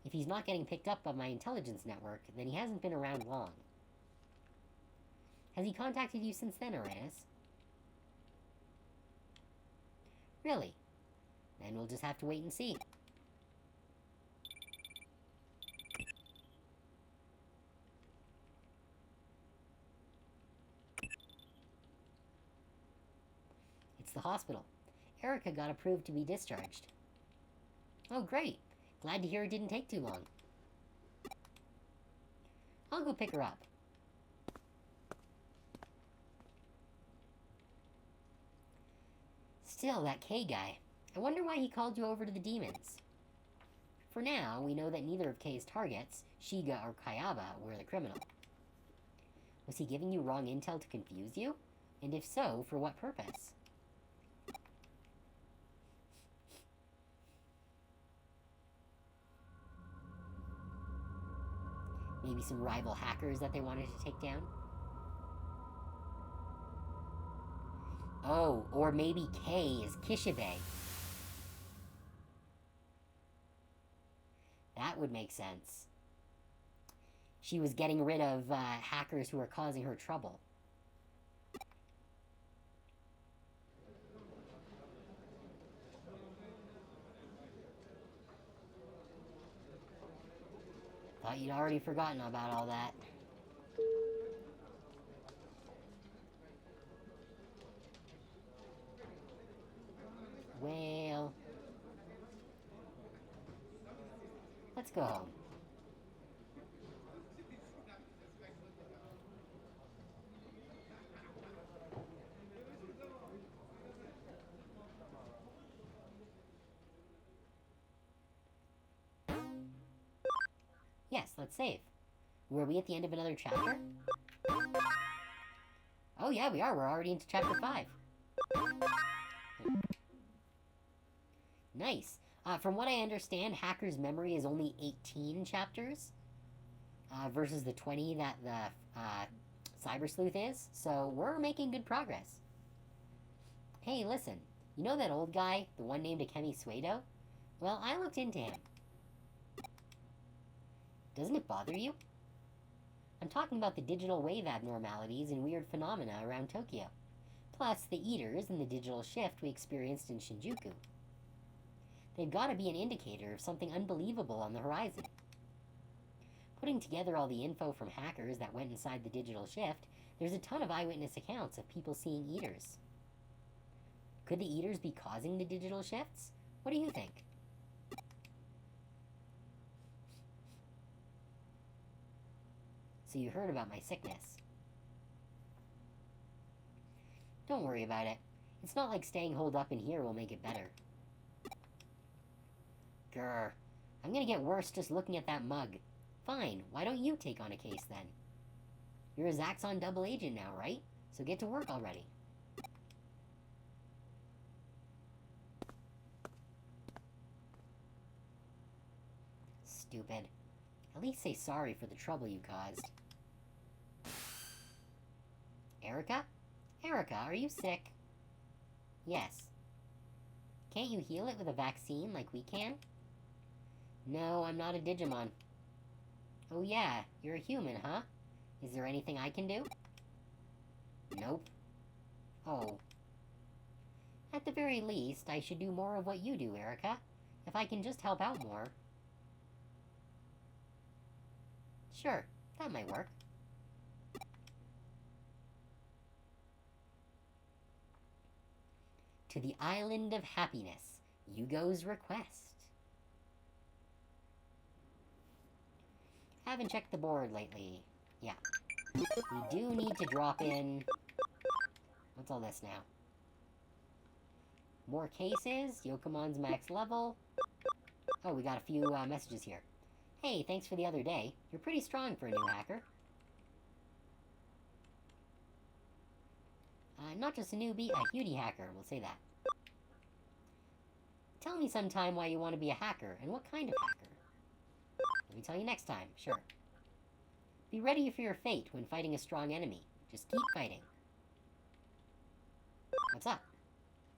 If he's not getting picked up by my intelligence network, then he hasn't been around long. Has he contacted you since then, Uranus? Really? Then we'll just have to wait and see. It's the hospital. Erica got approved to be discharged. Oh, great. Glad to hear it didn't take too long. I'll go pick her up. Still, that K guy. I wonder why he called you over to the demons. For now, we know that neither of K's targets, Shiga or Kayaba, were the criminal. Was he giving you wrong intel to confuse you? And if so, for what purpose? Maybe some rival hackers that they wanted to take down? Oh, or maybe K is Kishibe. That would make sense. She was getting rid of hackers who were causing her trouble. Thought you'd already forgotten about all that. Well... let's go home. Yes, let's save. Were we at the end of another chapter? Oh yeah, we are. We're already into chapter 5. Nice. From what I understand, Hacker's Memory is only 18 chapters, versus the 20 that the Cyber Sleuth is, so we're making good progress. Hey, listen, you know that old guy, the one named Akemi Suedo? Well, I looked into him. Doesn't it bother you? I'm talking about the digital wave abnormalities and weird phenomena around Tokyo, plus the eaters and the digital shift we experienced in Shinjuku. They've got to be an indicator of something unbelievable on the horizon. Putting together all the info from hackers that went inside the digital shift, there's a ton of eyewitness accounts of people seeing eaters. Could the eaters be causing the digital shifts? What do you think? So you heard about my sickness. Don't worry about it. It's not like staying holed up in here will make it better. Grr. I'm gonna get worse just looking at that mug. Fine, why don't you take on a case then? You're a Zaxxon double agent now, right? So get to work already. Stupid. At least say sorry for the trouble you caused. Erica? Erica, are you sick? Yes. Can't you heal it with a vaccine like we can? No, I'm not a Digimon. Oh yeah, you're a human, huh? Is there anything I can do? Nope. Oh. At the very least, I should do more of what you do, Erica. If I can just help out more. Sure, that might work. To the Island of Happiness, Yugo's request. Haven't checked the board lately. Yeah. We do need to drop in... What's all this now? More cases, Yokomon's max level. Oh, we got a few messages here. Hey, thanks for the other day. You're pretty strong for a new hacker. Not just a newbie, a Hudie hacker, we'll say that. Tell me sometime why you want to be a hacker, and what kind of hacker. Let me tell you next time, sure. Be ready for your fate when fighting a strong enemy. Just keep fighting. What's up?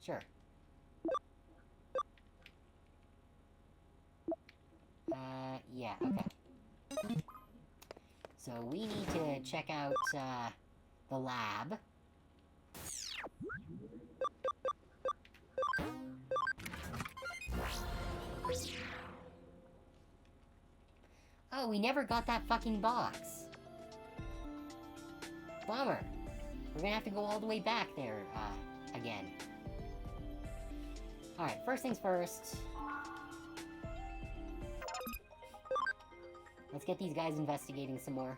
Sure. Yeah, okay. So we need to check out, the lab. Oh, we never got that fucking box. Bummer. We're gonna have to go all the way back there, again. Alright, first things first. Let's get these guys investigating some more.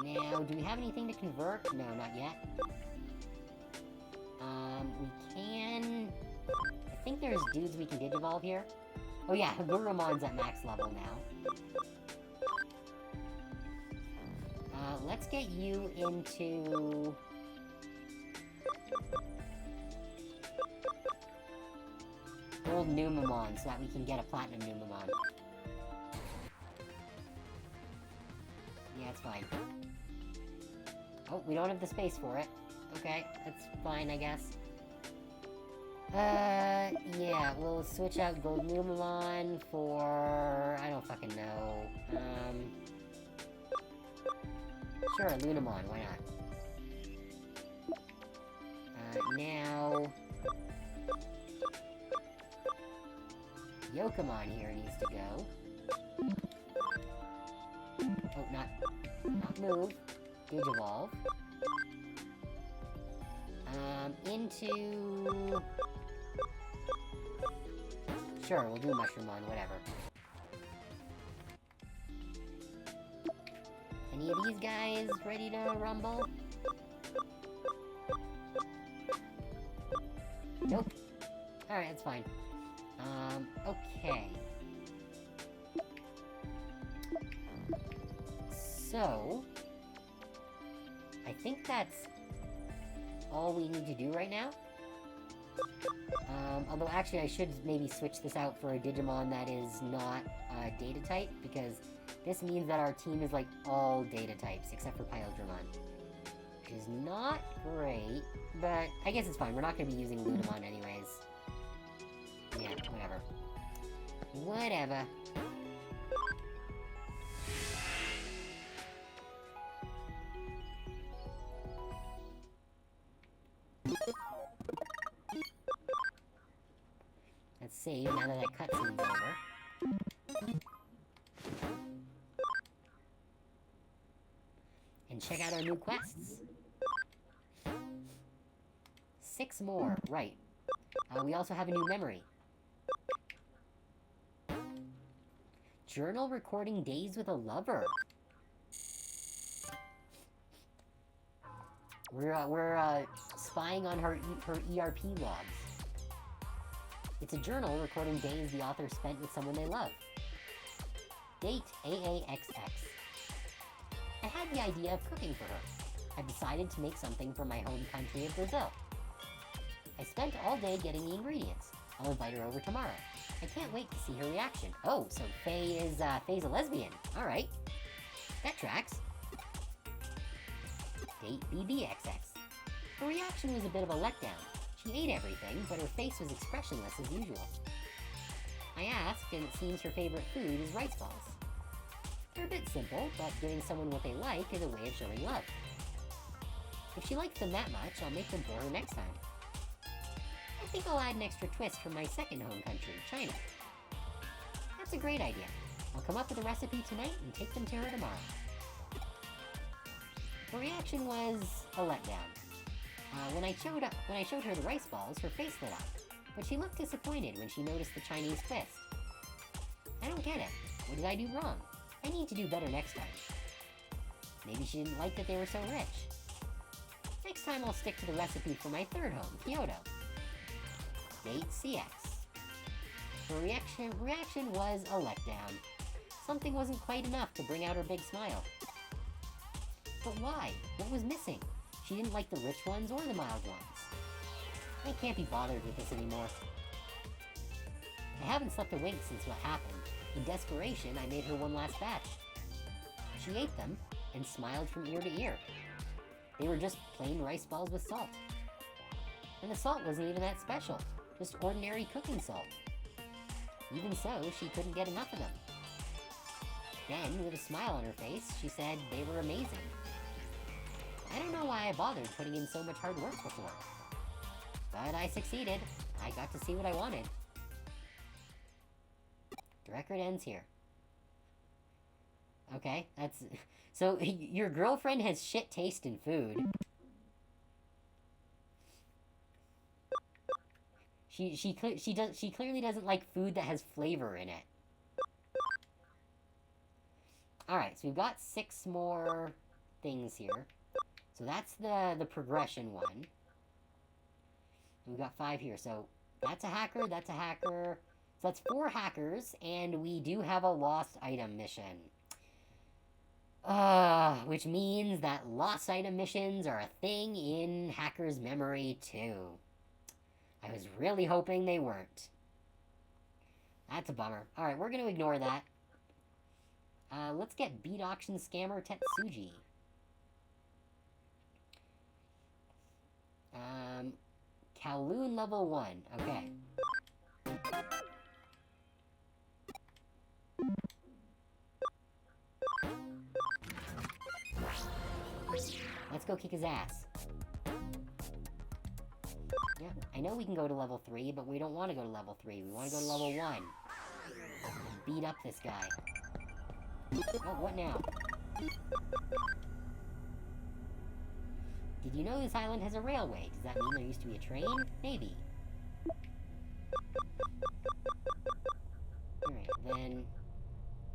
Now, do we have anything to convert? No, not yet. We can... I think there's dudes we can digivolve here. Oh yeah, Hagurumon's at max level now. Let's get you into... Gold Numamon, so that we can get a Platinum Numamon. Yeah, it's fine. Oh, we don't have the space for it. Okay, that's fine, I guess. Yeah, we'll switch out Gold Numamon for... I don't fucking know. Sure, Lunamon, why not? Now... Yokomon here needs to go. Oh, not move. Digivolve. Into... Sure, we'll do Mushroomon, whatever. Any of these guys ready to rumble? Nope. Alright, that's fine. Okay. So... I think that's all we need to do right now. Although actually I should maybe switch this out for a Digimon that is not data type, because this means that our team is like all data types except for Pyodramon. Which is not great, but I guess it's fine. We're not going to be using Lunamon anyways. Yeah, whatever. Whatever. Let's save now that that cutscene's over. And check out our new quests. 6 more, right. We also have a new memory. Journal recording days with a lover. We're spying on her ERP logs. It's a journal recording days the author spent with someone they love. Date AAXX. I had the idea of cooking for her. I decided to make something from my home country of Brazil. I spent all day getting the ingredients. I'll invite her over tomorrow. I can't wait to see her reaction. Oh, so Faye's a lesbian. Alright. That tracks. Date BBXX. Her reaction was a bit of a letdown. She ate everything, but her face was expressionless as usual. I asked, and it seems her favorite food is rice balls. They're a bit simple, but giving someone what they like is a way of showing love. If she likes them that much, I'll make them for her next time. I think I'll add an extra twist from my second home country, China. That's a great idea. I'll come up with a recipe tonight and take them to her tomorrow. Her reaction was a letdown. When I showed her the rice balls, her face lit up, but she looked disappointed when she noticed the Chinese twist. I don't get it. What did I do wrong? I need to do better next time. Maybe she didn't like that they were so rich. Next time I'll stick to the recipe for my third home, Kyoto. Date CX. Her reaction was a letdown. Something wasn't quite enough to bring out her big smile. But why? What was missing? She didn't like the rich ones or the mild ones. I can't be bothered with this anymore. I haven't slept a wink since what happened. In desperation, I made her one last batch. She ate them and smiled from ear to ear. They were just plain rice balls with salt. And the salt wasn't even that special, just ordinary cooking salt. Even so, she couldn't get enough of them. Then, with a smile on her face, she said they were amazing. I don't know why I bothered putting in so much hard work before. But I succeeded. I got to see what I wanted. The record ends here. Okay, that's... So, your girlfriend has shit taste in food. She clearly doesn't like food that has flavor in it. Alright, so we've got 6 more things here. So that's the progression one. We've got 5 here, so that's a hacker, that's a hacker. So that's 4 hackers, and we do have a lost item mission. Which means that lost item missions are a thing in Hacker's Memory too. I was really hoping they weren't. That's a bummer. Alright, we're gonna ignore that. Let's get Beat Auction Scammer Tetsuji. Kowloon level 1. Okay. Let's go kick his ass. Yeah, I know we can go to level 3, but we don't want to go to level 3. We want to go to level 1. Beat up this guy. Oh, what now? Did you know this island has a railway? Does that mean there used to be a train? Maybe. Alright, then...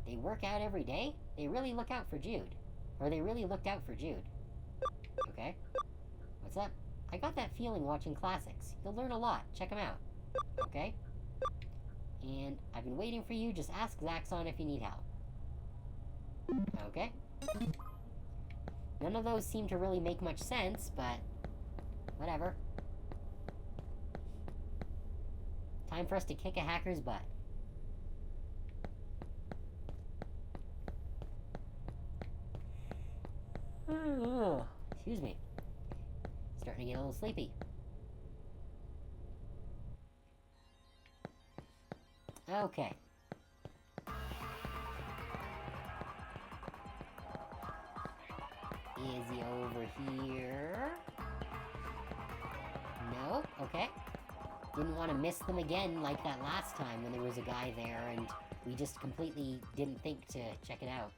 They work out every day? They really look out for Jude. Or they really looked out for Jude. Okay. What's up? I got that feeling watching classics. You'll learn a lot. Check them out. Okay? And I've been waiting for you. Just ask Zaxxon if you need help. Okay? None of those seem to really make much sense, but... whatever. Time for us to kick a hacker's butt. Excuse me. Starting to get a little sleepy. Okay. Is he over here? Okay. Didn't want to miss them again like that last time when there was a guy there and we just completely didn't think to check it out.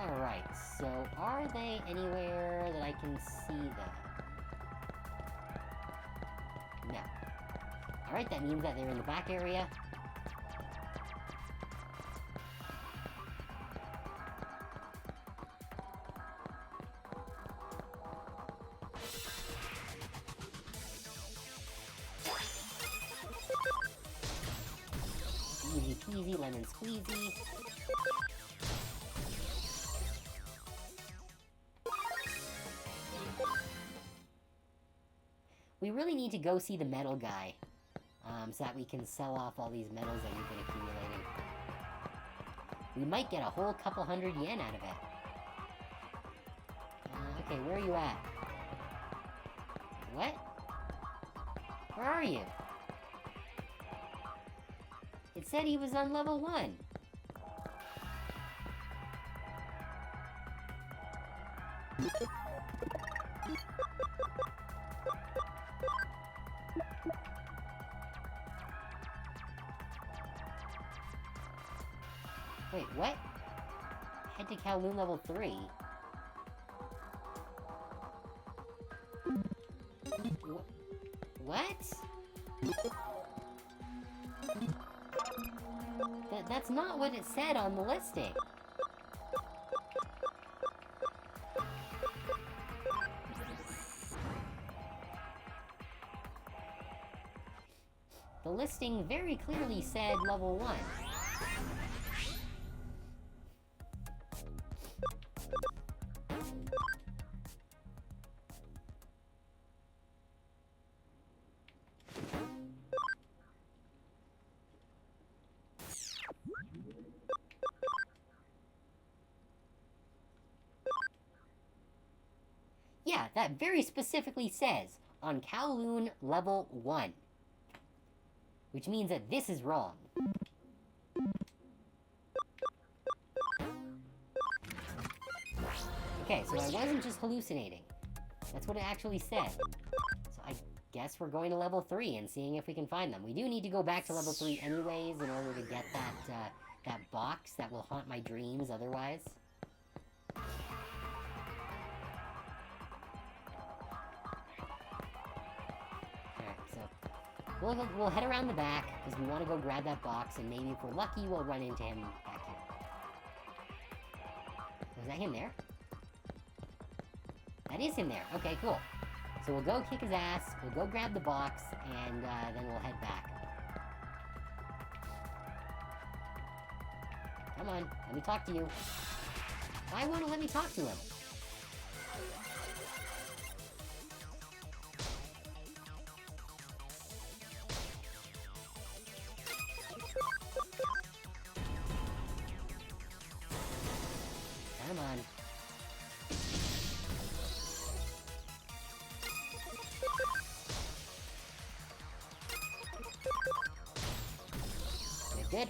Alright, so are they anywhere that I can see them? No. Alright, that means that they're in the back area. Easy peasy, lemon squeezy. We really need to go see the metal guy, so that we can sell off all these metals that we've been accumulating. We might get a whole couple hundred yen out of it. Okay, where are you at? What? Where are you? It said he was on level 1. Wait, what? Head to Kowloon level 3. What? That's not what it said on the listing. The listing very clearly said level 1. Yeah, that very specifically says, on Kowloon level 1. Which means that this is wrong. Okay, so I wasn't just hallucinating. That's what it actually said. So I guess we're going to level 3 and seeing if we can find them. We do need to go back to level 3 anyways in order to get that box that will haunt my dreams otherwise. We'll head around the back, because we want to go grab that box, and maybe if we're lucky, we'll run into him back here. Was that him there? That is him there. Okay, cool. So we'll go kick his ass, we'll go grab the box, and then we'll head back. Come on, let me talk to you. Why won't it let me talk to him? Come on. Good.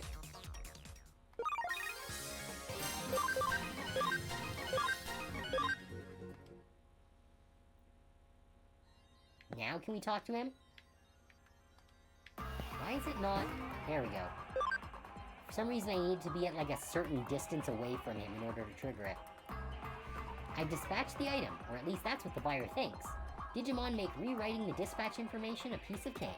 Now can we talk to him? Why is it not? There we go. For some reason I need to be at like a certain distance away from him in order to trigger it. I've dispatched the item, or at least that's what the buyer thinks. Digimon make rewriting the dispatch information a piece of cake.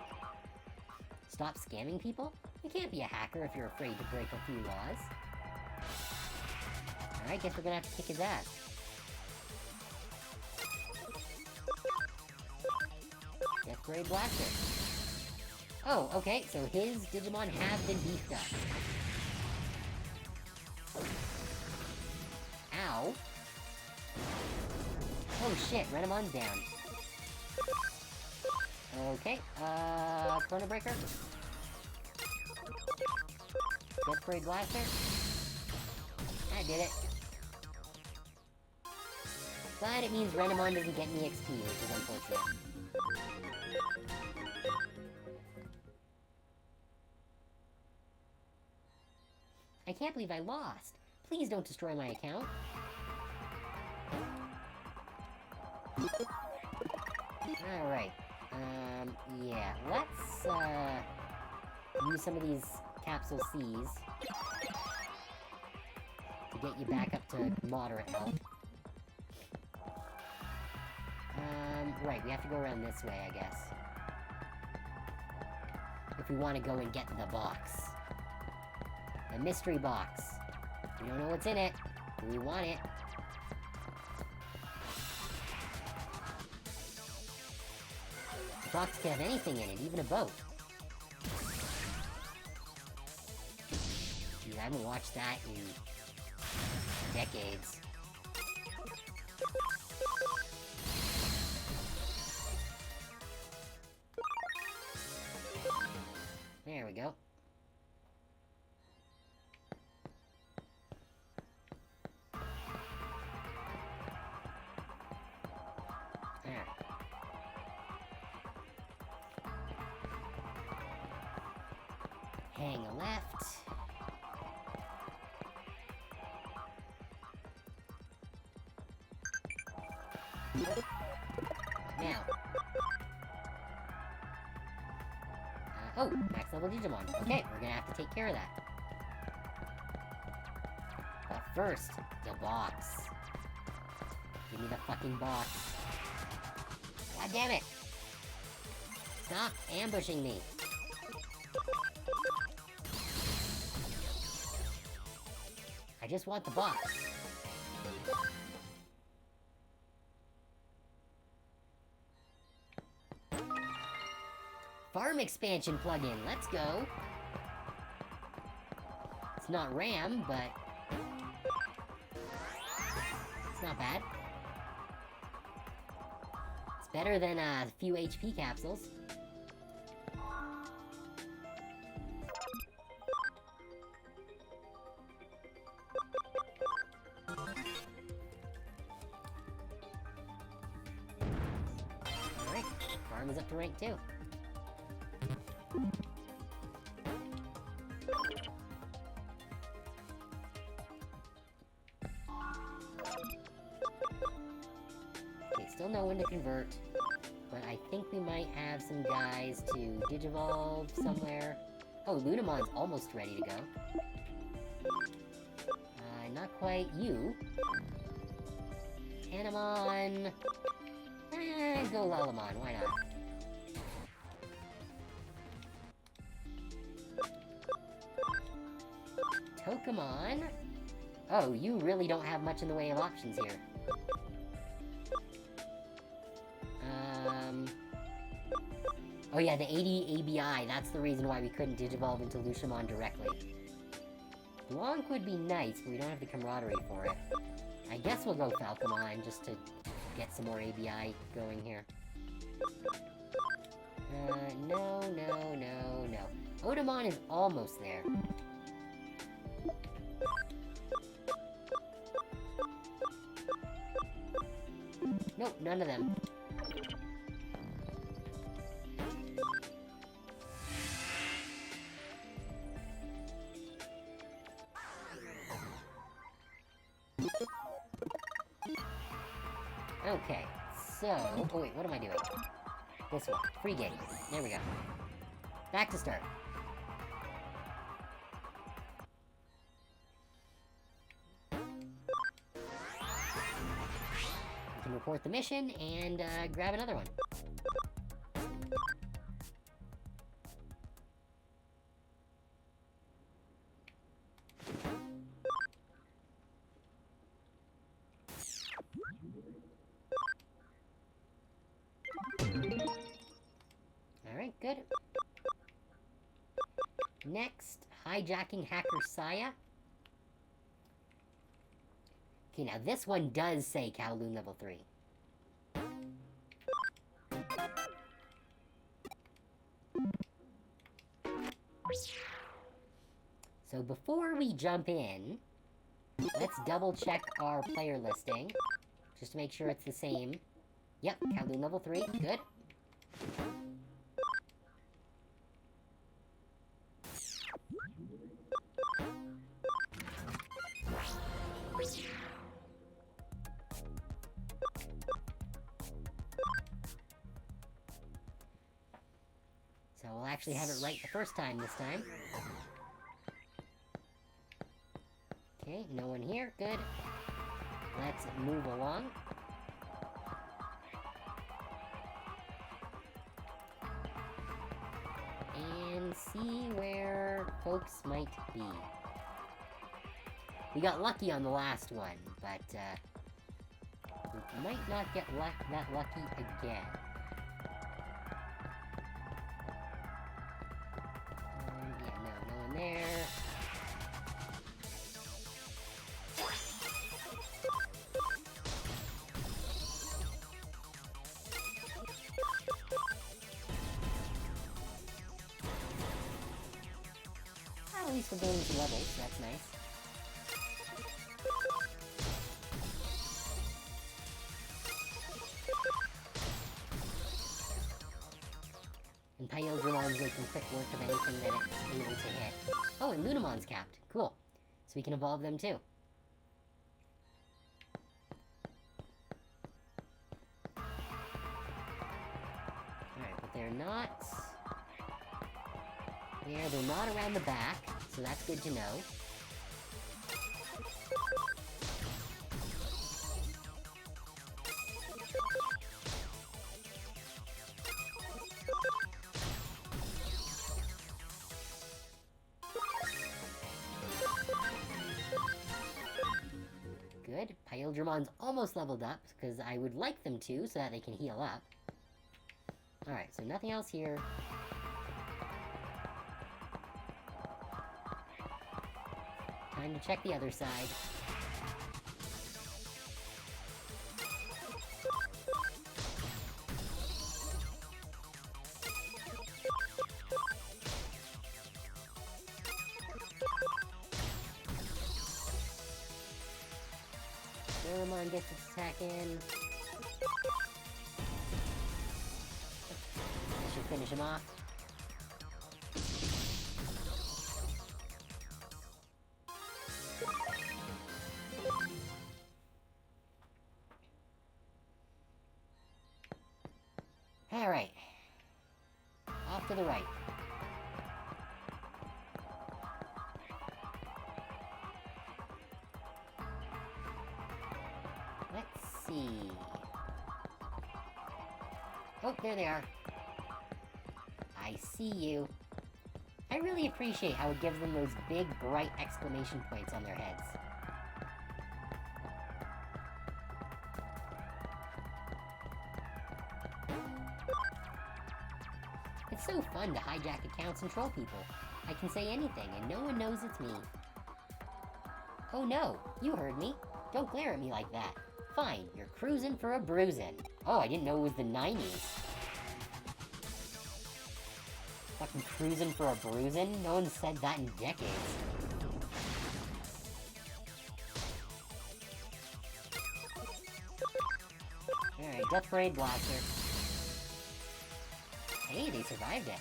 Stop scamming people? You can't be a hacker if you're afraid to break a few laws. Alright, guess we're gonna have to kick his ass. Death Parade Blaster. Oh, okay, so his Digimon have been beefed up. Ow. Oh shit, Renamon's down. Okay, Chrono Breaker. Death Parade Blaster. I did it. But it means Renamon doesn't get any XP, which is unfortunate. I can't believe I lost. Please don't destroy my account. Alright. Yeah, let's, use some of these capsule C's to get you back up to moderate health. Right, we have to go around this way, I guess. If we want to go and get the box. The mystery box. We don't know what's in it, but we want it. The box can have anything in it, even a boat. Dude, I haven't watched that in decades. There we go. There. Hang a left. Now. Oh, max level Digimon. Okay, we're gonna have to take care of that. But first, the box. Give me the fucking box. God damn it! Stop ambushing me. I just want the box. Farm expansion plugin, let's go. It's not RAM, but it's not bad. It's better than a few HP capsules. Alright, farm is up to rank 2. Okay, still no one to convert, but I think we might have some guys to Digivolve somewhere. Oh, Lunamon's almost ready to go. Not quite you. Anamon. Go Lalamon, why not? Tokamon? Oh, you really don't have much in the way of options here. Oh yeah, the 80 ABI, that's the reason why we couldn't Digivolve into Luchamon directly. Blanc would be nice, but we don't have the camaraderie for it. I guess we'll go Falcomon, just to get some more ABI going here. No. Otamon is almost there. Nope, none of them. Okay, so... Oh wait, what am I doing? This one. Free game. There we go. Back to start. We can report the mission and grab another one. Alright, good. Next, hijacking hacker Saya. Okay, now this one does say Kowloon level 3. So before we jump in, let's double check our player listing, just to make sure it's the same. Yep, Kowloon level 3, good. actually have it right the first time this time. Okay, no one here. Good. Let's move along. And see where folks might be. We got lucky on the last one, but, we might not get that lucky again. Yeah, no one there. At least we're gaining some levels, so that's nice. And Pyodramon's making quick work of anything that it's able to hit. Oh, and Lunamon's capped. Cool. So we can evolve them too. Alright, but they're not... Yeah, they're not around the back, so that's good to know. Good. Pyodramon's almost leveled up, because I would like them to, so that they can heal up. Alright, so nothing else here. Time to check the other side. Digimon gets its attack in. I should finish him off. Alright. Off to the right. Let's see. Oh, there they are. I see you. I really appreciate how it gives them those big, bright exclamation points on their heads. It's so fun to hijack accounts and troll people. I can say anything, and no one knows it's me. Oh no, you heard me. Don't glare at me like that. Fine, you're cruising for a bruisin'. Oh, I didn't know it was the 90s. Fucking cruising for a bruisin'? No one said that in decades. Alright, Death Parade Blaster. Hey, they survived it.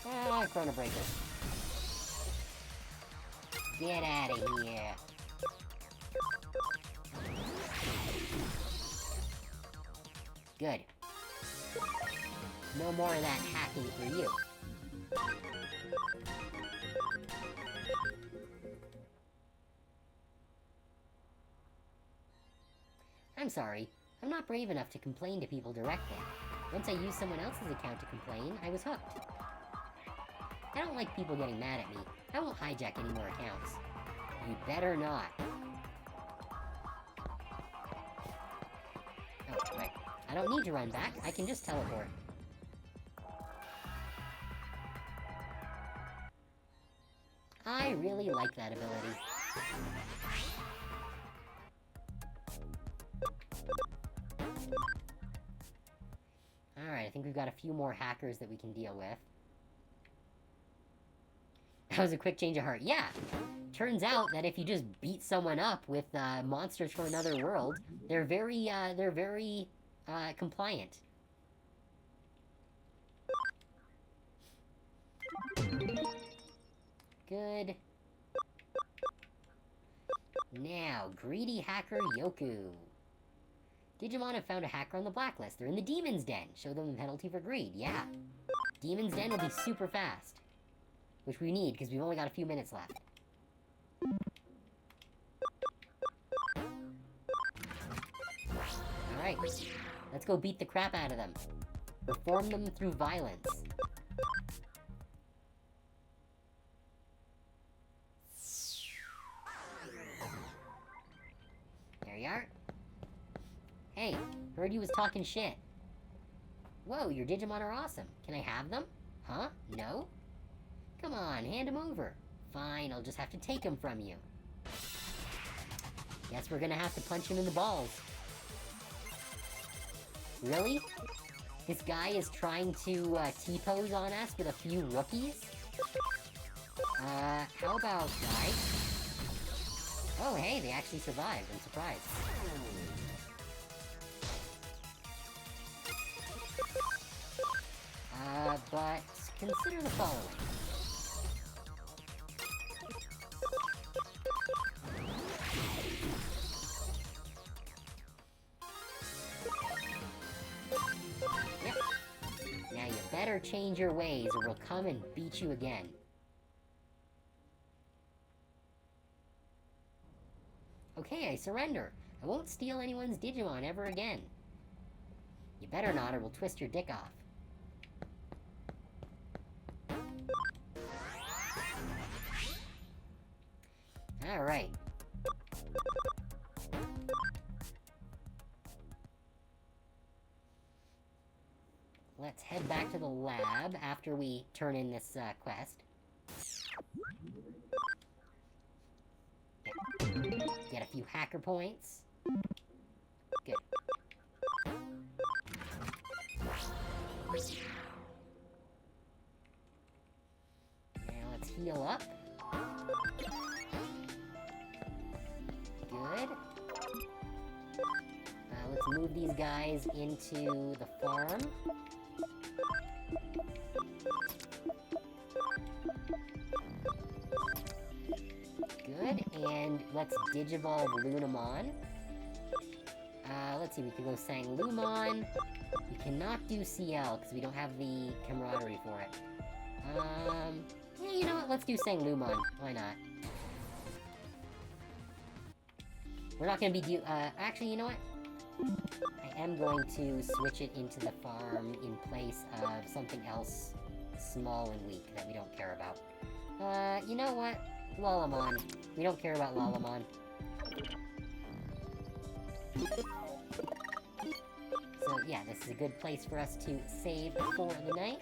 Ah, Chrono Breaker. Get out of here. Good. No more of that hacking for you. I'm sorry. I'm not brave enough to complain to people directly. Once I used someone else's account to complain, I was hooked. I don't like people getting mad at me. I won't hijack any more accounts. You better not. Oh, right. I don't need to run back. I can just teleport. I really like that ability. Alright, I think we've got a few more hackers that we can deal with. That was a quick change of heart. Yeah! Turns out that if you just beat someone up with monsters from another world, they're very compliant. Good. Now, greedy hacker Yoku. Digimon have found a hacker on the blacklist. They're in the Demon's Den. Show them the penalty for greed. Yeah. Demon's Den will be super fast. Which we need, because we've only got a few minutes left. Alright, let's go beat the crap out of them. Reform them through violence. There you are. Hey, heard you was talking shit. Whoa, your Digimon are awesome. Can I have them? Huh? No? Come on, hand them over. Fine, I'll just have to take them from you. Guess we're gonna have to punch him in the balls. Really? This guy is trying to T-pose on us with a few rookies? How about die? Oh, hey, they actually survived. I'm surprised. But consider the following. Yep. Now you better change your ways or we'll come and beat you again. Okay, I surrender. I won't steal anyone's Digimon ever again. You better not or we'll twist your dick off. Alright. Let's head back to the lab after we turn in this quest. Get a few hacker points. Good. Now let's heal up. Good. Let's move these guys into the farm. Good, and let's Digivolve Lunamon. Let's see, we can go Sanglumon. We cannot do CL, because we don't have the camaraderie for it. Yeah, you know what, let's do Sanglumon. Why not? We're not gonna be actually, you know what? I am going to switch it into the farm in place of something else small and weak that we don't care about. You know what? Lalamon. We don't care about Lalamon. So, yeah, this is a good place for us to save for the night.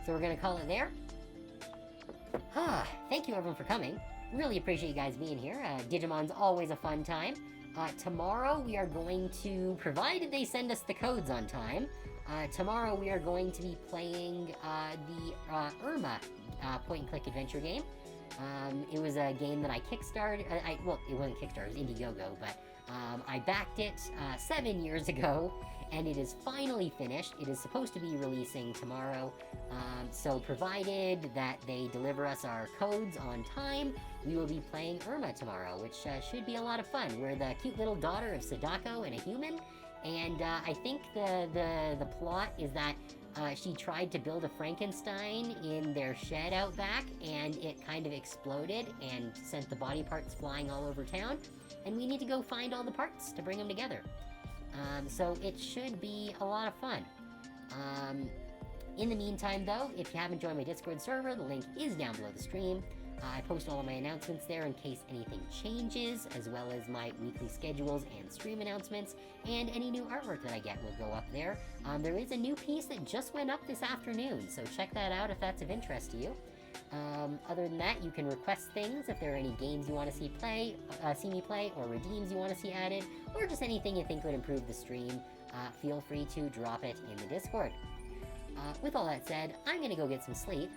So we're gonna call it there. Thank you everyone for coming. Really appreciate you guys being here. Digimon's always a fun time. Tomorrow we are going to, provided they send us the codes on time, tomorrow we are going to be playing the Irma point-and-click adventure game. It was a game that I kickstarted, well, it wasn't Kickstarter, it was Indiegogo, but I backed it 7 years ago, and it is finally finished. It is supposed to be releasing tomorrow, so provided that they deliver us our codes on time, we will be playing Irma tomorrow, which should be a lot of fun. We're the cute little daughter of Sadako and a human, and I think the plot is that she tried to build a Frankenstein in their shed out back, and it kind of exploded and sent the body parts flying all over town, and we need to go find all the parts to bring them together. So it should be a lot of fun. In the meantime, though, if you haven't joined my Discord server, the link is down below the stream. I post all of my announcements there in case anything changes, as well as my weekly schedules and stream announcements, and any new artwork that I get will go up there. There is a new piece that just went up this afternoon, so check that out if that's of interest to you. Other than that, you can request things if there are any games you want to see me play, or redeems you want to see added, or just anything you think would improve the stream. Feel free to drop it in the Discord. With all that said, I'm gonna go get some sleep.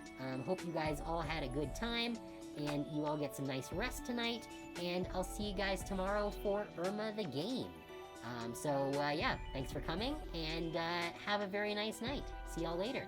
Hope you guys all had a good time, and you all get some nice rest tonight, and I'll see you guys tomorrow for Irma the game. Yeah, thanks for coming, and have a very nice night. See y'all later.